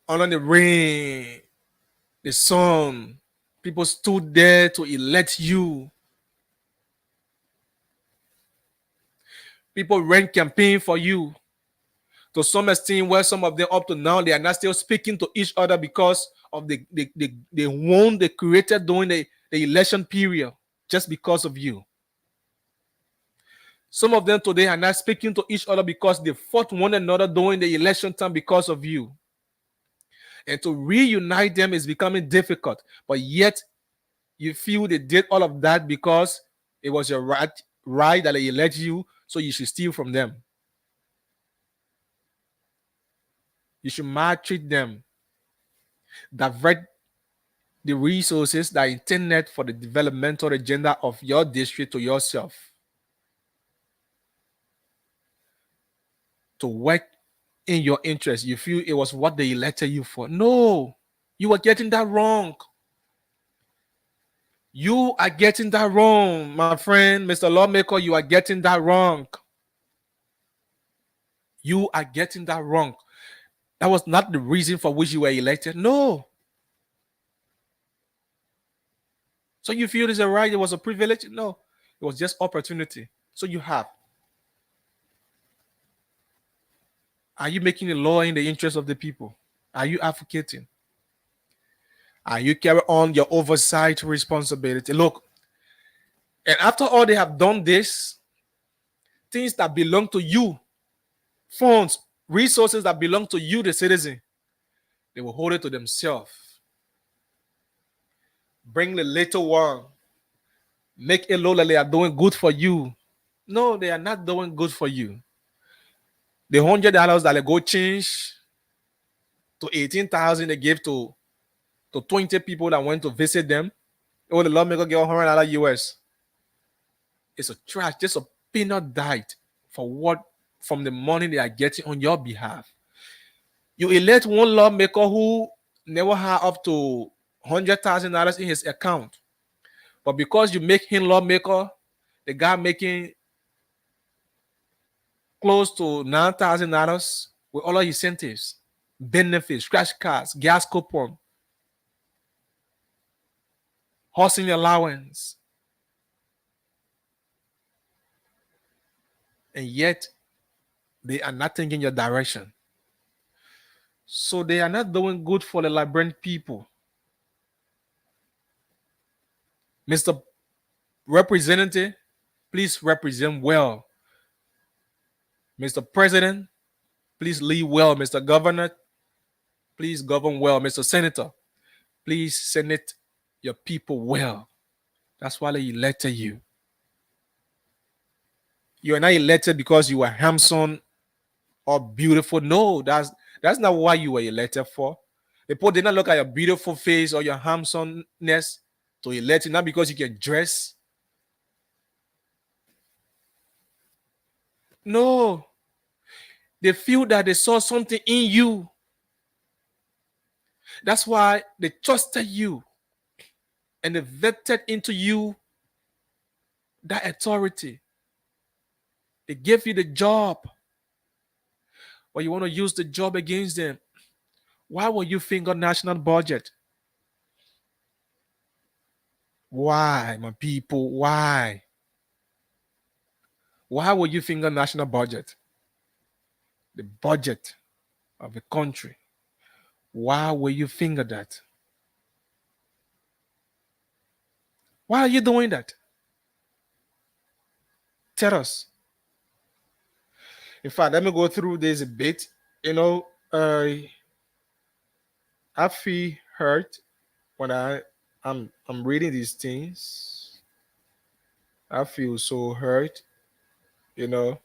Under the rain, the sun, people stood there to elect you. People ran campaign for you. To some extent, where some of them up to now, they are not still speaking to each other because of the wound they created during the election period, just because of you. Some of them today are not speaking to each other because they fought one another during the election time because of you. And to reunite them is becoming difficult. But yet, you feel they did all of that because it was your right that they elect you, so you should steal from them. You should maltreat them. Divert the resources that are intended for the developmental agenda of your district to yourself. To work in your interest. You feel it was what they elected you for. No, you are getting that wrong. You are getting that wrong, my friend, Mr. Lawmaker. You are getting that wrong. You are getting that wrong. That was not the reason for which you were elected. No. So you feel it's a right, it was a privilege? No. It was just opportunity. So you have. Are you making a law in the interest of the people? Are you advocating? Are you carrying on your oversight responsibility? Look, and after all they have done this, things that belong to you, funds, resources that belong to you, the citizen, they will hold it to themselves. Bring the little one, make it look like they are doing good for you. No, they are not doing good for you. The $100 that they go change to 18,000 they give to 20 people that went to visit them. Oh, the lawmaker get $100 US. It's a trash, just a peanut diet for what from the money they are getting on your behalf. You elect one lawmaker who never had up to $100,000 in his account, but because you make him lawmaker, the guy making close to $9,000 with all of his incentives, benefits, scratch cards, gas coupon, housing allowance, and yet they are not thinking your direction. So they are not doing good for the Liberian people. Mr. Representative, please represent well. Mr. President, please lead well. Mr. Governor, please govern well. Mr. Senator, please senate your people well. That's why they elected you. You are not elected because you are handsome or beautiful. No, that's not why you were elected for. The people did not look at your beautiful face or your handsomeness to elect you, not because you can dress. No, they feel that they saw something in you. That's why they trusted you and they vetted into you that authority. They gave you the job, but you want to use the job against them. Why will you finger national budget? Why, my people? Why? Why will you finger national budget? The budget of the country. Why will you finger that? Why are you doing that? Tell us. In fact, let me go through this a bit. You know, I feel hurt when I'm reading these things. I feel so hurt. You know,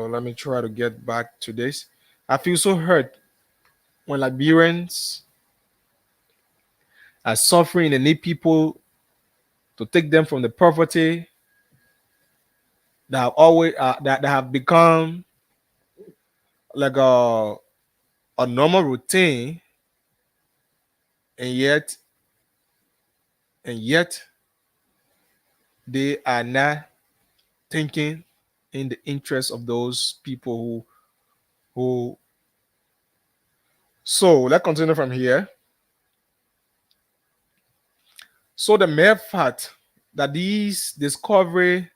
let me try to get back to this. I feel so hurt when Liberians are suffering and need people to take them from the poverty that have always that have become like a normal routine, and yet they are not thinking in the interest of those people who so let's continue from here. So the mere fact that these discovery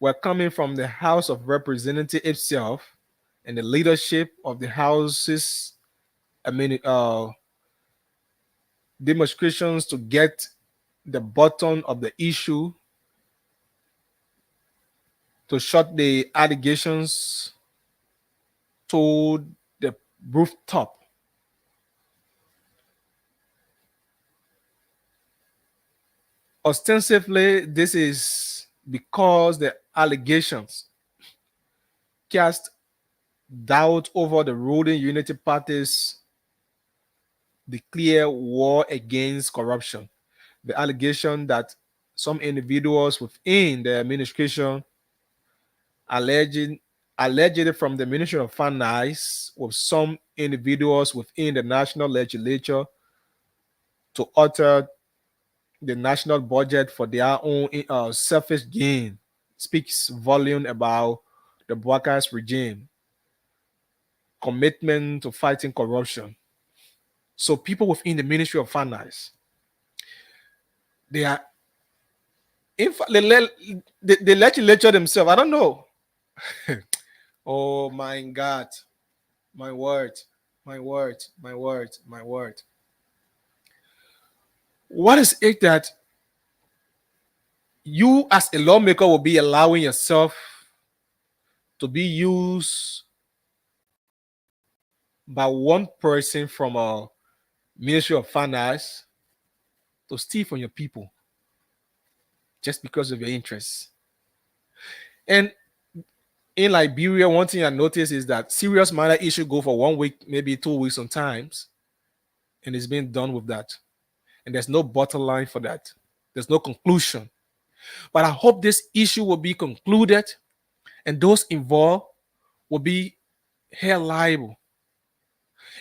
were coming from the House of Representatives itself and the leadership of the houses, demonstrations to get the bottom of the issue, to shut the allegations to the rooftop. Ostensibly, this is because the allegations cast doubt over the ruling Unity Party's declare war against corruption. The allegation that some individuals within the administration alleged from the Ministry of Finance with some individuals within the national legislature to alter the national budget for their own selfish gain speaks volume about the Bwaka's regime commitment to fighting corruption. So people within the Ministry of Finance, they are in fact the legislature themselves. I don't know. Oh my God, my word, my word, my word, my word. What is it that you as a lawmaker will be allowing yourself to be used by one person from a Ministry of Finance to steal from your people just because of your interests. And in Liberia, one thing I noticed is that serious minor issue go for 1 week, maybe 2 weeks sometimes, and it's been done with that. And there's no bottom line for that. There's no conclusion. But I hope this issue will be concluded and those involved will be held liable.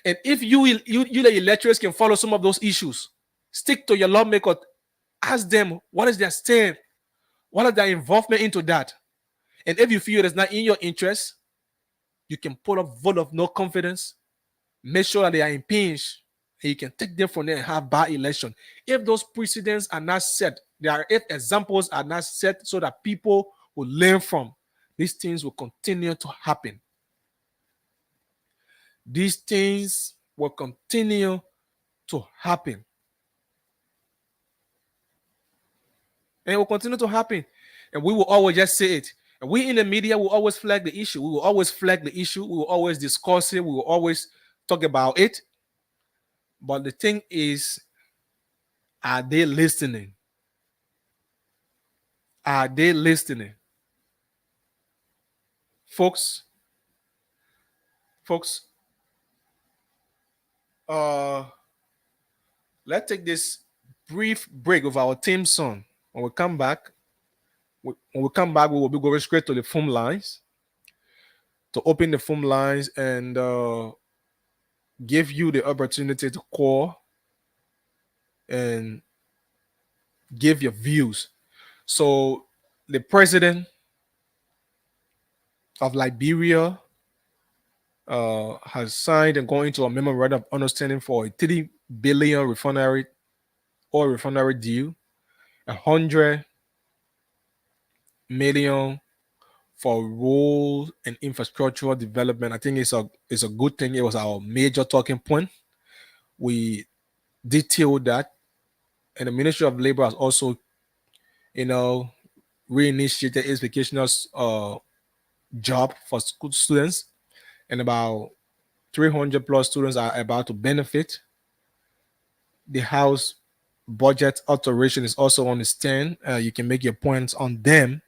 And if you the electors can follow some of those issues, stick to your lawmaker, ask them what is their stand, what is their involvement into that. And if you feel it is not in your interest, you can put a vote of no confidence, make sure that they are impeached, and you can take them from there and have by election. If those precedents are not set, if examples are not set so that people will learn from, these things will continue to happen. These things will continue to happen. And it will continue to happen. And we will always just say it. And we in the media will always flag the issue. We will always flag the issue. We will always discuss it. We will always talk about it. But the thing is, are they listening? Are they listening? Folks, let's take this brief break of our theme song. When we come back, we will be going straight to the phone lines to open the phone lines and give you the opportunity to call and give your views. So the president of Liberia has signed and going into a memorandum of understanding for a 3 billion refinery deal, 100 million for road and infrastructural development. I think it's a good thing. It was our major talking point. We detailed that, and the Ministry of Labor has also, reinitiated its vocational job for school students, and about 300 plus students are about to benefit. The House budget alteration is also on the stand. You can make your points on them.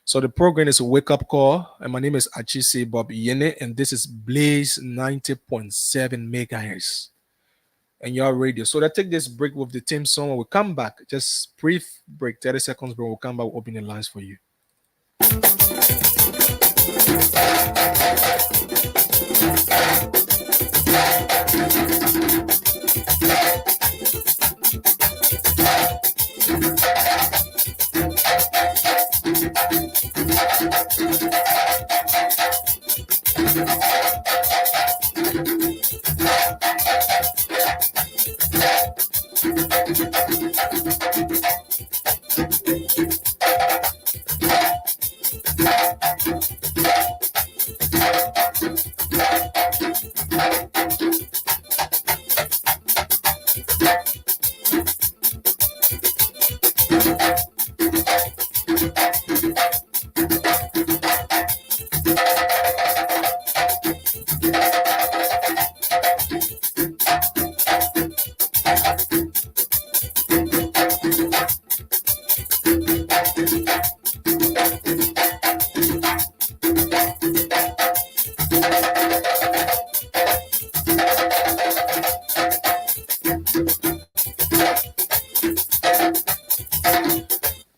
So the program is a wake-up call, and my name is Achise Bob Yene, and this is Blaze 90.7 megahertz and your radio. So let's take this break with the theme song. When we come back, just brief break, 30 seconds, bro. We'll come back, we'll open the lines for you.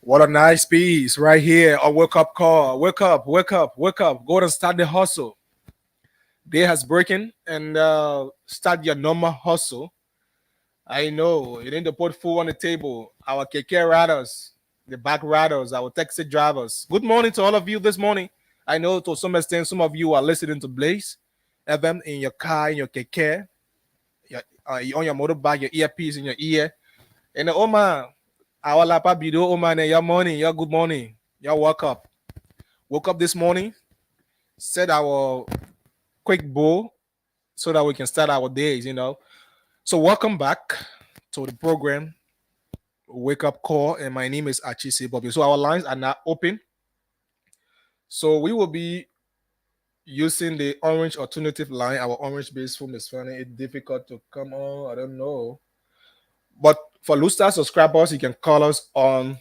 What a nice piece right here. A wake up call. Wake up, wake up, wake up. Go and start the hustle. Day has broken and start your normal hustle. I know you need to put food on the table. Our KK riders, the back riders, our taxi drivers. Good morning to all of you this morning. I know to some extent some of you are listening to Blaze FM in your car, in your KK, on your motorbike, your earpiece in your ear. And Oma, our lapa video, Oma, your morning, your good morning. Your woke up. Woke up this morning, set our quick bowl so that we can start our days, So welcome back to the program. wake up call, and my name is Achise Bobby. So our lines are now open. So we will be using the orange alternative line. Our orange base phone is finding it difficult to come on. I don't know. But for Lustar subscribers, you can call us on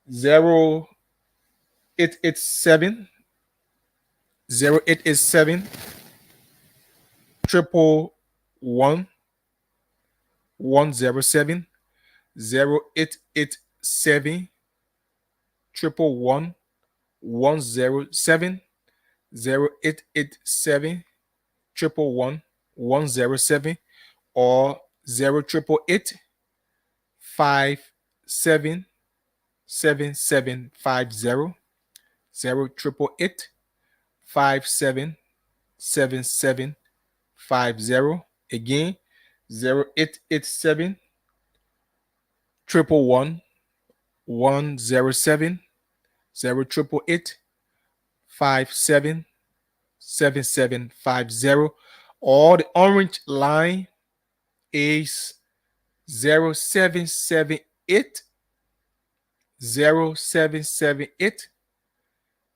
0887 0887 triple one 107 0887 triple one 107 0887 triple one 107 or 0888 57 7750 0888 577750 again 0887 triple one 107 0888 577750 or the orange line is 0778 0778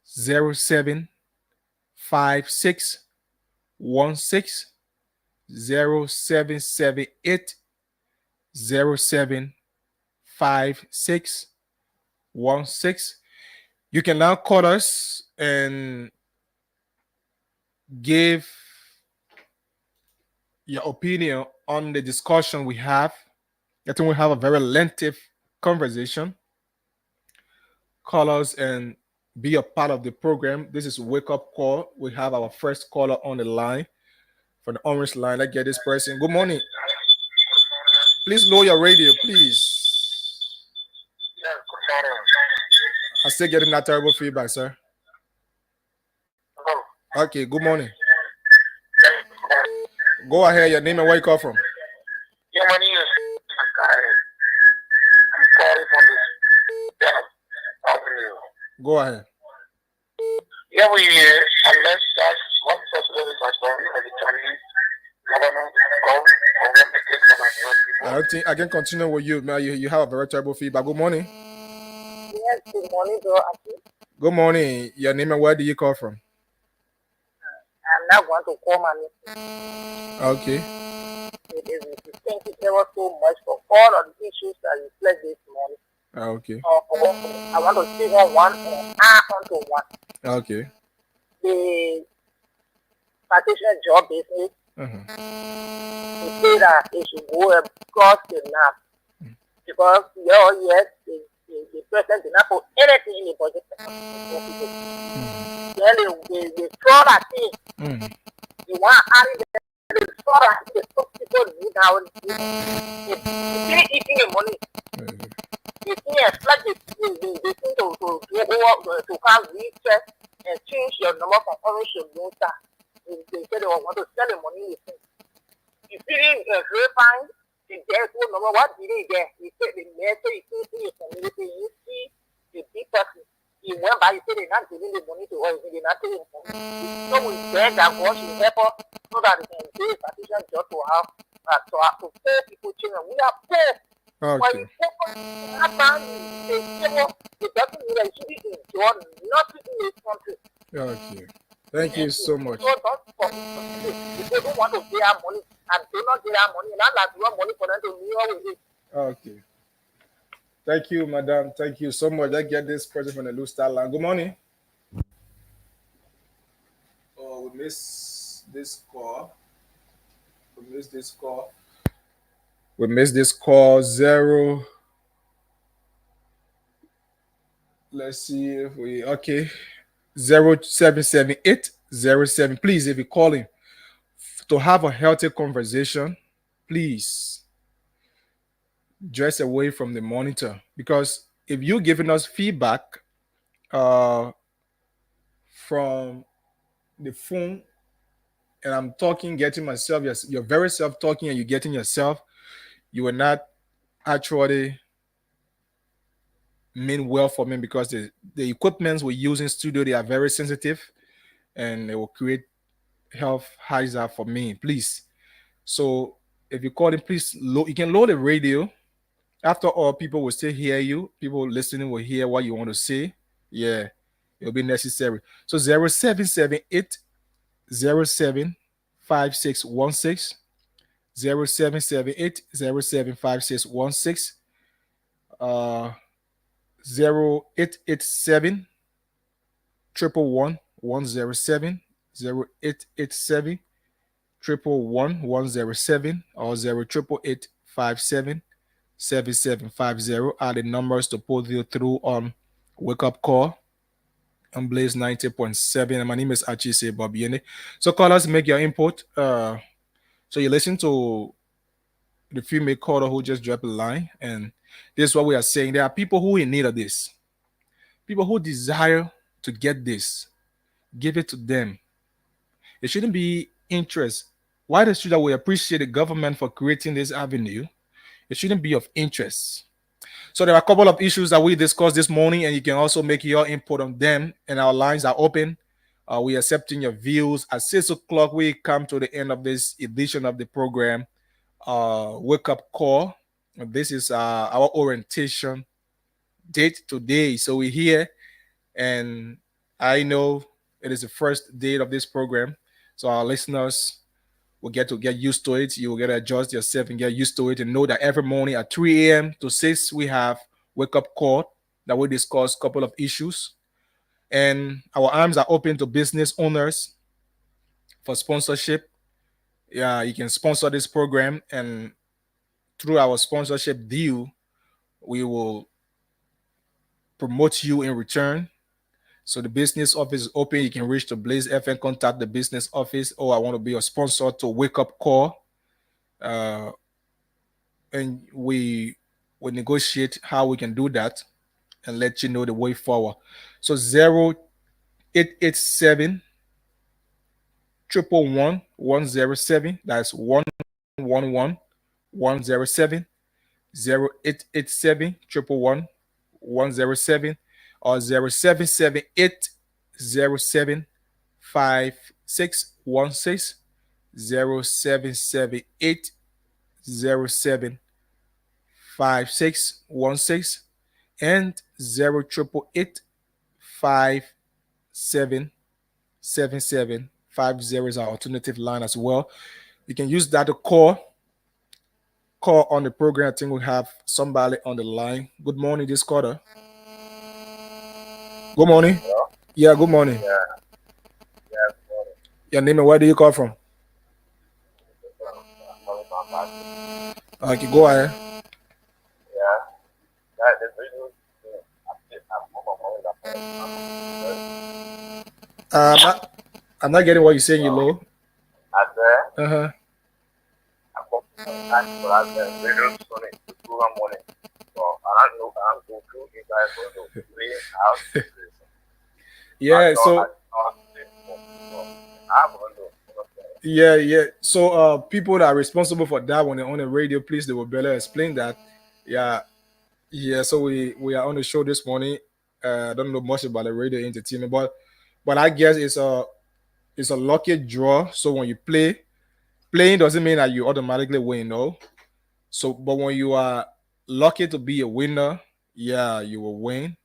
075616 0778 075616. You can now call us and give your opinion on the discussion we have. I think we have a very lengthy conversation. Call us and be a part of the program. This is Wake Up Call. We have our first caller on the line from the orange line. Let's get this person. Good morning. Please lower your radio, please. Yes, good morning. I'm still getting that terrible feedback, sir. Hello. Okay, good morning. Yes, good morning. Go ahead, your name and where you call from. Yeah, my name is Makai. I'm calling from this Avenue. Go ahead. Yeah, unless that's one president is my story, or the Chinese government I don't think I can continue with you, man. You have a very terrible feedback. Good morning. Yes, good morning, bro. Good morning. Your name and where do you call from? I'm not going to call my name. Okay. Thank you ever so much for all of the issues that you played this morning. Okay. I want to speak on one and add on to one. Okay. The partition job business. To say that they should go across the map. Because yes, the president did not put anything in the budget. Then they throw that thing. You want to add it, they throw that thing. They took people now. They finish eating the money. They expect the thing to come reset and change your number from orange to blue star. They said they want to sell the money. You feeling verifying the death number, what did he get? He said the message, you see the community, you see the big person. He went by, he said they're not giving the money to us, they're not taking the money. So we beg that God should help us so that we can do a partition just to have to pay people children. We are poor. When you pay for that time, the person will actually enjoy nothing in this country. Okay. Thank you so much. So people don't want to pay our money and do not get our money. Not like you want money for them to meal with it. Okay. Thank you, madam. Thank you so much. I get this person from the Blue Star line. Good morning. Oh, we missed this call. We missed this call. Zero. Let's see if we okay. 0778 07. Please, if you're calling to have a healthy conversation, please dress away from the monitor, because if you're giving us feedback from the phone and I'm talking, getting myself, you're very self-talking and you're getting yourself, you are not actually mean well for me, because the equipments we use in studio, they are very sensitive and they will create health hazard for me, please. So if you call in, please you can load the radio After all, people will still hear you. People listening will hear what you want to say. Yeah, it'll be necessary. So 0778 075616 0778 075616 0887 111 107 0887 111 or 0888 are the numbers to put you through on Wake Up Call on Blaze 90.7. And my name is Achise Bobiene. So callers, make your input. So you listen to the female caller who just dropped a line, and this is what we are saying. There are people who in need of this, people who desire to get this. Give it to them. It shouldn't be interest. Why the should we appreciate the government for creating this avenue? It shouldn't be of interest. So there are a couple of issues that we discussed this morning, and you can also make your input on them. And our lines are open. We are accepting your views. At 6 o'clock, we come to the end of this edition of the program. Wake Up Call. This is our orientation date today. So we're here, and I know it is the first date of this program. So our listeners will get used to it. You will get to adjust yourself and get used to it, and know that every morning at 3 a.m. to 6 we have Wake Up Call that we discuss a couple of issues. And our arms are open to business owners for sponsorship. Yeah, you can sponsor this program, and through our sponsorship deal, we will promote you in return. So the business office is open. You can reach the Blaze FM, contact the business office. Oh, I want to be a sponsor to Wake Up Call. And we will negotiate how we can do that and let you know the way forward. So 0887 111 107. That's 111 107. 0887 111 107 or 0778 07 5616 0778 07 5616 and 0888 577750 is our alternative line as well. You can use that to call on the program. I think we have somebody on the line. Good morning, this quarter. Good morning. Hello? Yeah, good morning. Yeah, good morning. Your name and where do you call from? Okay, go ahead. Yeah, the video I'm not getting what you're saying, you low. I said, Uh-huh. I come from the radio Sony to program morning. So I don't know, I'm going through you guys to play out. Yeah, so yeah. So people that are responsible for that when they're on the radio, please, they will better explain that. Yeah. So we are on the show this morning. I don't know much about the radio entertainment, but I guess it's a lucky draw. So when you playing doesn't mean that you automatically win, no. So but when you are lucky to be a winner, yeah, you will win.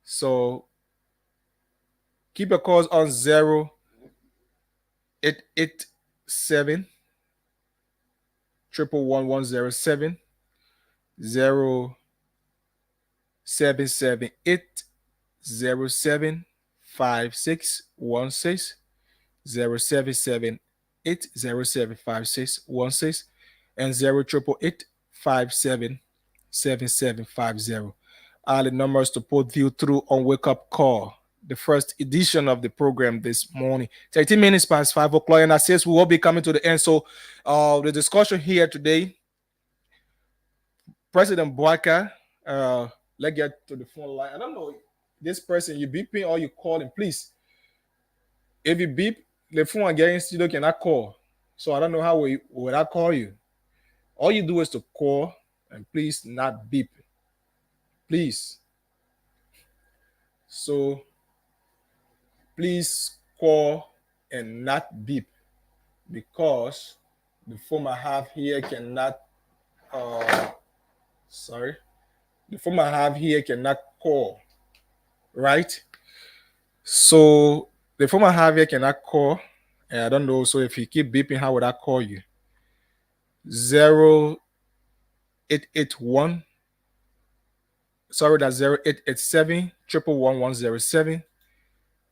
So keep your calls on 0887 111 0778 075616 0778 075616 and 0888 577750 are the numbers to put you through on Wake Up Call, the first edition of the program this morning. 13 minutes past 5 o'clock, and I says we will be coming to the end. So the discussion here today, President Boaka, let's get to the phone line. I don't know this person, you beeping or you calling, please. If you beep, the phone again studio cannot call. So I don't know how would I call you. All you do is to call and please not beep. Please. So please call and not beep because the phone I have here cannot Sorry. The form I have here cannot call, right? So the form I have here cannot call. And I don't know. So if you keep beeping, how would I call you? 0881. Sorry, that's 0887 11107.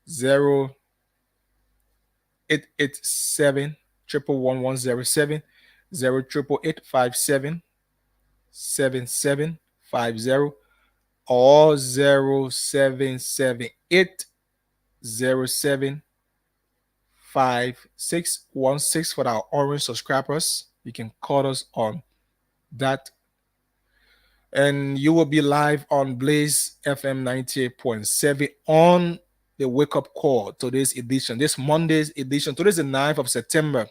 0887 11107. 08857 or 0778 for our orange subscribers. You can call us on that, and you will be live on Blaze FM 98.7 on the wake up call. Today's edition, this Monday's edition. Today's the 9th of September.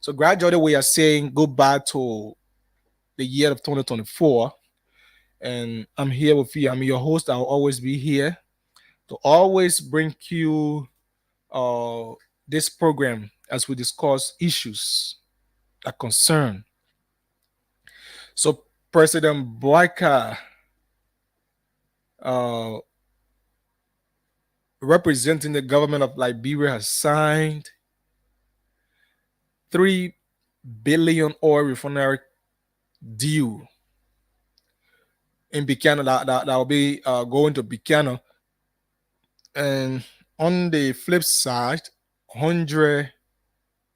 So gradually we are saying goodbye to the year of 2024. And I'm here with you. I'm your host. I'll always be here to always bring you this program as we discuss issues that concern. So President Boyka, representing the government of Liberia, has signed 3 billion oil refinery deal in Buchanan that will be going to Buchanan. And on the flip side, 100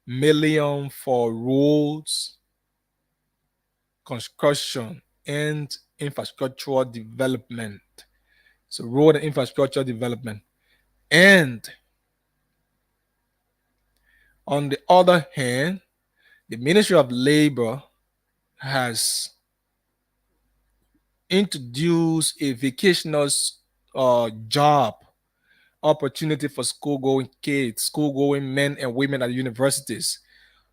million for roads construction and infrastructural development. So road and infrastructure development. And on the other hand, the Ministry of Labor has introduced a vocational job opportunity for school-going kids, school-going men and women at universities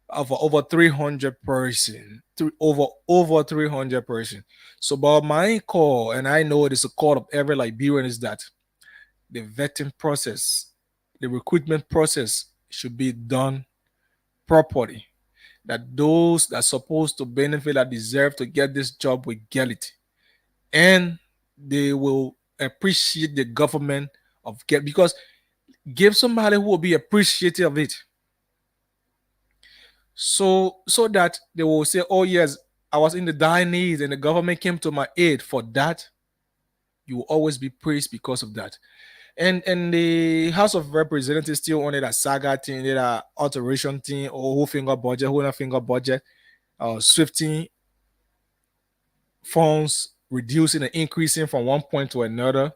of over 300 person, over 300 person. So, but my call, and I know it is a call of every Liberian, is that the vetting process, the recruitment process should be done properly. That those that are supposed to benefit, that deserve to get this job, will get it, and they will appreciate the government of get, because give somebody who will be appreciative of it, so that they will say, oh yes, I was in the dire needs and the government came to my aid. For that, you will always be praised because of that. And the House of Representatives still on that saga thing, that alteration thing, or whole finger budget, whole finger budget, swifting funds reducing and increasing from one point to another,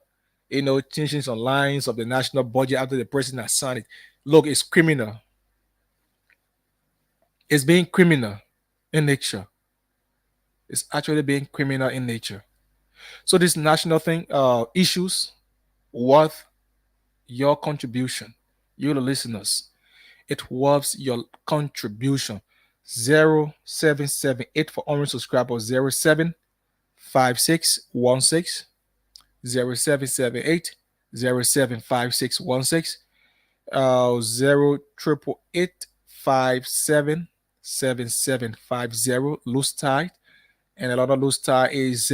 changing some lines of the national budget after the president has signed it. Look, it's criminal. It's being criminal in nature. It's actually being criminal in nature. So this national thing, issues worth your contribution. You the listeners, it worth your contribution. 0778 for orange subscribers, 075616 0778 075616 088877750 loose tie, and another loose tie is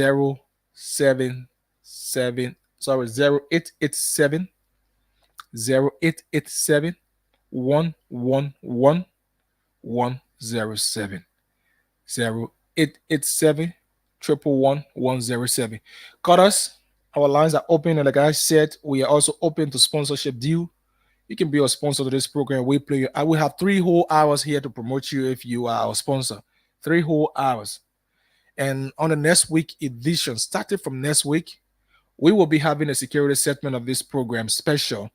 077 sorry 0887 0887 111 107 0887 111 Call us. Our lines are open, and like I said, we are also open to sponsorship deal. You can be a sponsor to this program. We play. I will have 3 whole hours here to promote you if you are our sponsor. 3 whole hours. And on the next week edition, starting from next week, we will be having a security segment of this program special.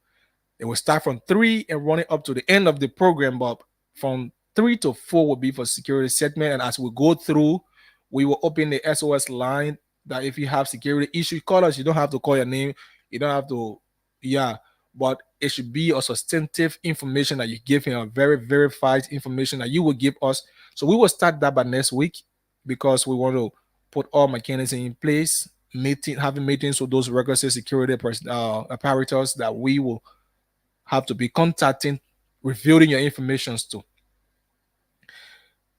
It will start from 3 and running up to the end of the program, but from 3 to 4 will be for security segment. And as we go through, we will open the SOS line that if you have security issue, call us. You don't have to call your name. You don't have to, but it should be a substantive information that you give him, a very verified information that you will give us. So we will start that by next week, because we want to put all mechanisms in place, having meetings with those regular security apparatus that we will have to be contacting, revealing your information to.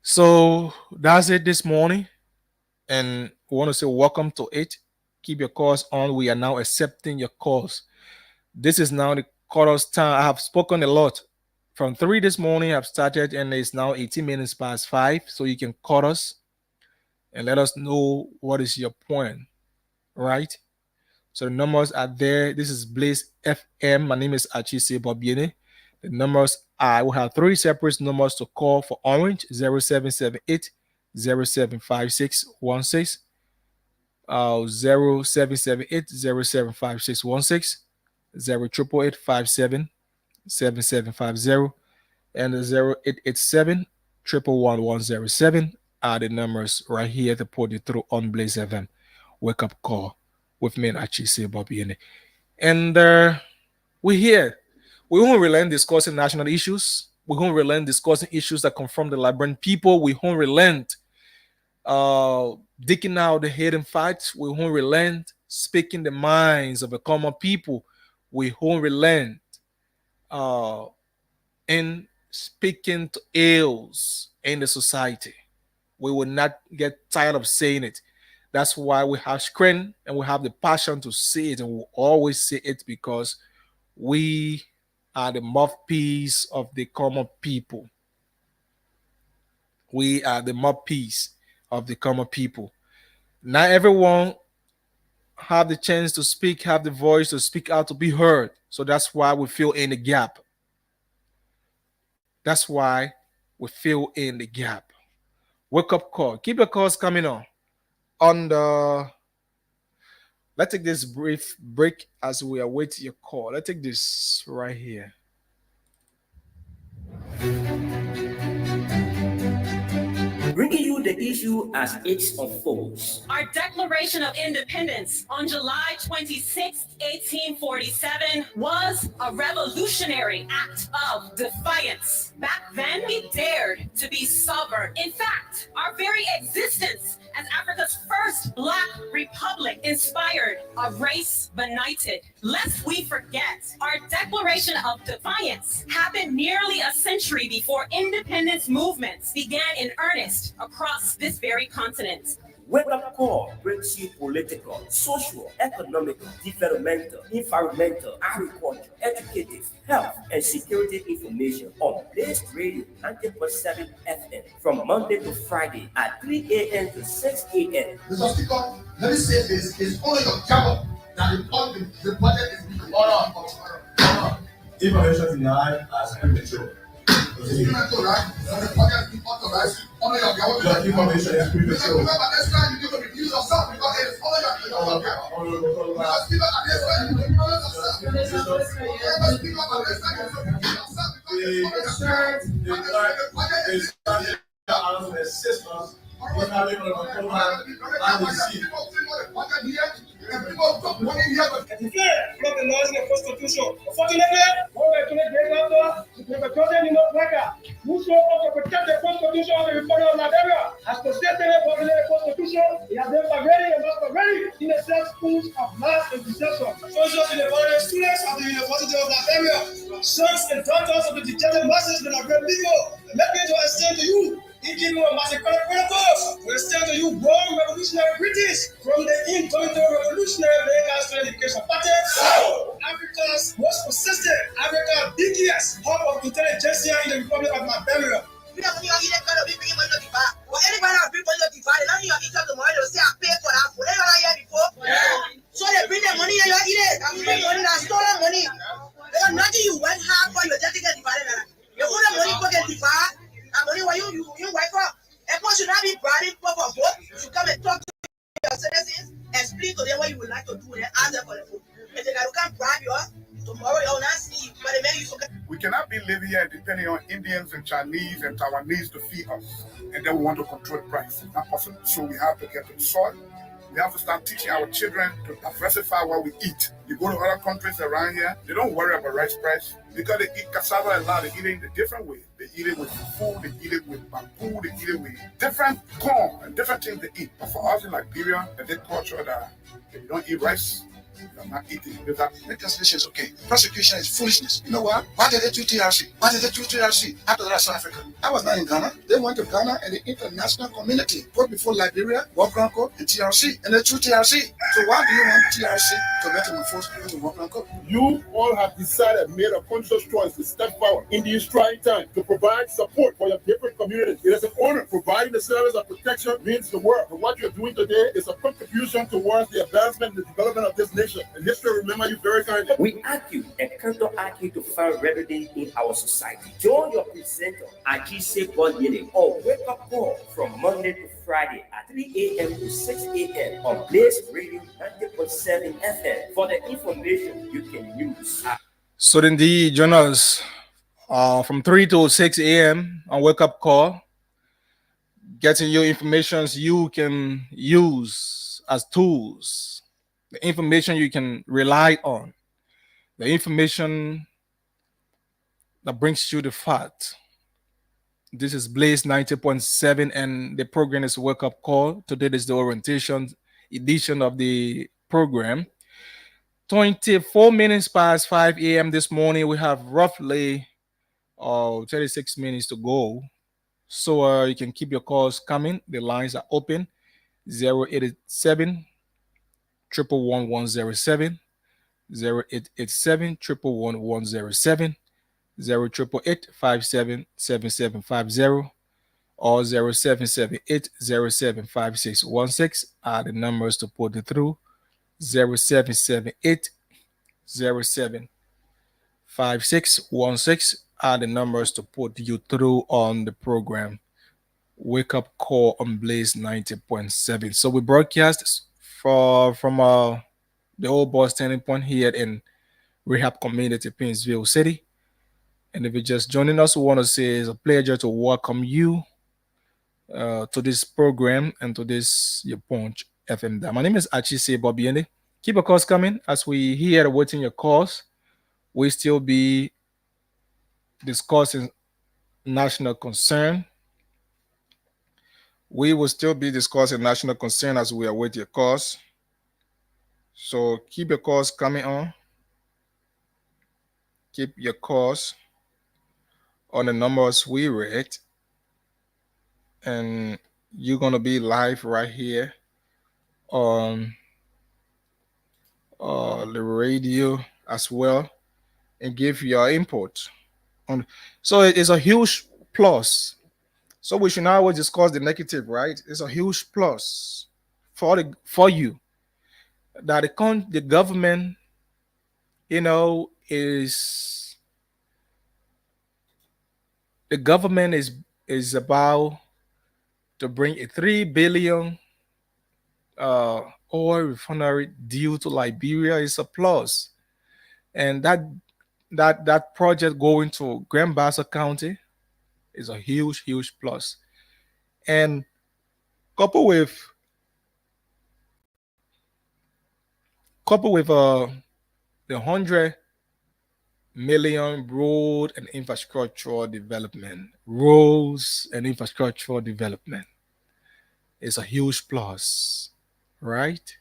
So that's it this morning. And We want to say welcome to it. Keep your calls on. We are now accepting your calls. This is now the chorus time. I have spoken a lot. From 3 this morning, I've started, and it's now 18 minutes past 5. So you can call us and let us know what is your point, right? So the numbers are there. This is Blaze FM. My name is Achise Bobiene. The numbers I will have 3 separate numbers to call for Orange: 0778 075616, 0778 075616, 0888 7750, and 0887 11107 are the numbers right here to put you through on Blaze FM. Wake up call with me and Achise Bobiene. And we're here. We won't relent discussing national issues. We won't relent discussing issues that confront the Liberian people. We won't relent digging out the hidden fights. We won't relent speaking the minds of the common people. We won't relent in speaking to ills in the society. We will not get tired of saying it. That's why we have strength and we have the passion to say it, and we'll always say it because we are the mouthpiece of the common people. We are the mouthpiece of the common people. Not everyone have the chance to speak, have the voice to speak out, to be heard. So that's why we fill in the gap. That's why we fill in the gap. Wake up call. Keep your calls coming on. Let's take this brief break as we await your call. Let's take this right here. Bringing you the issue as it unfolds. Our Declaration of Independence on July 26, 1847 was a revolutionary act of defiance. Back then, we dared to be sovereign. In fact, our very existence as Africa's first Black republic inspired a race benighted. Lest we forget, our Declaration of Defiance happened nearly a century before independence movements began in earnest across this very continent. Wake up call brings you political, social, economic, developmental, environmental, agriculture, educative, health, and security information on Blaze Radio 90.7 FM from Monday to Friday at 3 a.m. to 6 a.m. Mr. Speaker, let me say this: it's only your job that the budget is being order. Information in the eye as premature. Premature, right? The budget is being authorized. Only your government. Information is premature. Remember, next time you need to review yourself because it is only your government. Mr. Speaker, next time you need to review yourself. Mr. Speaker, next time you need to review yourself because it is only your government. The assistance in having a program and the seat. From the laws in the Constitution. Unfortunately, when we actually get out there, the president in Africa, who show up to protect the Constitution of the Republic of Liberia, has protected the Constitution, he has been perverting and not perverting in the set schools of mass and deception. Soldiers in the body, students of the University of Liberia, sons and daughters of the degenerate masses that are great people, let me to extend to you. He gave you a massacre protocols. We extend to you born revolutionary British from the indomitable revolutionary Vegas Education Party. Africa's most persistent, Africa's biggest hub of intelligentsia in the Republic of Liberia. So they bring the money and you eat it. I'm bringing money that's stolen money. There's nothing you went hard for your getting it divided. You put the money for the divide. Money where you wipe up. And once you not be branding for vote, you should come and talk to your citizens, explain to them what you would like to do, and ask them for the vote. If they can't bribe you, tomorrow you'll not see you. But they make you forget. We cannot be living here depending on Indians and Chinese and Taiwanese to feed us, and then we want to control the price. It's not possible. So we have to get to the soil. We have to start teaching our children to diversify what we eat. You go to other countries around here, they don't worry about rice price because they eat cassava a lot. They eat it in a different way. They eat it with food, they eat it with bamboo, they eat it with different corn and different things they eat. But for us in Liberia, the culture that if you don't eat rice, I'm not eating. Reconciliation is okay. Prosecution is foolishness. You know what? Why did they do TRC? Why did they do TRC after that South Africa? I was not in Ghana. They went to Ghana and the international community put before Liberia, World Grand Cup, and TRC. And they threw TRC. So why do you want TRC to metamorphose into World Grand Cup? You all have decided, made a conscious choice to step forward in these trying times to provide support for your different communities. It is an honor. Providing the service of protection means the world. And what you're doing today is a contribution towards the advancement and the development of this nation. And history will remember you very kindly. We argue and counter-argue to find remedy in our society. Join your presenter, Ajise Bonyele, on Wake Up Call from Monday to Friday at 3 a.m. to 6 a.m. on Blaze Radio 90.7 FM for the information you can use. So indeed, join us from 3 to 6 a.m. on Wake Up Call, getting your information you can use as tools, the information you can rely on, the information that brings you the fact. This is Blaze 90.7 and the program is Wake Up Call. Today is the orientation edition of the program. 24 minutes past 5 a.m. this morning. We have roughly 36 minutes to go. So you can keep your calls coming. The lines are open. 087 11107, 0887 11107, 0888 577750, or 0778 075616 are the numbers to put it through. 0778 075616 are the numbers to put you through on the program Wake Up Call on Blaze 90.7. So we broadcast from the old boss standing point here in Rehab Community, Painesville City. And if you're just joining us, we want to say it's a pleasure to welcome you to this program and to this your Punch FM. My name is Achise Bobiende. Keep your calls coming as we here waiting your calls. We still be discussing national concern. We will still be discussing national concern as we await your calls. So keep your calls coming on. Keep your calls on the numbers we read. And you're going to be live right here on the radio as well and give your input. So it's a huge plus. So we should not always discuss the negative, right? It's a huge plus for you that the government, is about to bring a 3 billion oil refinery deal to Liberia. Is a plus, and that project going to Grand Bassa County is a huge plus, and coupled with the 100 million road and infrastructure development, roads and infrastructure development is a huge plus, right?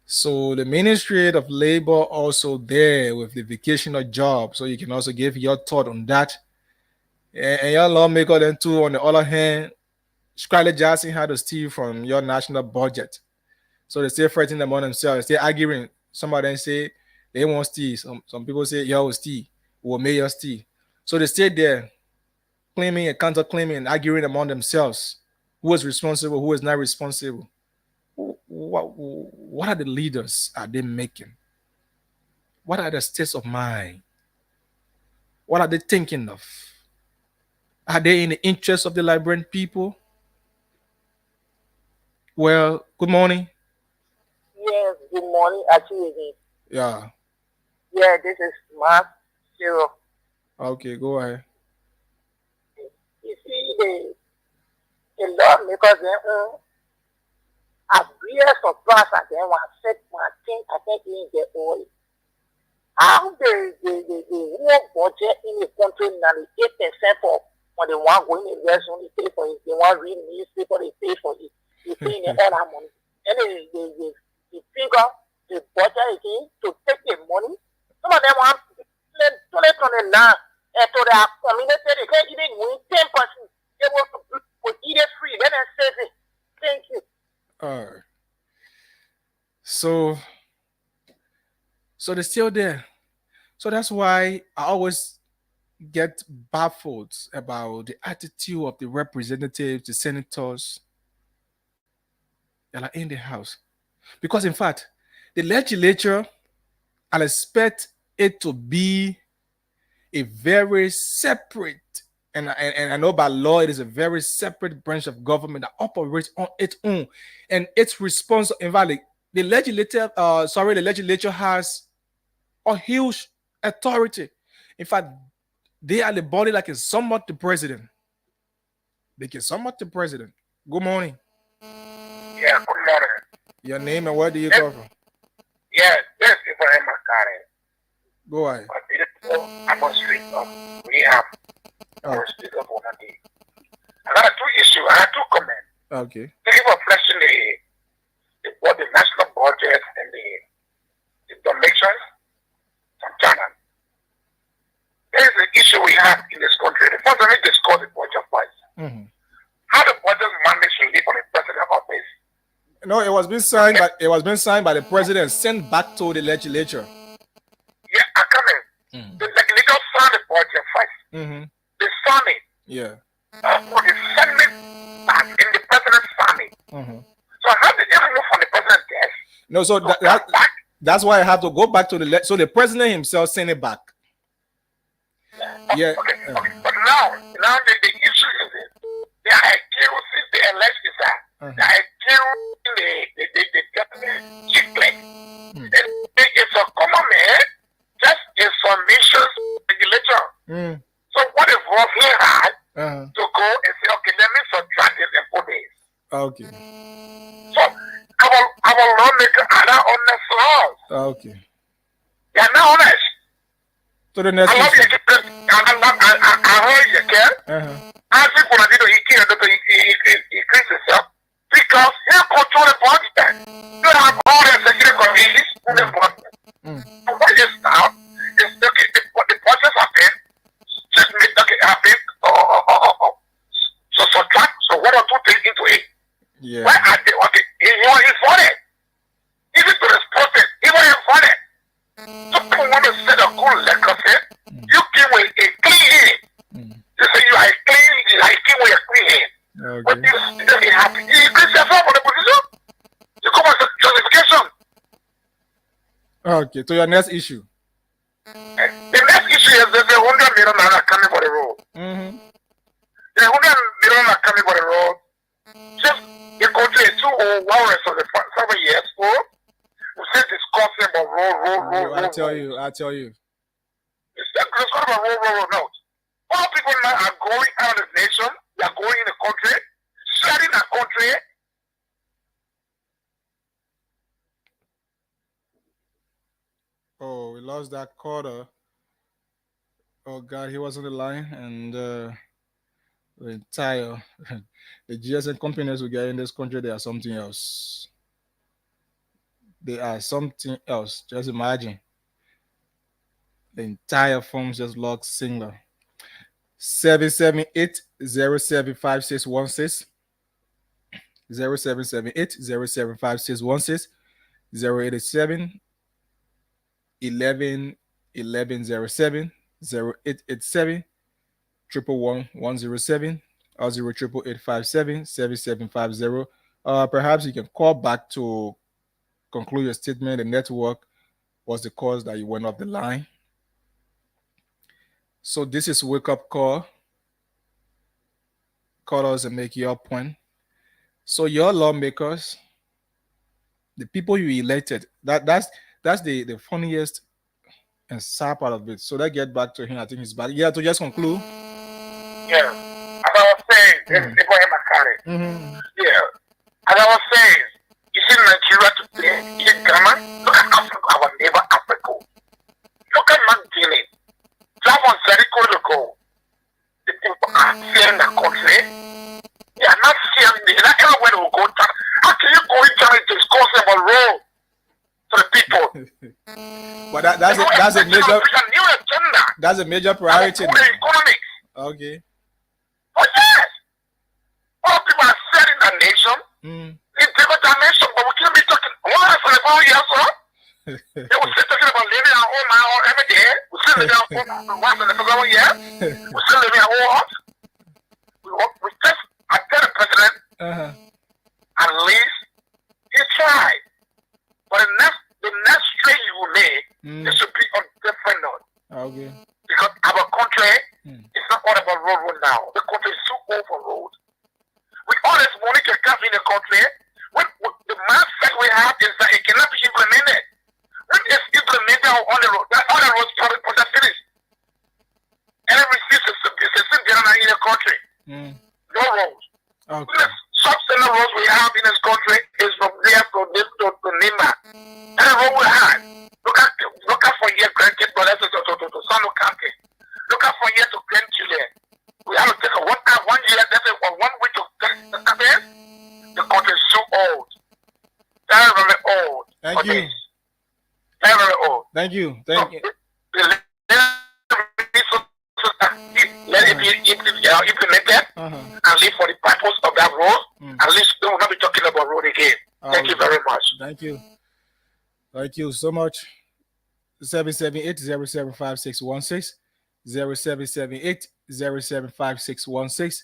So the Ministry of Labor also there with the vocational job, so you can also give your thought on that. And your lawmaker then too, on the other hand, Scarlett Jackson had to steal from your national budget. So they still fighting among themselves. They arguing. Some of them say they won't steal. Some people say, yo, steal. Or mayor steal. So they stay there claiming and counter-claiming and arguing among themselves. Who is responsible, who is not responsible. What are the leaders are they making? What are the states of mind? What are they thinking of? Are they in the interest of the Liberian people? Well, good morning. Yes, good morning, actually. Yeah. Yeah, this is Mark Zero. Okay, go ahead. You see, the lawmakers, agree some plans and then one set one thing, I think in the oil. How the work budget in the country now is 8% for when they want going in the only pay for it, they want read newspaper, they pay for it. They pay in all that money. And they figure the budget again to take the money. Some of them want to let on it now and to their community. They can't even win 10%. They want to eat it free. Then I save it. Thank you. All right. So they're still there. So that's why I always get baffled about the attitude of the representatives, the senators that are in the House. Because in fact, the legislature, I expect it to be a very separate, and I know by law it is a very separate branch of government that operates on its own, and its response. In fact, the legislature has a huge authority. In fact, they are the body that can somewhat the president. They can somewhat the president. Good morning. Yeah, good morning. Your name and where do you come from? Yeah, this is Ibrahim Makari. Go ahead. I'm on street of rehab. I'm on street of one day. I got two issues. I had two comments. Okay. Thank you for fleshing the national budget and the donations from China. There is an issue we have in this country. The first, let me discuss the budget first. Mm-hmm. How the budget managed to live on the president's office. No, it was being signed, but it was being signed by the president, sent back to the legislature. Yeah, I come in. Mm-hmm. The legislature signed the budget first. Mm-hmm. They signed it. Yeah. For the Senate back in the president's signing. Mm-hmm. So how did they move from the president's desk? No, so that's why I have to go back to so the president himself sent it back. Yeah. Okay. But now the issue is this. They are accusing the elections. They are accusing the deputy chief clerk. It's a common man, just a submission regulator. So what if Ross here had to go and say, okay, let me subtract this and put this. Okay. So our lawmakers are not honest laws. Okay. They are not honest. So the next I love you. I heard you, Ken. I think when I did he increase himself because he control the budget. You have all the security committees in the budget. So what is now is the budget happen, just make the happen, so subtract, so one or two things into it. Yeah. Why are they okay? He's for it. Even to respond it, even for it. Some people want to set a good legacy. You give away a clean hand. You say you are clean, give away a clean hand. Okay. But you doesn't happen. You increase yourself on the position. You come as a justification. Okay, to your next issue. The next issue is there's 100 million naira coming for the road. The 100 million naira coming for the road. Just the country is 201 of the 7 years old. We still discussing about road. I tell you. It's still discussing about road notes. All people now are going out of the nation. They are going in the country, sharing the country. Oh, we lost that quarter. Oh God, he was on the line, and the entire the GSM companies we get in this country, they are something else. They are something else. Just imagine. The entire phone just locked singular. 778-075616. 0778-075616. 087 11 1107. 0887 111 107 or 08857 7750. Perhaps you can call back to conclude your statement. The network was the cause that you went off the line. So this is wake up call. Call us and make your point. So your lawmakers, the people you elected, that's the funniest and sad part of it. So let's get back to him. I think he's back. Yeah, to just conclude. Yeah. As I was saying, this is Ibrahim Makari. Yeah. As I was saying, you see Nigeria today, in Ghana, look at Africa, our neighbor Africa. Look at Guinea. That was very good to go. The people are fearing the country. They are not fearing, they're not everywhere they will go. How can you go in China discussing about road to the people? But that's a major that's a major priority. Economics. Okay. But yes, all people are selling the nation in different dimensions, but we can't be talking one for the 4 years, huh? They were still talking about living our own house every day. We still living our own once in the second year. We still living our own house. We just, I tell the president, at least he tried. But the next trade you will make, it should be on different note. Okay. Because our country is not all about road now. The country is too old for road. With all this money to come in the country, the mindset we have is that it cannot be implemented. When it's implemented on the road, all the roads are finished. Every system is general in the country. No roads. Okay. The substandard roads we have in this country is from there to Nima. And the road we have. Look at for year grandkids, but that's to San Lucante. Look at for year to grandchildren. We have to take a 1 year, that's a 1 week to come in. The country is too old. Very, very old. Thank you. Very, very old. Thank you. Thank you. Let it be implemented and live for the purpose of that road. At least we will not be talking about road again. Thank you very much. Thank you. Thank you so much. 778-075616, 0778-075616,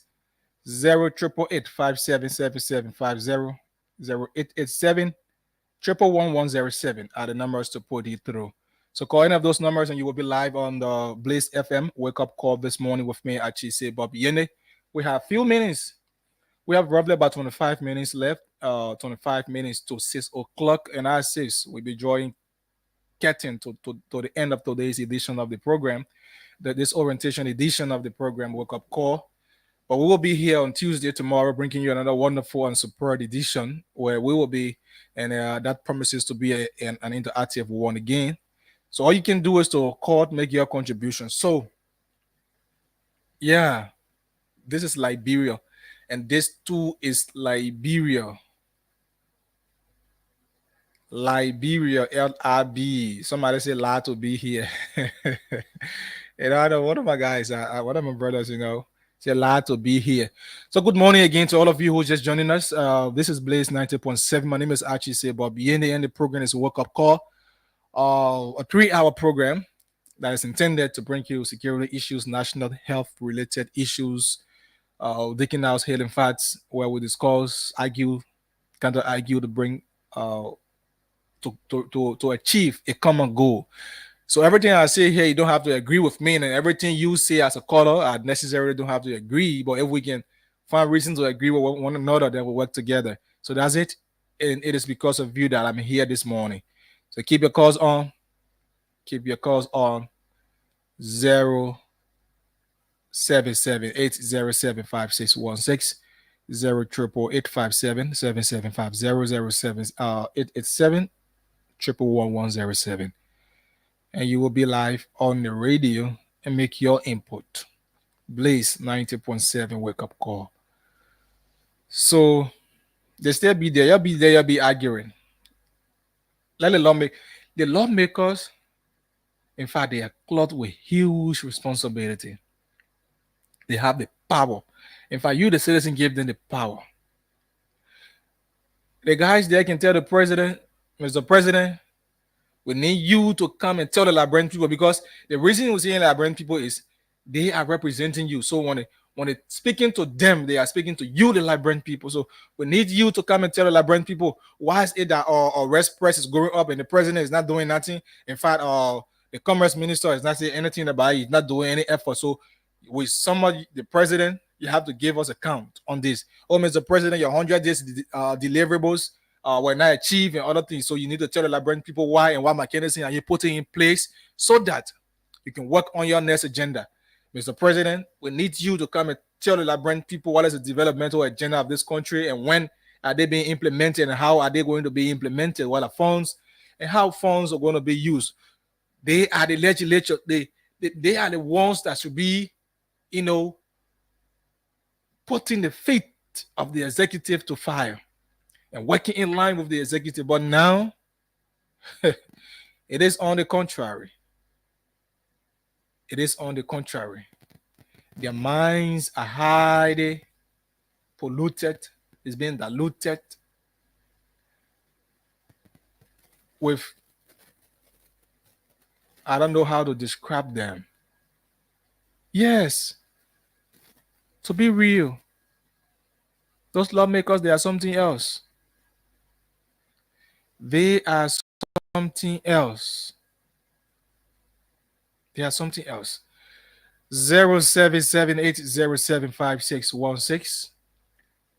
0888-577750, 0887-11107 are the numbers to put it through. So call any of those numbers and you will be live on the Blaze FM wake up call this morning with me, Achise Bob Yene. We have a few minutes. We have roughly about 25 minutes left, 25 minutes to 6 o'clock. And at 6, we'll be drawing curtain to the end of today's edition of the program, this orientation edition of the program, Wake Up Call. But we will be here on Tuesday tomorrow, bringing you another wonderful and superb edition where we will be, and that promises to be an interactive one again. So all you can do is to call, make your contribution. So, yeah, this is Liberia, and this too is Liberia. Liberia, LIB. Somebody say "La" to be here. And I know one of my guys, one of my brothers, say "La" to be here. So good morning again to all of you who just joining us. This is Blaze 90.7. My name is Achise Bob Yene, and the program is Wake Up Call, a 3-hour program that is intended to bring you security issues, national health related issues, Dicking House Hailing Facts, where we discuss, argue, counter argue to bring to achieve a common goal. So everything I say here, you don't have to agree with me, and everything you say as a caller, I necessarily don't have to agree. But if we can find reasons to agree with one another, then we'll work together. So that's it. And it is because of you that I'm here this morning. So keep your calls on. Keep your calls on 077-807-5616, 08857-775-007, and you will be live on the radio and make your input. Blaze 90.7 wake up call. So they still be there. You'll be there. You'll be arguing. Let the lawmakers, in fact, they are clothed with huge responsibility. They have the power. In fact, you, the citizen, gave them the power. The guys there can tell the president, Mr. President, we need you to come and tell the Liberian people, because the reason we're saying Liberian people is they are representing you. So when they're speaking to them, they are speaking to you, the Liberian people. So we need you to come and tell the Liberian people, why is it that our rest price is going up and the president is not doing nothing? In fact, the commerce minister is not saying anything about it. He's not doing any effort. So with somebody, the president, you have to give us account on this. Oh, Mr. President, your 100 days deliverables were not achieved and other things. So you need to tell the Liberian people why and what mechanism are you putting in place so that you can work on your next agenda. Mr. President, we need you to come and tell the Liberian people what is the developmental agenda of this country and when are they being implemented and how are they going to be implemented, what are funds and how funds are going to be used. They are the legislature. They are the ones that should be, putting the feet of the executive to fire and working in line with the executive. But now, It is on the contrary. It is on the contrary. Their minds are highly polluted, it's being diluted with, I don't know how to describe them. Yes, to be real, those lawmakers, they are something else. They are something else. They are something else. 0778075616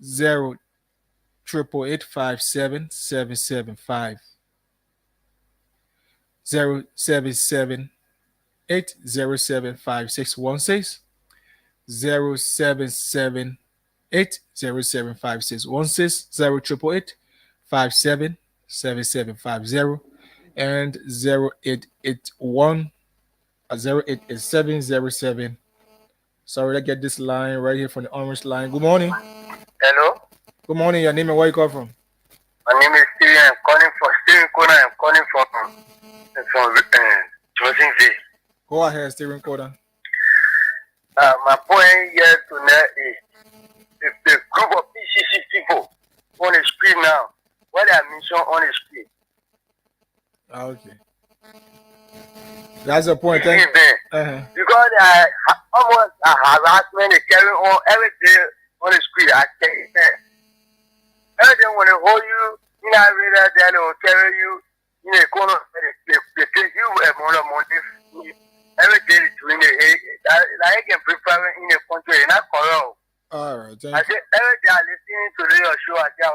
088857775 0778075616 0778075616 088857775 and 0881 088707. Sorry, let's get this line right here from the orange line. Good morning. Hello. Good morning. Your name and where you come from? My name is Steven. I'm calling from Steven Kona. I'm calling from Johnson. Go ahead, Steven Kona. My point here tonight is the group of PCC people on the street now. What I mentioned on the street. Okay. That's the point. Thank you. Because almost a harassment is carrying on every day on the street. I tell you that. Every day when they hold you, you know, really, they will carry you in a corner. They take you amount of money. Every day doing it. I can prepare in a country, not corrupt. All right. Thank I say every day I listen to your show. I say,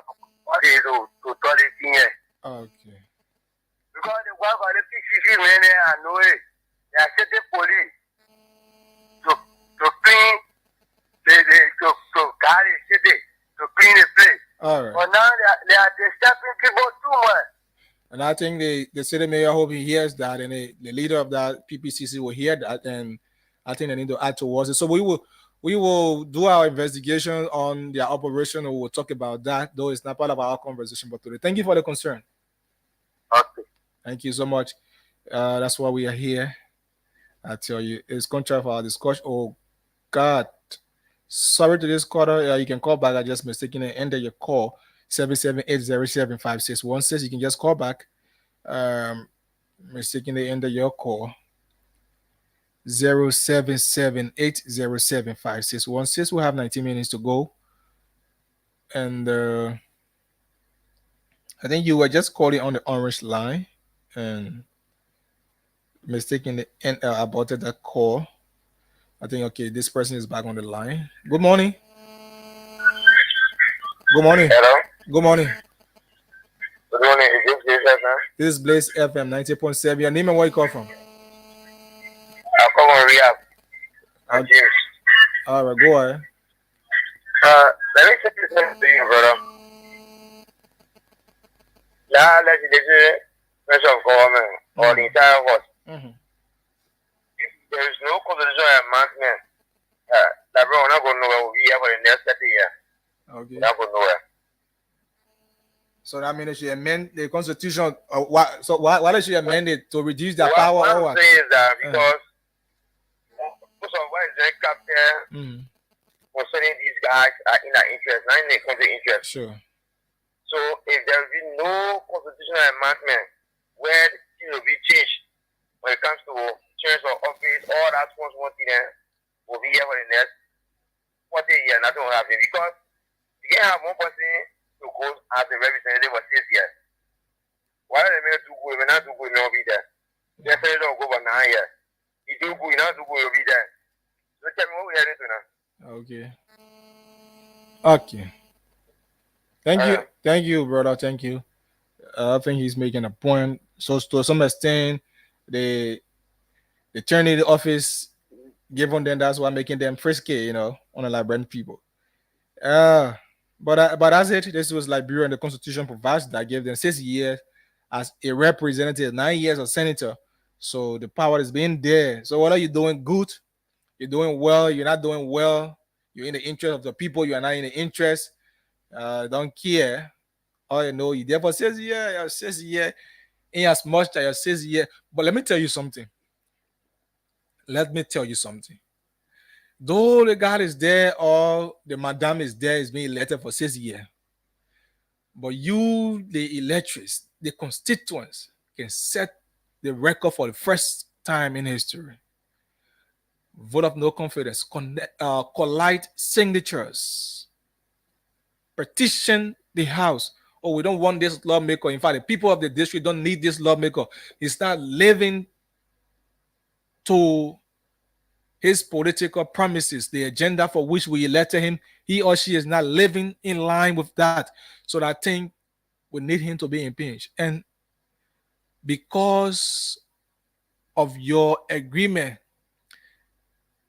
what is to tell it here? Okay. Because the work of the PCC men, I know it. They are setting police to clean to guard the city, to clean the place. All right. But now they are disturbing people too much. And I think the city mayor, hope he hears that, and the leader of that PPCC will hear that, and I think they need to add towards it. So we will do our investigation on their operation, and we will talk about that, though it's not part of our conversation. But today, thank you for the concern. Okay. Thank you so much. That's why we are here. I tell you, it's contrary for our discussion. Oh God, sorry to this caller. You can call back. I just mistakenly ended your call. 778075616. You can just call back. Mistakenly ended your call. 0778075616. We have 19 minutes to go. And I think you were just calling on the orange line and mistakenly aborted that call. I think, okay, this person is back on the line. Good morning. Good morning. Hello. Good morning. Good morning. Is this Blaze FM? This is Blaze FM 90.7. Your name and where you call from? I come on Rehab. I'm James. All right, go ahead. Let me say this to you, brother. Now, let's see of government or the entire world. If there is no constitutional amendment, that we're not going nowhere. We'll be here for the next 30 years. Okay. We're not going nowhere. So that means they should amend the constitution. Why they should amend it to reduce their power? What I'm saying is that because most of what is the captain concerning these guys are in their interest, not in the country interest. Sure. So if there will be no constitutional amendment where things will be changed when it comes to change of office, all that one thing will be here for the next 40 years, nothing will happen. Because you can't have one person to go as a representative for 6 years. Why are they made to go? If not to go, you'll be there. They say don't go for 9 years. If you go, not to go, you'll be there. So tell me what we are doing now. Okay. Okay. Thank you, brother. Thank you. I think he's making a point. So to some extent, they turn in the office, given them that's why making them frisky, unlike brand people. But that's it. This was Liberia, and the Constitution provides that gave them 6 years as a representative, 9 years as senator. So the power is being there. So whether you're doing good, you're doing well, you're not doing well, you're in the interest of the people, you are not in the interest. Don't care. All you know, you therefore says, yeah, in as much that you says yeah. But let me tell you something. Let me tell you something. Though the guy is there or the madam is there, is being elected for 6 years. But you, the electors, the constituents, can set the record for the first time in history. Vote of no confidence, collide signatures, petition the House. Oh, we don't want this lawmaker. In fact, the people of the district don't need this lawmaker. He's not living to his political promises, the agenda for which we elected him. He or she is not living in line with that. So I think we need him to be impeached. And because of your agreement,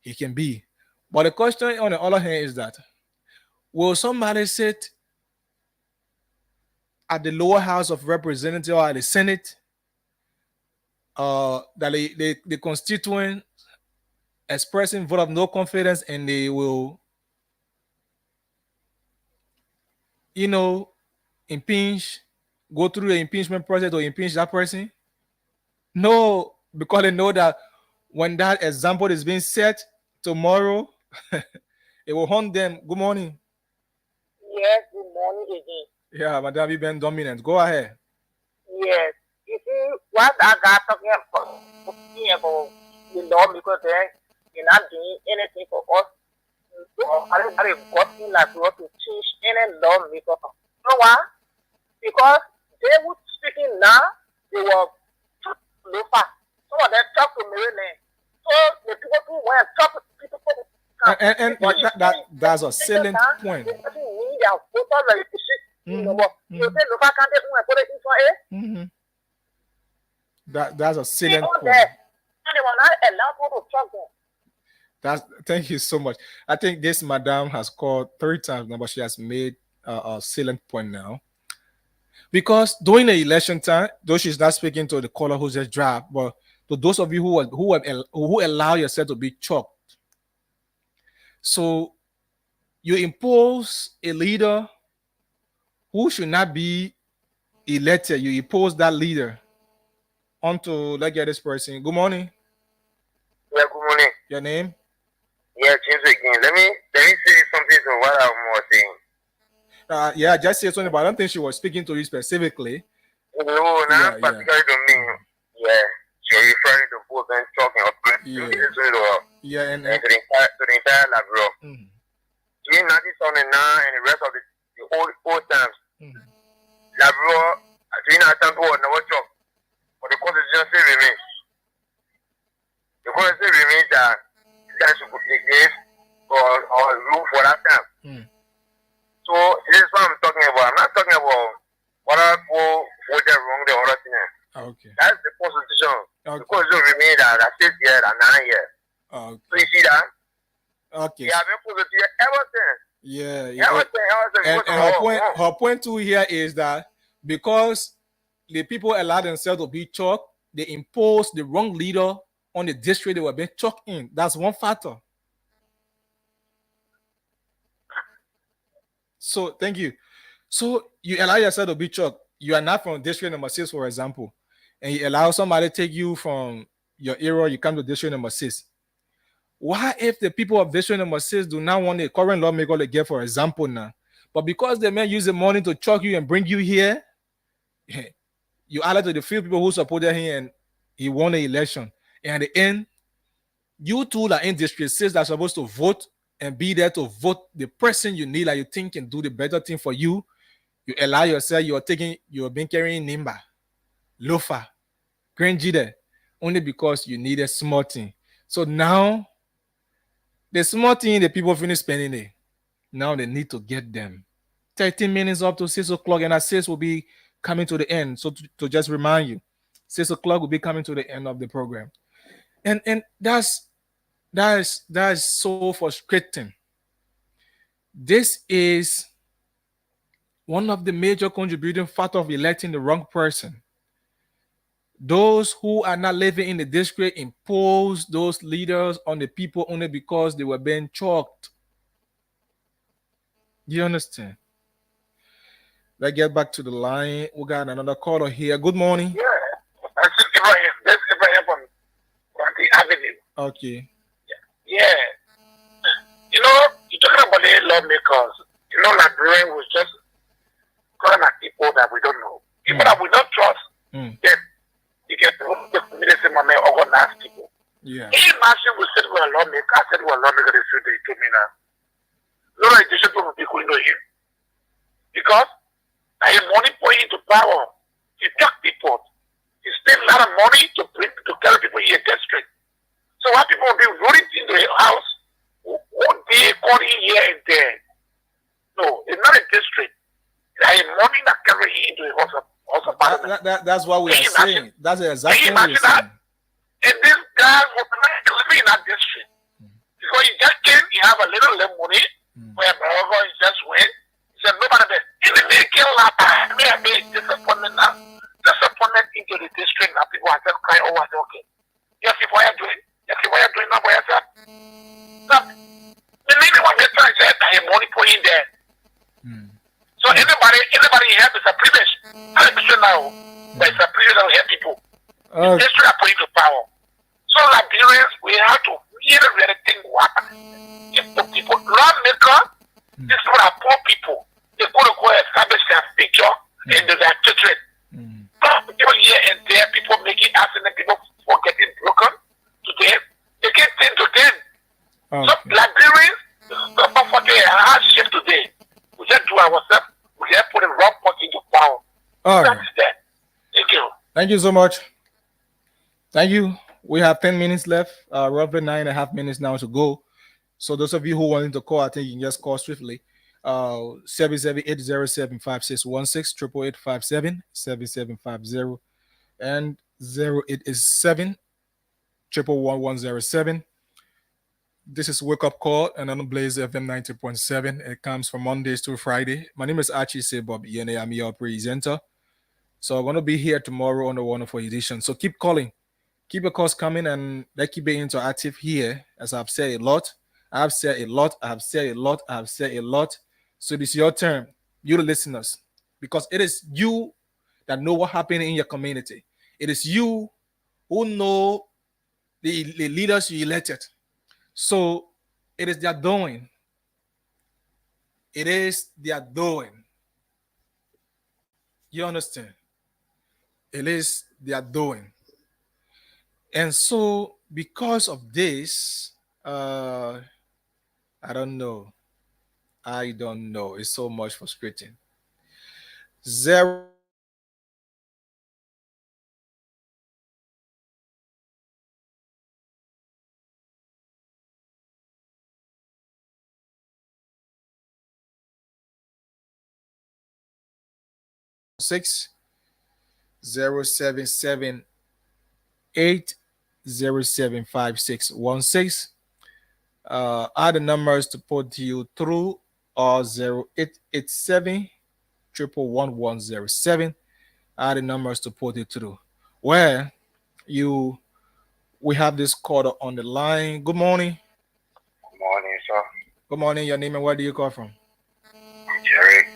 he can be. But the question on the other hand is that, will somebody sit at the lower house of representatives or at the Senate that the constituent expressing vote of no confidence, and they will, impeach, go through the impeachment process to impeach that person? No, because they know that when that example is being set tomorrow, it will haunt them. Good morning. Yes, good morning again. Yeah, Madam, you've been dominant. Go ahead. Yes. You see, what I got talking about the law, because they're not doing anything for us. I got in like we want to change any law because you know why? Because they were speaking now, they were talk to Lofa. Some of them talk to Maryland. So the people who went talk to people and that's a salient point. That's a salient point. Thank you so much. I think this madam has called 3 times now, but she has made a salient point now. Because during the election time, though she's not speaking to the caller who just dropped, but to those of you who allow yourself to be choked. So you impose a leader who should not be elected. You impose that leader onto, let's get this person. Good morning. Yeah, good morning. Your name? Yeah, James again. Let me say something to what I'm saying. Yeah, just say something, but I don't think she was speaking to you specifically. No, not particularly to me. Yeah, you're referring to both and talking about and to the entire Labrador. During 1979 and the rest of the old times, Labrador, during that time, was never talk. But the constitution still remains. The constitution remains that there should be place or room for that time. So this is what I'm talking about. I'm not talking about what other people voted wrong, the other thing. Okay. That's the constitution. Okay. The constitution remains that 6 years and 9 years. Okay. So you see that? Okay. Yeah, been positive everything. Yeah. Everything. And her point too here is that because the people allow themselves to be choked, they impose the wrong leader on the district they were being choked in. That's one factor. So thank you. So you allow yourself to be choked. You are not from district number 6, for example, and you allow somebody to take you from your area, you come to district number 6. Why, if the people of district number 6 do not want the current lawmaker to get, for example, now, but because they may use the money to choke you and bring you here, you added to the few people who supported him and he won the election. And at the end, you two are in district 6 that are supposed to vote and be there to vote the person you need, that you think can do the better thing for you. You allow yourself, you're being carrying Nimba, Lofa, Granjide, only because you need a small thing. So now, the small thing, the people finish spending it. Now they need to get them. 13 minutes up to 6 o'clock, and at 6 will be coming to the end. So to just remind you, 6 o'clock will be coming to the end of the program. And that's so frustrating. This is one of the major contributing factors of electing the wrong person. Those who are not living in the district impose those leaders on the people only because they were being choked. You understand? Let's get back to the line. We got another caller here. Good morning. Yeah. Abraham. That's Abraham from the Avenue. Okay. Yeah. You know, you're talking about the lawmakers. You know, like Brian was just calling at people that we don't know. People that we don't trust. Then you get the community money organized people. Yeah. Can you imagine we said we're a lawmaker? I said we're a lawmaker, they said they told me now. No, no, they should do people know him. Because I have money for you to power. You talk people. You spend a lot of money to bring to carry people in your district. So why people will be running into your house? One day calling here and there. No, it's not a district. I have money that carry you into your house. That's what we are saying. That's exactly what we're saying. And this guy was living in that district. Because he just came, he have a little money, where Bravo is just went. He said, nobody there. In the making lap, I made disappointment now. Disappointment into the district now. People are just crying over. I said, okay. Yes, if what you're doing. Yes, if what you're doing now, boy, I said. So, the lady was just trying to say, I have money for you there. So anybody here is a privilege. I'm sure now, but it's a privilege to help people. History are putting to power. So Liberians, we have to really think what if the people lawmaker, these people are poor people. They're going to go establish their future and their children. People here and there, people making accident, people getting broken to them. They can't think to them. So Liberians, the for a hardship today. We just do ourselves. We just put the wrong party to power. That's that. Thank you. Thank you so much. Thank you. We have 10 minutes left, roughly 9.5 minutes now to go. So those of you who wanted to call, I think you can just call swiftly. 778075616 888577750 and 0887 11107. This is Wake Up Call and on Blaze FM 90.7. It comes from Mondays to Friday. My name is Archie Sebob Yene. I'm your presenter. So I'm going to be here tomorrow on the wonderful edition. So keep calling. Keep your calls coming and let's keep it interactive here. As I've said a lot. I've said a lot. So it is your turn, you the listeners, because it is you that know what happened in your community. It is you who know the leaders you elected. So it is their doing. It is their doing. You understand? It is their doing. And so because of this, I don't know. It's so much frustrating. 077-807-5616. Are the numbers to put you through or 0887 11107 are the numbers to put you through. Where we have this caller on the line. Good morning. Good morning, sir. Good morning. Your name and where do you call from? Jerry.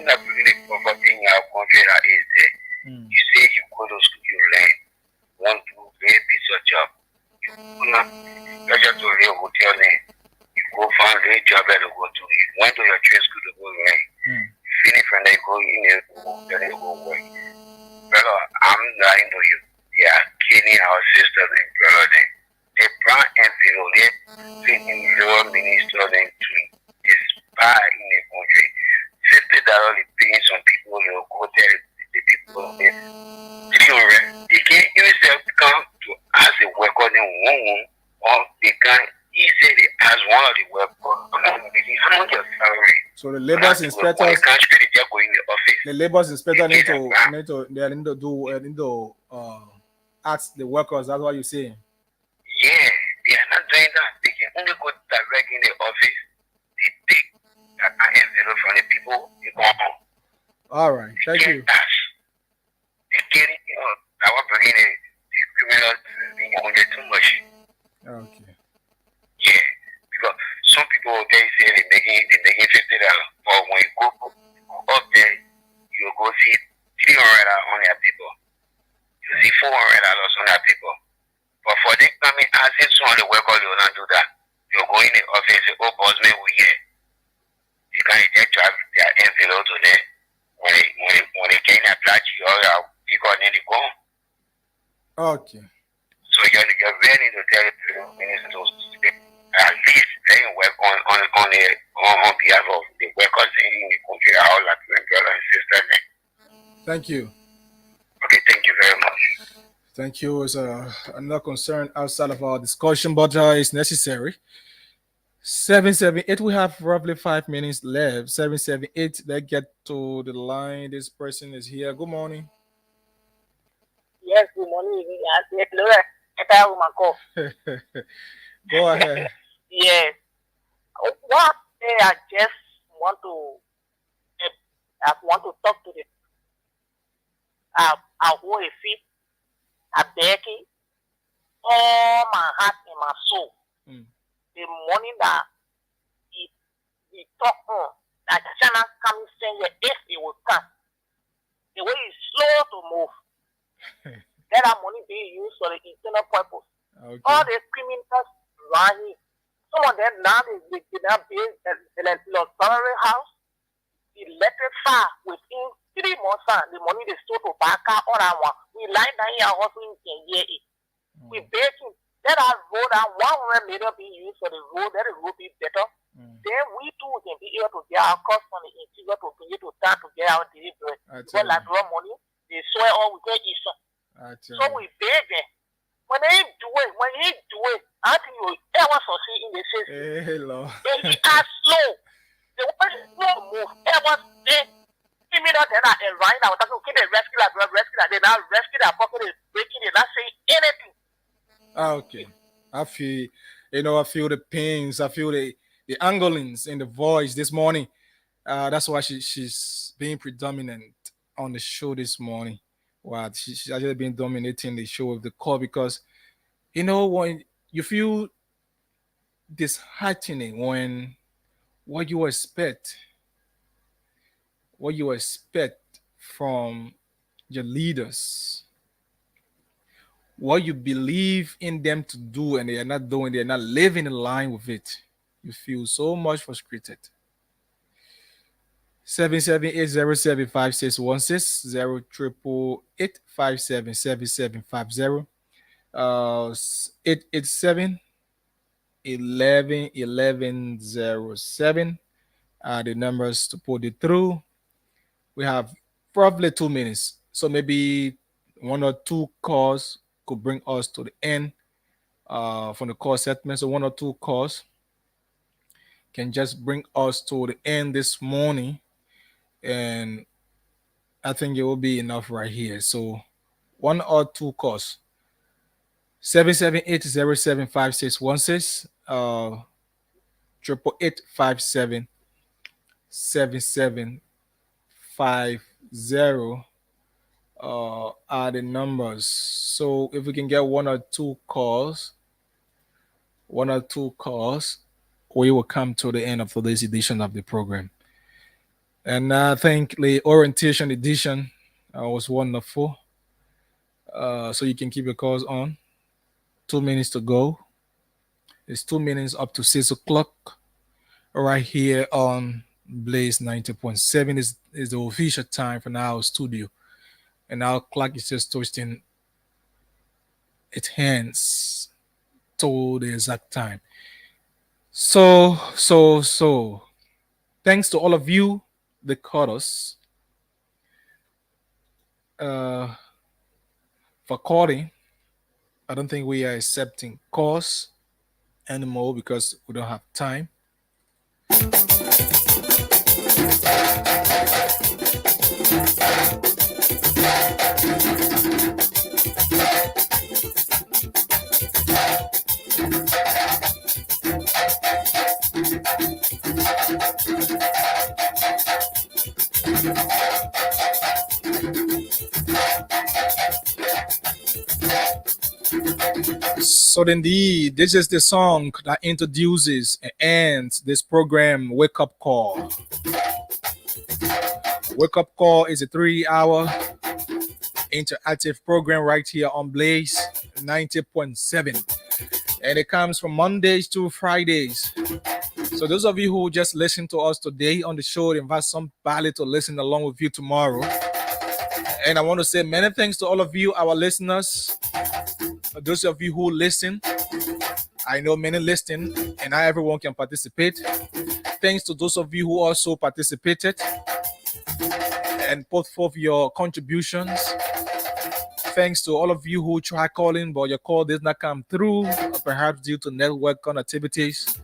Really comforting our country that is there. You say you go to school, you learn. Want to very piece of job. You go now, you just to a hotel name. You go find a job that you go to. You went to your trade school to go learn. You finish from there, you go in there, then you go work. Brother, I'm lying to you. They are killing our sisters and brothers. They brown and people, they thinking your minister and to is bad in the country. $50 is paying some people, you know, one, or they can easily as one of the workers. How much your salary? So the laborers inspectors, the laborers inspector need to do ask the workers. That's what you're saying. Yeah, they are not doing that. They can only go direct in the office. They take that envelope from the people. They go home. All right, thank you. They get it. I want to bring in the criminals being too much. Okay. Yeah, because some people they say they're making $50, but when you go up there, you go see $300 on their people. You see $400 on their people. But for them coming asking some of the workers, they will not do that. You go in the office, say, oh, boss man, we here. They can't just drive their envelope to them. When they get in a black, you go, then they go. Okay. So you really need to tell the minister to at least they work on behalf of the workers in the country, all like brother and sister. Thank you. Okay, thank you very much. Thank you. It's another concern outside of our discussion, but it's necessary. 778, we have roughly 5 minutes left. 778, let's get to the line. This person is here. Good morning. Yes, good morning. Go ahead. Yes. One day I just want to talk to the I hold a feet, I beg it, all my heart and my soul. The morning that he talk on, that China come saying if it will come. The way it's slow to move. That money being used for the internal purpose. Okay. All the criminals running. Some of them now they now build a salary house. The electric fire within 3 months, the money they stole to back out all that one. We lie down here hustling in year 8. We baking. Let our road and 100 million be used for the road, let the road be better. Then we too can be able to get our cost on the interior to be able to start to get our daily bread. Because like draw money, they swear all we get is so we beg them. When they do it, I think you will ever succeed in the system. Hey, Lord. They are slow. The one slow move ever say, give me that, then I right now, that's okay, they rescue that, they now rescue that pocket, they breaking it, not saying anything. Okay. I feel the pains, I feel the anglings in the voice this morning. That's why she's being predominant on the show this morning. Wow, she's actually been dominating the show with the call because when you feel disheartening when what you expect from your leaders, what you believe in them to do, and they are not doing, they are not living in line with it. You feel so much frustrated. 778075616 088877750 887 111107 are the numbers to put it through. We have probably 2 minutes, so maybe 1 or 2 calls could bring us to the end from the call segment. So 1 or 2 calls can just bring us to the end this morning, and I think it will be enough right here. So 1 or 2 calls. 778075616 888577750 are the numbers. So if we can get 1 or 2 calls, we will come to the end of today's edition of the program. And I think the orientation edition was wonderful. So you can keep your calls on. 2 minutes to go. It's 2 minutes up to 6 o'clock. Right here on Blaze 90.7 is the official time for our studio. And our clock is just twisting its hands to the exact time. So, thanks to all of you that caught us for calling. I don't think we are accepting calls anymore because we don't have time. So indeed, this is the song that introduces and ends this program, Wake Up Call. Wake Up Call is a 3-hour interactive program right here on Blaze 90.7. And it comes from Mondays to Fridays. So those of you who just listen to us today on the show, invite somebody to listen along with you tomorrow. And I want to say many thanks to all of you, our listeners. Those of you who listen, I know many listen, and not everyone can participate. Thanks to those of you who also participated and put forth your contributions. Thanks to all of you who try calling, but your call did not come through, perhaps due to network connectivities.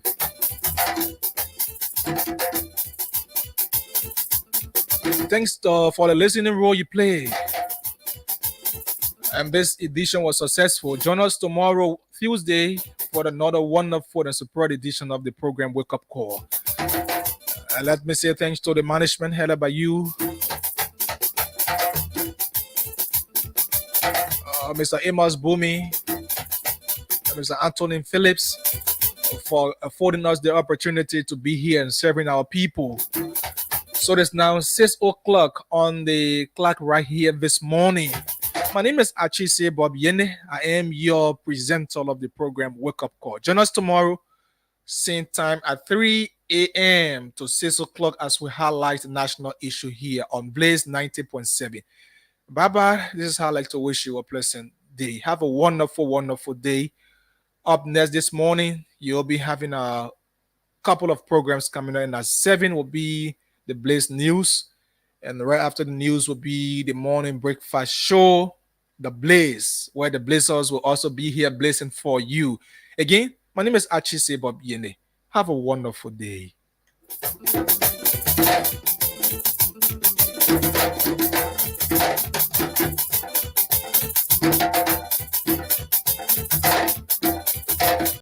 Thanks for the listening role you play. And this edition was successful. Join us tomorrow, Tuesday, for another wonderful and superb edition of the program Wake Up Call. And let me say thanks to the management headed by you, Mr. Amos Bumi, Mr. Anthony Phillips, for affording us the opportunity to be here and serving our people. So it's now 6 o'clock on the clock right here this morning. My name is Achise Bob Yene. I am your presenter of the program Wake Up Call. Join us tomorrow, same time at 3 a.m. to 6 o'clock as we highlight the national issue here on Blaze 90.7. Bye-bye. This is how I like to wish you a pleasant day. Have a wonderful, wonderful day. Up next this morning, you'll be having a couple of programs coming in. At 7 will be the Blaze News. And right after the news will be the morning breakfast show, The Blaze, where the Blazers will also be here blazing for you. Again, my name is Achise Bob Yene. Have a wonderful day.